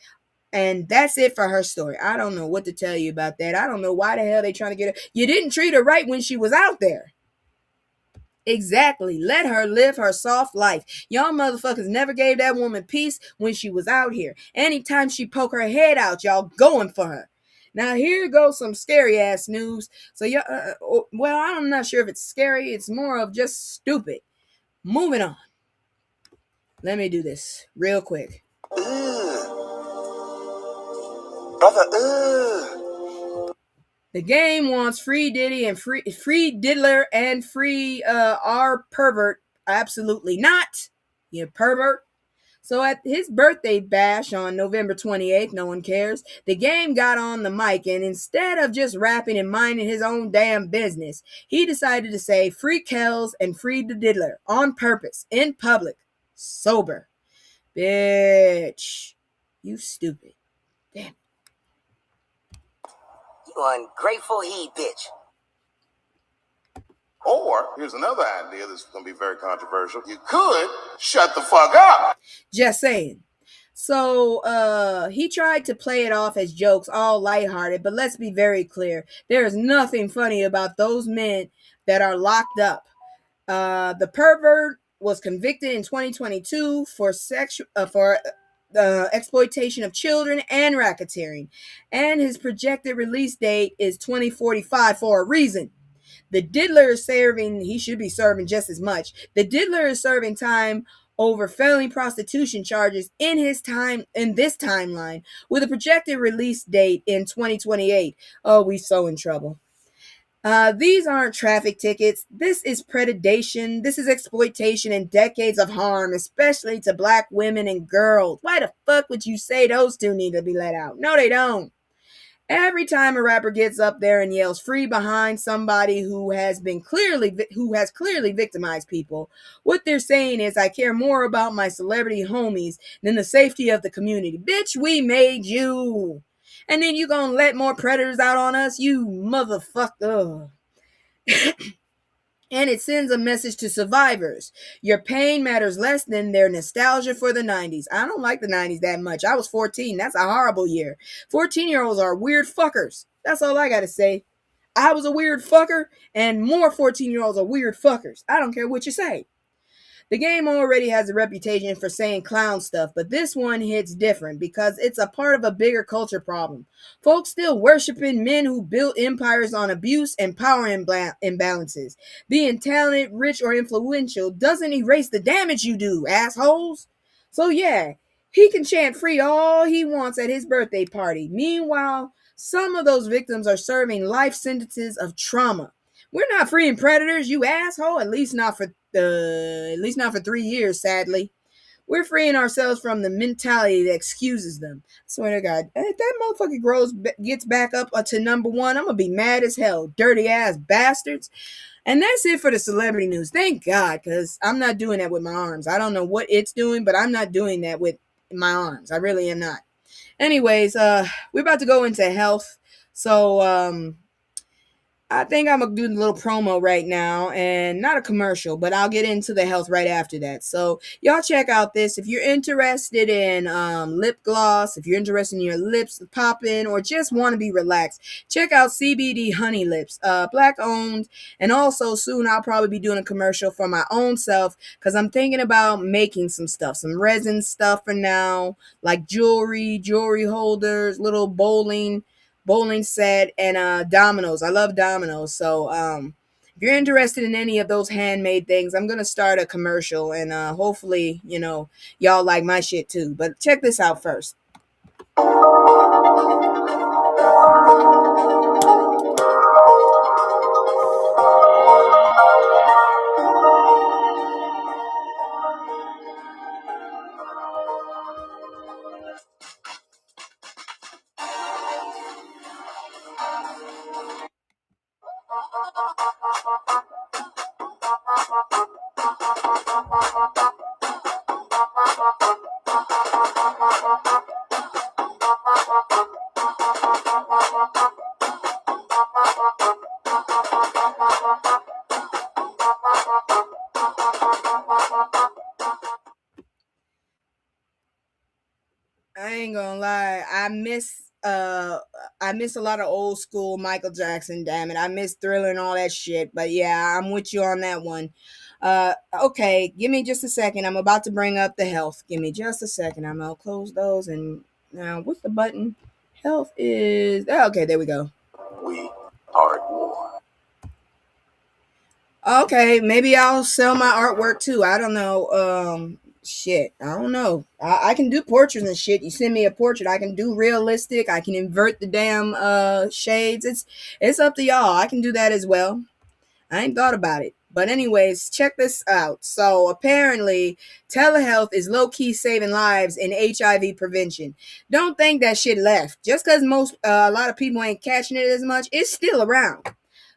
And that's it for her story. I don't know what to tell you about that. I don't know why the hell they trying to get her. You didn't treat her right when she was out there. Exactly. Let her live her soft life. Y'all motherfuckers never gave that woman peace when she was out here. Anytime she poke her head out, y'all going for her. Now here goes some scary ass news. So well, I'm not sure if it's scary. It's more of just stupid. Moving on. Let me do this real quick. Brother, The game wants free Diddy and free Diddler and free our pervert. Absolutely not, you pervert. So at his birthday bash on November 28th, no one cares, the game got on the mic, and instead of just rapping and minding his own damn business, he decided to say free Kells and free the Diddler on purpose, in public, sober. Bitch. You stupid. Damn. You ungrateful he bitch. Or, here's another idea that's going to be very controversial. You could shut the fuck up. Just saying. So he tried to play it off as jokes, all lighthearted, but let's be very clear. There is nothing funny about those men that are locked up. The pervert was convicted in 2022 for exploitation of children and racketeering, and his projected release date is 2045 for a reason. The Diddler is he should be serving just as much. The Diddler is serving time over felony prostitution charges in this timeline, with a projected release date in 2028. Oh, we so in trouble. These aren't traffic tickets. This is predation. This is exploitation and decades of harm, especially to black women and girls. Why the fuck would you say those two need to be let out? No, they don't. Every time a rapper gets up there and yells free behind somebody who has clearly victimized people, what they're saying is, I care more about my celebrity homies than the safety of the community. Bitch, we made you. And then you gonna let more predators out on us? You motherfucker. And it sends a message to survivors. Your pain matters less than their nostalgia for the 90s. I don't like the 90s that much. I was 14. That's a horrible year. 14-year-olds are weird fuckers. That's all I gotta say. I was a weird fucker, and more 14-year-olds are weird fuckers. I don't care what you say. The game already has a reputation for saying clown stuff, but this one hits different because it's a part of a bigger culture problem. Folks still worshiping men who built empires on abuse and power imbalances. Being talented, rich, or influential doesn't erase the damage you do, assholes. So yeah, he can chant free all he wants at his birthday party. Meanwhile, some of those victims are serving life sentences of trauma. We're not freeing predators, you asshole. At least not for 3 years, sadly. We're freeing ourselves from the mentality that excuses them. I swear to God, if that motherfucker gets back up to number one, I'm gonna be mad as hell. Dirty ass bastards. And that's it for the celebrity news. Thank God, because I'm not doing that with my arms. I don't know what it's doing, but I'm not doing that with my arms. I really am not. Anyways, we're about to go into health. So, I think I'm going to do the little promo right now, and not a commercial, but I'll get into the health right after that. So y'all check out this. If you're interested in lip gloss, if you're interested in your lips popping, or just want to be relaxed, check out CBD Honey Lips, black owned. And also soon I'll probably be doing a commercial for my own self, because I'm thinking about making some stuff, some resin stuff for now, like jewelry holders, little bowling set, and dominoes. I love dominoes. So if you're interested in any of those handmade things, I'm gonna start a commercial, and hopefully y'all like my shit too. But check this out first. I ain't gonna lie. I miss a lot of old school Michael Jackson, damn it. I miss Thriller and all that shit. But yeah, I'm with you on that one. Okay, give me just a second. I'm about to bring up the health. Give me just a second. I'm gonna close those and now what's the button? Health is okay, there we go. We are at war. Okay, maybe I'll sell my artwork too. I don't know. Shit, I don't know. I can do portraits and shit. You send me a portrait, I can do realistic. I can invert the damn shades. It's up to y'all. I can do that as well. I ain't thought about it. But anyways, check this out. So apparently, telehealth is low-key saving lives in HIV prevention. Don't think that shit left. Just because a lot of people ain't catching it as much, it's still around.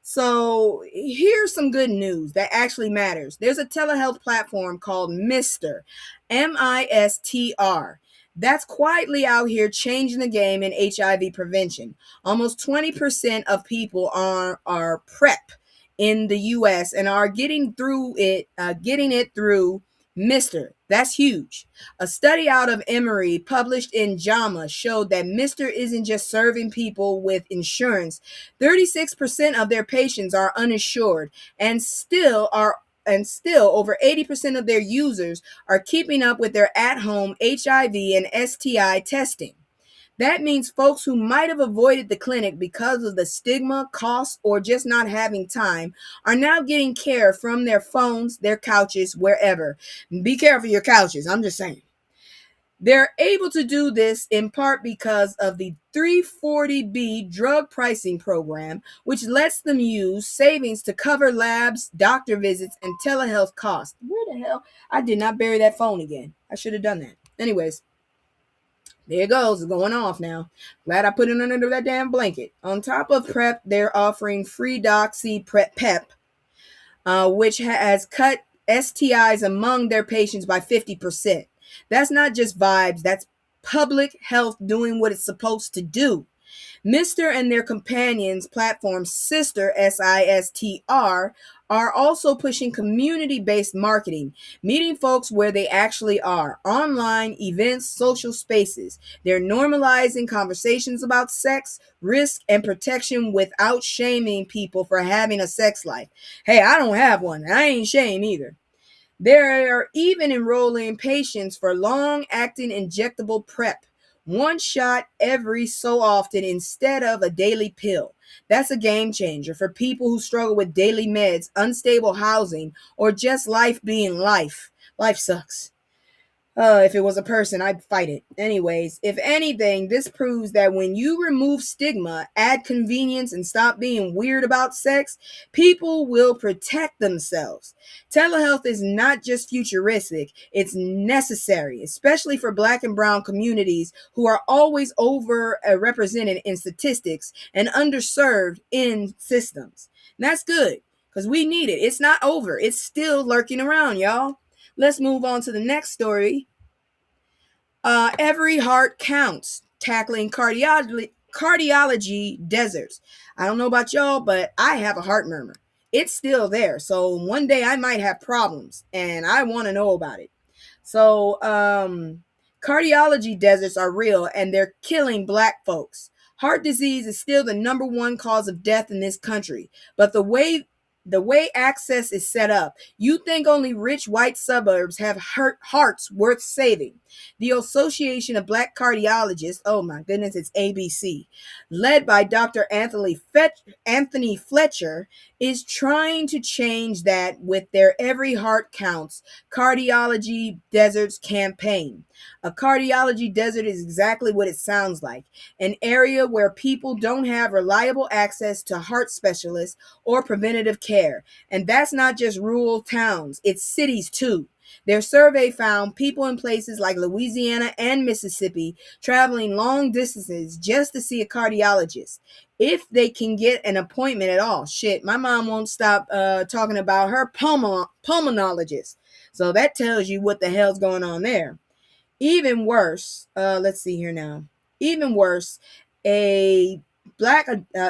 So here's some good news that actually matters. There's a telehealth platform called Mr. MISTR. That's quietly out here changing the game in HIV prevention. Almost 20% of people are PrEP in the US and are getting it through Mr. That's huge. A study out of Emory published in JAMA showed that Mr. isn't just serving people with insurance. 36% of their patients are uninsured and still over 80% of their users are keeping up with their at-home HIV and STI testing. That means folks who might have avoided the clinic because of the stigma, cost, or just not having time are now getting care from their phones, their couches, wherever. Be careful your couches, I'm just saying. They're able to do this in part because of the 340B drug pricing program, which lets them use savings to cover labs, doctor visits, and telehealth costs. Where the hell? I did not bury that phone again. I should have done that. Anyways. There it goes. It's going off now. Glad I put it under that damn blanket. On top of PrEP, they're offering free Doxy PrEP, which has cut STIs among their patients by 50%. That's not just vibes. That's public health doing what it's supposed to do. Mr. and their companions platform Sister, SISTR, are also pushing community-based marketing, meeting folks where they actually are, online, events, social spaces. They're normalizing conversations about sex, risk, and protection without shaming people for having a sex life. Hey, I don't have one. I ain't shame either. They're even enrolling patients for long-acting injectable PrEP, one shot every so often instead of a daily pill. That's a game changer for people who struggle with daily meds, unstable housing, or just life being life. Life sucks. If it was a person, I'd fight it. Anyways, if anything, this proves that when you remove stigma, add convenience, and stop being weird about sex, people will protect themselves. Telehealth is not just futuristic, it's necessary, especially for Black and Brown communities who are always overrepresented in statistics and underserved in systems. And that's good, because we need it. It's not over. It's still lurking around, y'all. Let's move on to the next story. Every heart counts. Tackling cardiology deserts. I don't know about y'all, but I have a heart murmur. It's still there. So one day I might have problems, and I want to know about it. So cardiology deserts are real, and they're killing Black folks. Heart disease is still the number one cause of death in this country, but the way access is set up, you think only rich white suburbs have hearts worth saving. The Association of Black Cardiologists, oh my goodness, it's ABC, led by Dr. Anthony Fletcher, is trying to change that with their Every Heart Counts Cardiology Deserts campaign. A cardiology desert is exactly what it sounds like, an area where people don't have reliable access to heart specialists or preventative care. And that's not just rural towns, it's cities too. Their survey found people in places like Louisiana and Mississippi traveling long distances just to see a cardiologist, if they can get an appointment at all. Shit, my mom won't stop talking about her pulmonologist. So that tells you what the hell's going on there. Even worse, let's see here now. Even worse, a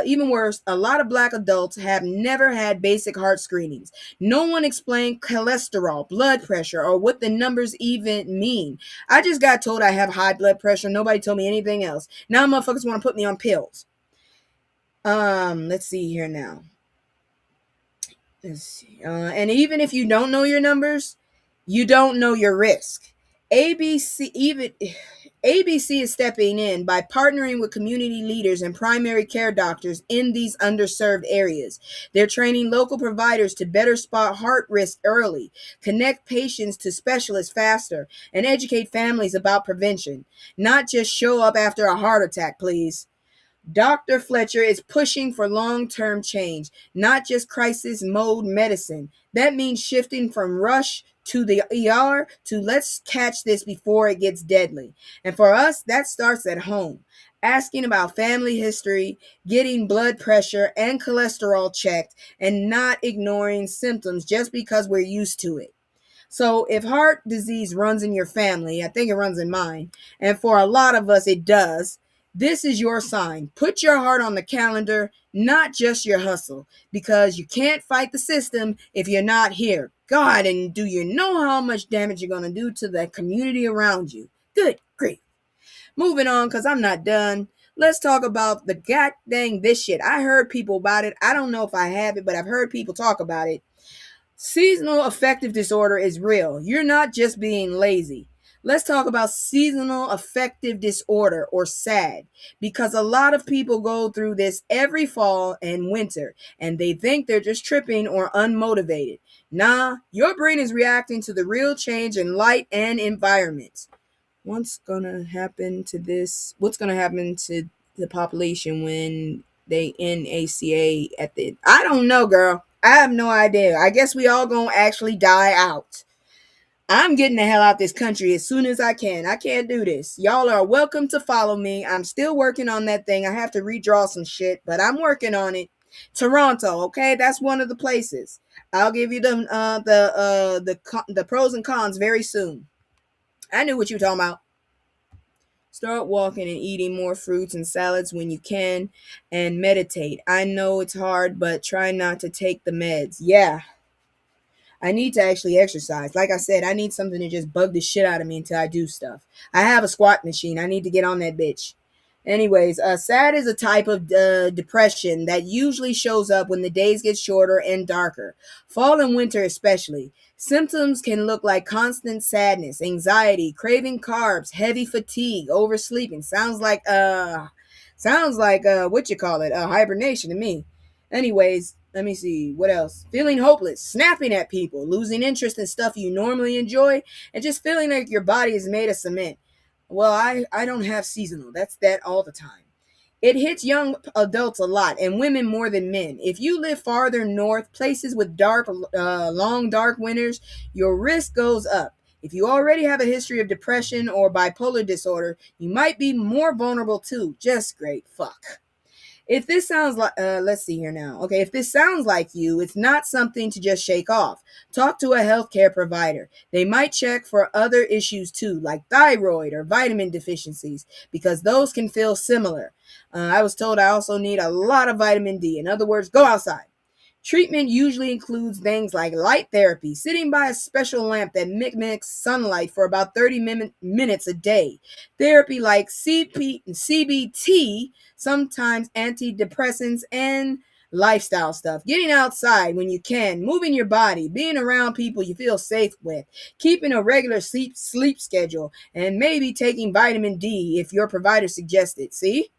Even worse, a lot of black adults have never had basic heart screenings. No one explained cholesterol, blood pressure, or what the numbers even mean. I just got told I have high blood pressure. Nobody told me anything else. Now motherfuckers want to put me on pills. Let's see here now. Let's see. And even if you don't know your numbers, you don't know your risk. ABC is stepping in by partnering with community leaders and primary care doctors in these underserved areas. They're training local providers to better spot heart risk early, connect patients to specialists faster, and educate families about prevention. Not just show up after a heart attack, please. Dr. Fletcher is pushing for long-term change, not just crisis mode medicine. That means shifting from rush to the ER to let's catch this before it gets deadly. And for us, that starts at home. Asking about family history, getting blood pressure and cholesterol checked, and not ignoring symptoms just because we're used to it. So if heart disease runs in your family, I think it runs in mine, and for a lot of us it does, this is your sign. Put your heart on the calendar, not just your hustle, because you can't fight the system if you're not here. God, and do you know how much damage you're going to do to the community around you? Good grief. Moving on, because I'm not done. Let's talk about the god dang this shit. I heard people about it. I don't know if I have it, but I've heard people talk about it. Seasonal affective disorder is real. You're not just being lazy. Let's talk about seasonal affective disorder, or SAD, because a lot of people go through this every fall and winter, and they think they're just tripping or unmotivated. Nah, your brain is reacting to the real change in light and environment. What's gonna happen to the population when they end ACA at the... I don't know, girl. I have no idea. I guess we all gonna actually die out. I'm getting the hell out this country as soon as I can. I can't do this. Y'all are welcome to follow me. I'm still working on that thing. I have to redraw some shit, but I'm working on it. Toronto, okay, that's one of the places. I'll give you the pros and cons very soon. I knew what you were talking about. Start walking and eating more fruits and salads when you can, and meditate. I know it's hard, but try not to take the meds. Yeah, I need to actually exercise. Like I said, I need something to just bug the shit out of me until I do stuff. I have a squat machine. I need to get on that bitch. Anyways, SAD is a type of depression that usually shows up when the days get shorter and darker. Fall and winter especially. Symptoms can look like constant sadness, anxiety, craving carbs, heavy fatigue, oversleeping. Sounds like hibernation to me. Anyways, let me see. What else? Feeling hopeless, snapping at people, losing interest in stuff you normally enjoy, and just feeling like your body is made of cement. Well, I don't have seasonal. That's that all the time. It hits young adults a lot, and women more than men. If you live farther north, places with long dark winters, your risk goes up. If you already have a history of depression or bipolar disorder, you might be more vulnerable too. Just great. Fuck. If this sounds like, let's see here now. Okay, if this sounds like you, it's not something to just shake off. Talk to a healthcare provider. They might check for other issues too, like thyroid or vitamin deficiencies, because those can feel similar. I was told I also need a lot of vitamin D. In other words, go outside. Treatment usually includes things like light therapy, sitting by a special lamp that mimics sunlight for about 30 minutes a day. Therapy like CBT, sometimes antidepressants, and lifestyle stuff. Getting outside when you can, moving your body, being around people you feel safe with, keeping a regular sleep schedule, and maybe taking vitamin D if your provider suggests it. See?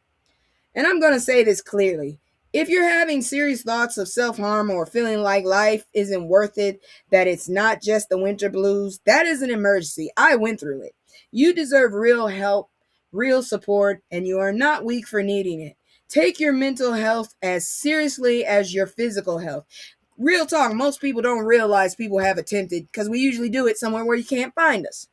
And I'm going to say this clearly. If you're having serious thoughts of self-harm or feeling like life isn't worth it, that it's not just the winter blues, that is an emergency. I went through it. You deserve real help, real support, and you are not weak for needing it. Take your mental health as seriously as your physical health. Real talk, most people don't realize people have attempted because we usually do it somewhere where you can't find us.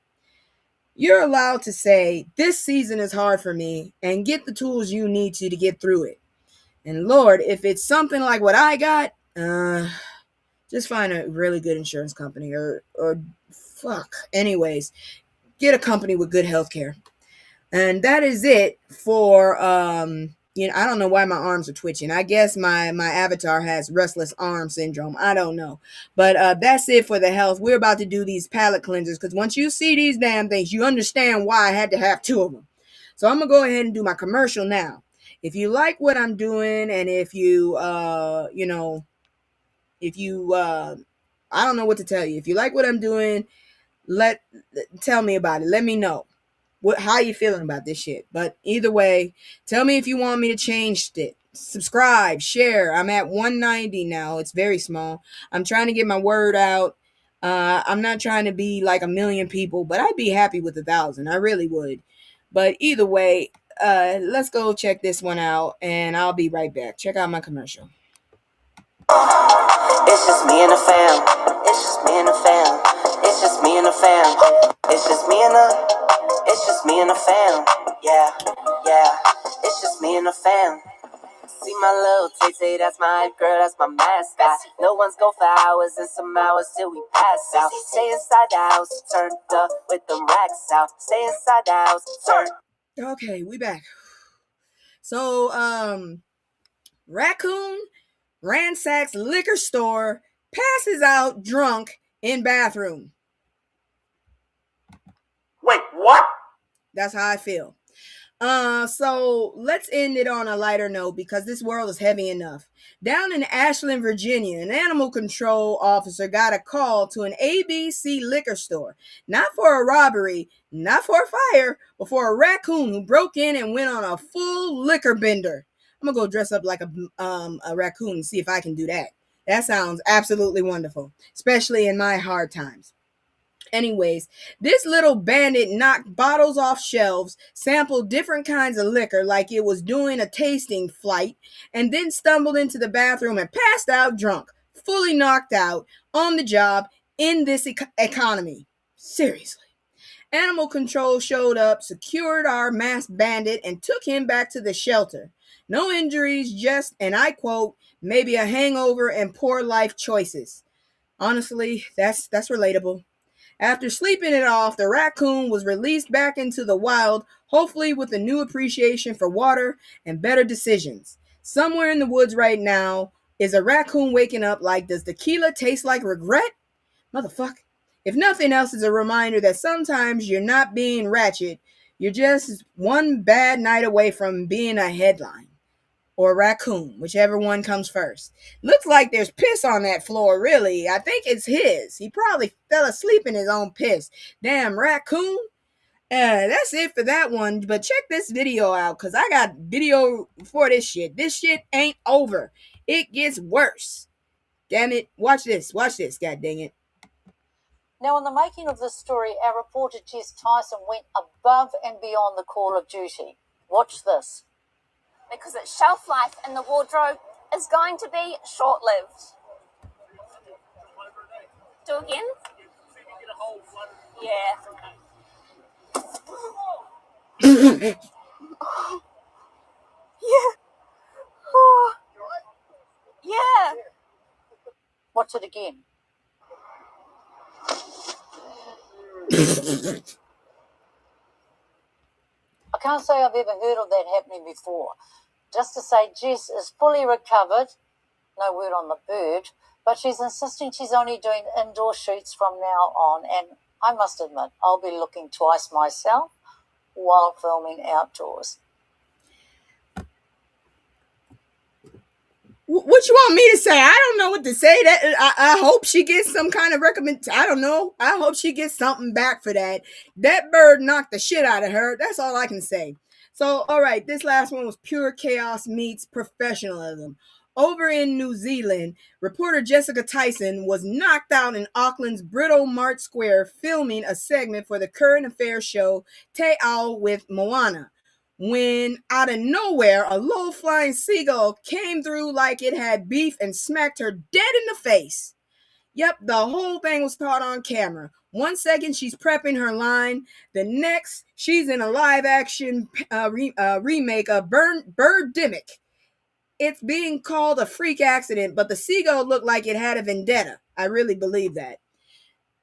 You're allowed to say, this season is hard for me, and get the tools you need to get through it. And Lord, if it's something like what I got, just find a really good insurance company or fuck. Anyways, get a company with good health care. And that is it for, I don't know why my arms are twitching. I guess my avatar has restless arm syndrome. I don't know. But that's it for the health. We're about to do these palate cleansers because once you see these damn things, you understand why I had to have 2 of them. So I'm going to go ahead and do my commercial now. If you like what I'm doing, and if you, I don't know what to tell you. If you like what I'm doing, tell me about it. Let me know how you feeling about this shit. But either way, tell me if you want me to change it. Subscribe, share. I'm at 190 now. It's very small. I'm trying to get my word out. I'm not trying to be like 1 million people, but I'd be happy with 1,000. I really would. But either way, let's go check this one out, and I'll be right back. Check out my commercial. It's just me and the fam. It's just me and the fam. It's just me and the fam. It's just me and the fam. Yeah, yeah. It's just me and the fam. See my little Tay-Tay, that's my hype girl, that's my mascot. No one's go for hours and some hours till we pass out. Stay inside the house, turned up with them racks out. Stay inside the house, turned. Okay, we back. So, raccoon ransacks liquor store, passes out drunk in bathroom. Wait, what? That's how I feel. So let's end it on a lighter note because this world is heavy enough. Down in Ashland, Virginia, an animal control officer got a call to an ABC liquor store, not for a robbery, not for a fire, but for a raccoon who broke in and went on a full liquor bender. I'm gonna go dress up like a raccoon and see if I can do that. That sounds absolutely wonderful, especially in my hard times. Anyways, this little bandit knocked bottles off shelves, sampled different kinds of liquor like it was doing a tasting flight, and then stumbled into the bathroom and passed out drunk, fully knocked out, on the job, in this economy. Seriously. Animal control showed up, secured our masked bandit, and took him back to the shelter. No injuries, just, and I quote, maybe a hangover and poor life choices. Honestly, that's relatable. After sleeping it off, the raccoon was released back into the wild, hopefully with a new appreciation for water and better decisions. Somewhere in the woods right now is a raccoon waking up like, does tequila taste like regret? Motherfucker. If nothing else, is a reminder that sometimes you're not being ratchet. You're just one bad night away from being a headline. Or raccoon, whichever one comes first. Looks like there's piss on that floor, really. I think it's his. He probably fell asleep in his own piss. Damn raccoon. That's it for that one. But check this video out, because I got video for this shit. This shit ain't over. It gets worse. Damn it. Watch this. Watch this. God dang it. Now, in the making of this story, our reporter Jess Tyson went above and beyond the call of duty. Watch this. Because its shelf life in the wardrobe is going to be short-lived. Do again? Yeah. Yeah. Oh. Yeah. Watch it again. I can't say I've ever heard of that happening before. Just to say, Jess is fully recovered. No word on the bird, but she's insisting she's only doing indoor shoots from now on. And I must admit, I'll be looking twice myself while filming outdoors. What you want me to say? I don't know what to say. That I hope she gets some kind of I don't know. I hope she gets something back for that. That bird knocked the shit out of her. That's all I can say. So, all right, this last one was pure chaos meets professionalism. Over in New Zealand, reporter Jessica Tyson was knocked out in Auckland's Britomart Square filming a segment for the current affairs show Te Ao with Moana, when out of nowhere, a low-flying seagull came through like it had beef and smacked her dead in the face. Yep, the whole thing was caught on camera. 1 second, she's prepping her line. The next, she's in a live-action remake of Birdemic. It's being called a freak accident, but the seagull looked like it had a vendetta. I really believe that.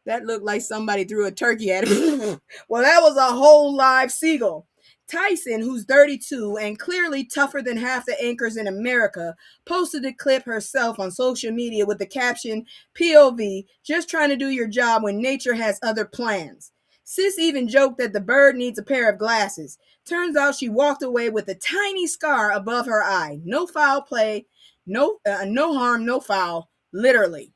That looked like somebody threw a turkey at it. Well, that was a whole live seagull. Tyson, who's 32 and clearly tougher than half the anchors in America, posted a clip herself on social media with the caption, POV, just trying to do your job when nature has other plans. Sis even joked that the bird needs a pair of glasses. Turns out she walked away with a tiny scar above her eye. No foul play, no harm, no foul, literally.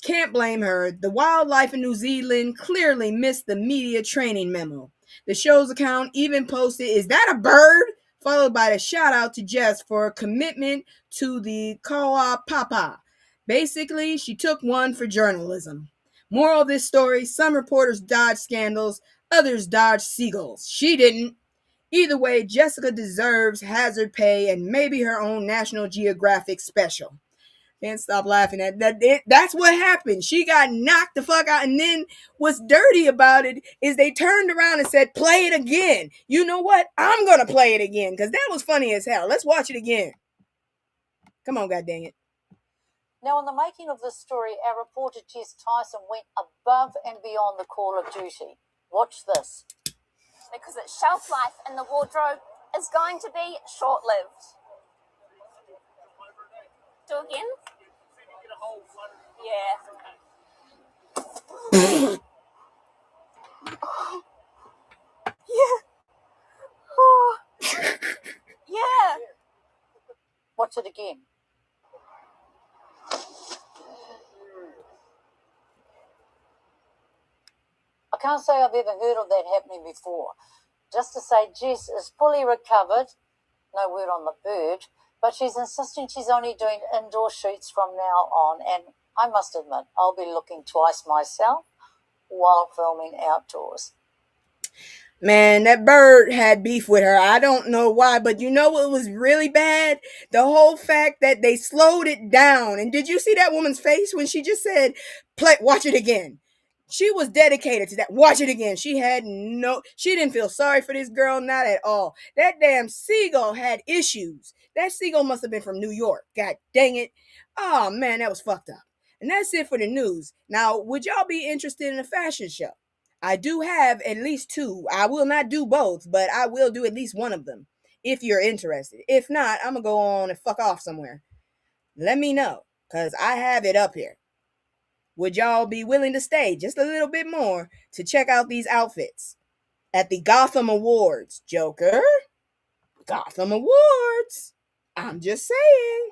Can't blame her. The wildlife in New Zealand clearly missed the media training memo. The show's account even posted, "Is that a bird?" followed by a shout out to Jess for a commitment to the kawa papa. Basically, she took one for journalism. Moral of this story, some reporters dodged scandals, others dodged seagulls. She didn't. Either way, Jessica deserves hazard pay and maybe her own National Geographic special. Can't stop laughing at that. That's what happened. She got knocked the fuck out. And then what's dirty about it is they turned around and said, play it again. You know what? I'm going to play it again because that was funny as hell. Let's watch it again. Come on, god dang it. Now, in the making of this story, our reporter Jess Tyson went above and beyond the call of duty. Watch this. Because its shelf life in the wardrobe is going to be short-lived. Do again? Yeah. Yeah. Oh. Yeah. Watch it again. I can't say I've ever heard of that happening before. Just to say, Jess is fully recovered. No word on the bird. But she's insisting she's only doing indoor shoots from now on. And I must admit, I'll be looking twice myself while filming outdoors. Man, that bird had beef with her. I don't know why, but you know what was really bad? The whole fact that they slowed it down. And did you see that woman's face when she just said, watch it again? She was dedicated to that. Watch it again. She didn't feel sorry for this girl, not at all. That damn seagull had issues. That seagull must have been from New York. God dang it. Oh, man, that was fucked up. And that's it for the news. Now, would y'all be interested in a fashion show? I do have at least two. I will not do both, but I will do at least one of them if you're interested. If not, I'm going to go on and fuck off somewhere. Let me know, because I have it up here. Would y'all be willing to stay just a little bit more to check out these outfits at the Gotham Awards? Joker, Gotham Awards. I'm just saying.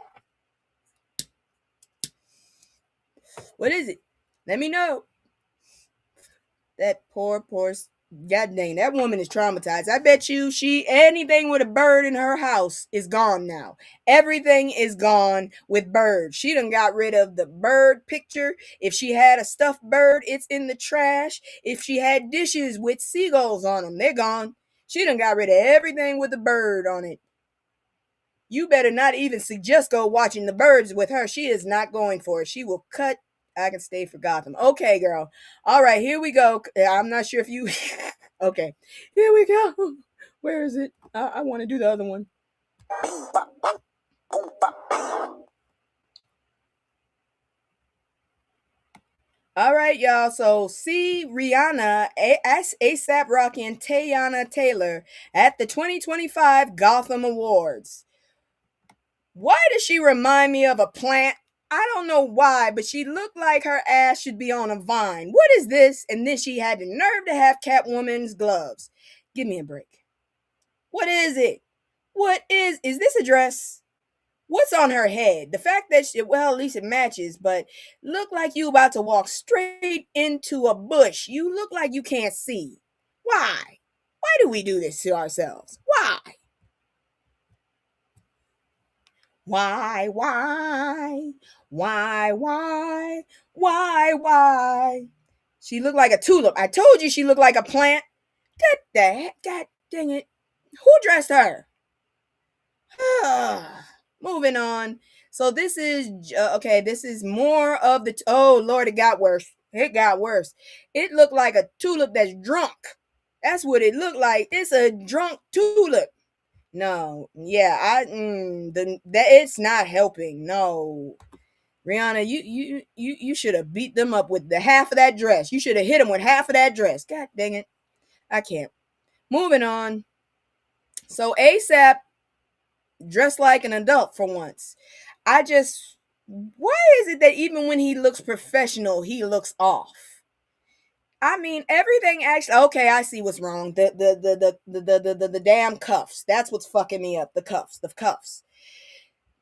What is it? Let me know. That poor, god dang, that woman is traumatized. I bet you anything with a bird in her house is gone now. Everything is gone with birds. She done got rid of the bird picture. If she had a stuffed bird, it's in the trash. If she had dishes with seagulls on them, they're gone. She done got rid of everything with a bird on it. You better not even suggest go watching the birds with her. She is not going for it. She will cut. I can stay for Gotham. Okay, girl. All right, here we go. I'm not sure if you... Okay, here we go. Where is it? I want to do the other one. All right, y'all. So, see Rihanna, A$AP Rocky, and Teyana Taylor at the 2025 Gotham Awards. Why does she remind me of a plant? I don't know why, but she looked like her ass should be on a vine. What is this? And then she had the nerve to have Catwoman's gloves. Give me a break. What is it? Is this a dress? What's on her head? The fact that at least it matches, but look like you about to walk straight into a bush. You look like you can't see. Why? Why do we do this to ourselves? Why? Why? She looked like a tulip. I told you she looked like a plant. God dang it. Who dressed her? Moving on. So this is, this is more of the, oh Lord, it got worse. It looked like a tulip that's drunk. That's what it looked like. It's a drunk tulip. No, yeah, it's not helping. No, Rihanna, you should have beat them up with the half of that dress. You should have hit them with half of that dress. God dang it, I can't. Moving on. So ASAP dressed like an adult for once. Why is it that even when he looks professional, he looks off? I mean, everything actually. Okay, I see what's wrong. The damn cuffs. That's what's fucking me up. The cuffs.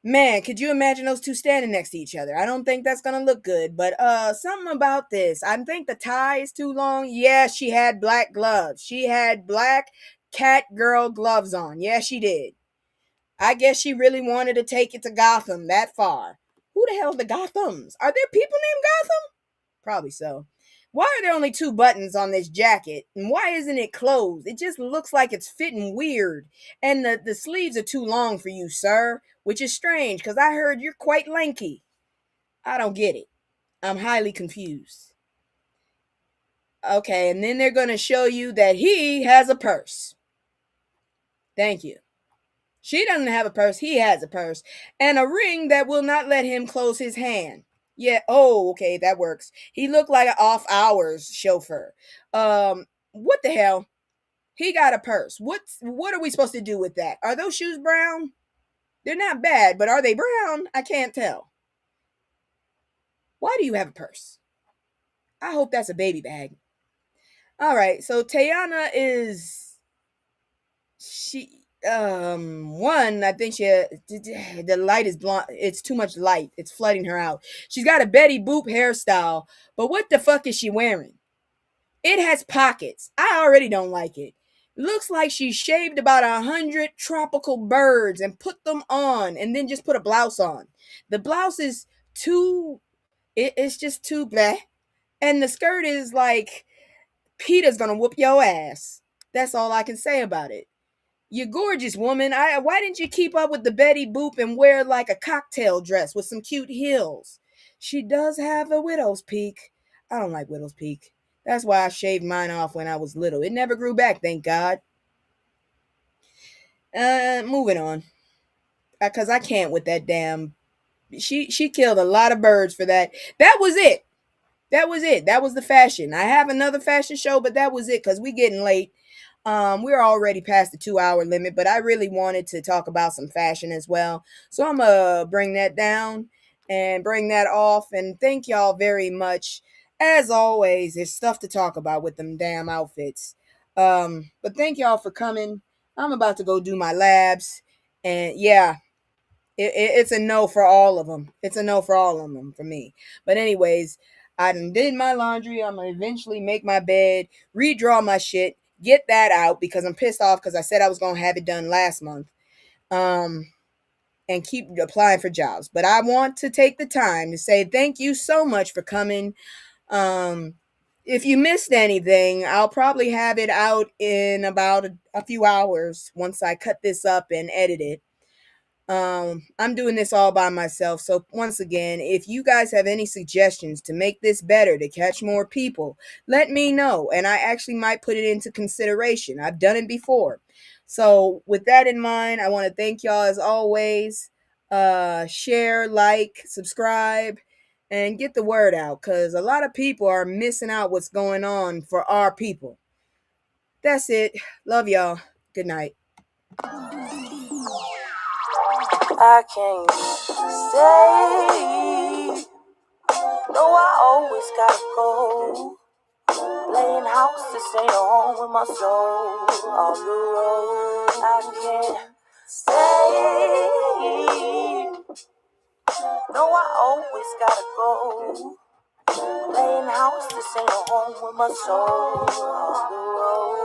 Man, could you imagine those two standing next to each other? I don't think that's gonna look good. But something about this. I think the tie is too long. Yeah, she had black gloves. She had black cat girl gloves on. Yeah, she did. I guess she really wanted to take it to Gotham that far. Who the hell are the Gothams? Are there people named Gotham? Probably so. Why are there only 2 buttons on this jacket? And why isn't it closed? It just looks like it's fitting weird. And the sleeves are too long for you, sir. Which is strange, because I heard you're quite lanky. I don't get it. I'm highly confused. Okay, and then they're going to show you that he has a purse. Thank you. She doesn't have a purse. He has a purse. And a ring that will not let him close his hand. Yeah. Oh, okay. That works. He looked like an off-hours chauffeur. What the hell? He got a purse. What are we supposed to do with that? Are those shoes brown? They're not bad, but are they brown? I can't tell. Why do you have a purse? I hope that's a baby bag. All right. So Tayana I think the light is blonde. It's too much light. It's flooding her out. She's got a Betty Boop hairstyle, but what the fuck is she wearing? It has pockets. I already don't like it. Looks like she shaved about 100 tropical birds and put them on and then just put a blouse on. The blouse is it's just too bleh. And the skirt is like, Peter's gonna whoop your ass. That's all I can say about it. You're gorgeous, woman. Why didn't you keep up with the Betty Boop and wear like a cocktail dress with some cute heels? She does have a widow's peak. I don't like widow's peak. That's why I shaved mine off when I was little. It never grew back, thank God. Moving on. Because I can't with that damn... She killed a lot of birds for that. That was it. That was the fashion. I have another fashion show, but that was it because we're getting late. We're already past the 2-hour limit, but I really wanted to talk about some fashion as well. So I'm going to bring that down and bring that off. And thank y'all very much. As always, there's stuff to talk about with them damn outfits. But thank y'all for coming. I'm about to go do my labs. And yeah, it's a no for all of them. It's a no for all of them for me. But anyways, I done did my laundry. I'm going to eventually make my bed, redraw my shit, get that out because I'm pissed off because I said I was going to have it done last month. And keep applying for jobs. But I want to take the time to say thank you so much for coming. If you missed anything, I'll probably have it out in about a few hours once I cut this up and edit it. I'm doing this all by myself. So once again, if you guys have any suggestions to make this better, to catch more people, let me know. And I actually might put it into consideration. I've done it before. So with that in mind, I want to thank y'all as always. Share, like, subscribe, and get the word out. Because a lot of people are missing out what's going on for our people. That's it. Love y'all. Good night. I can't stay. No, I always gotta go. Playing house, this ain't a home with my soul. On the road, I can't stay. No, I always gotta go. Playing house, this ain't a home with my soul. On the road.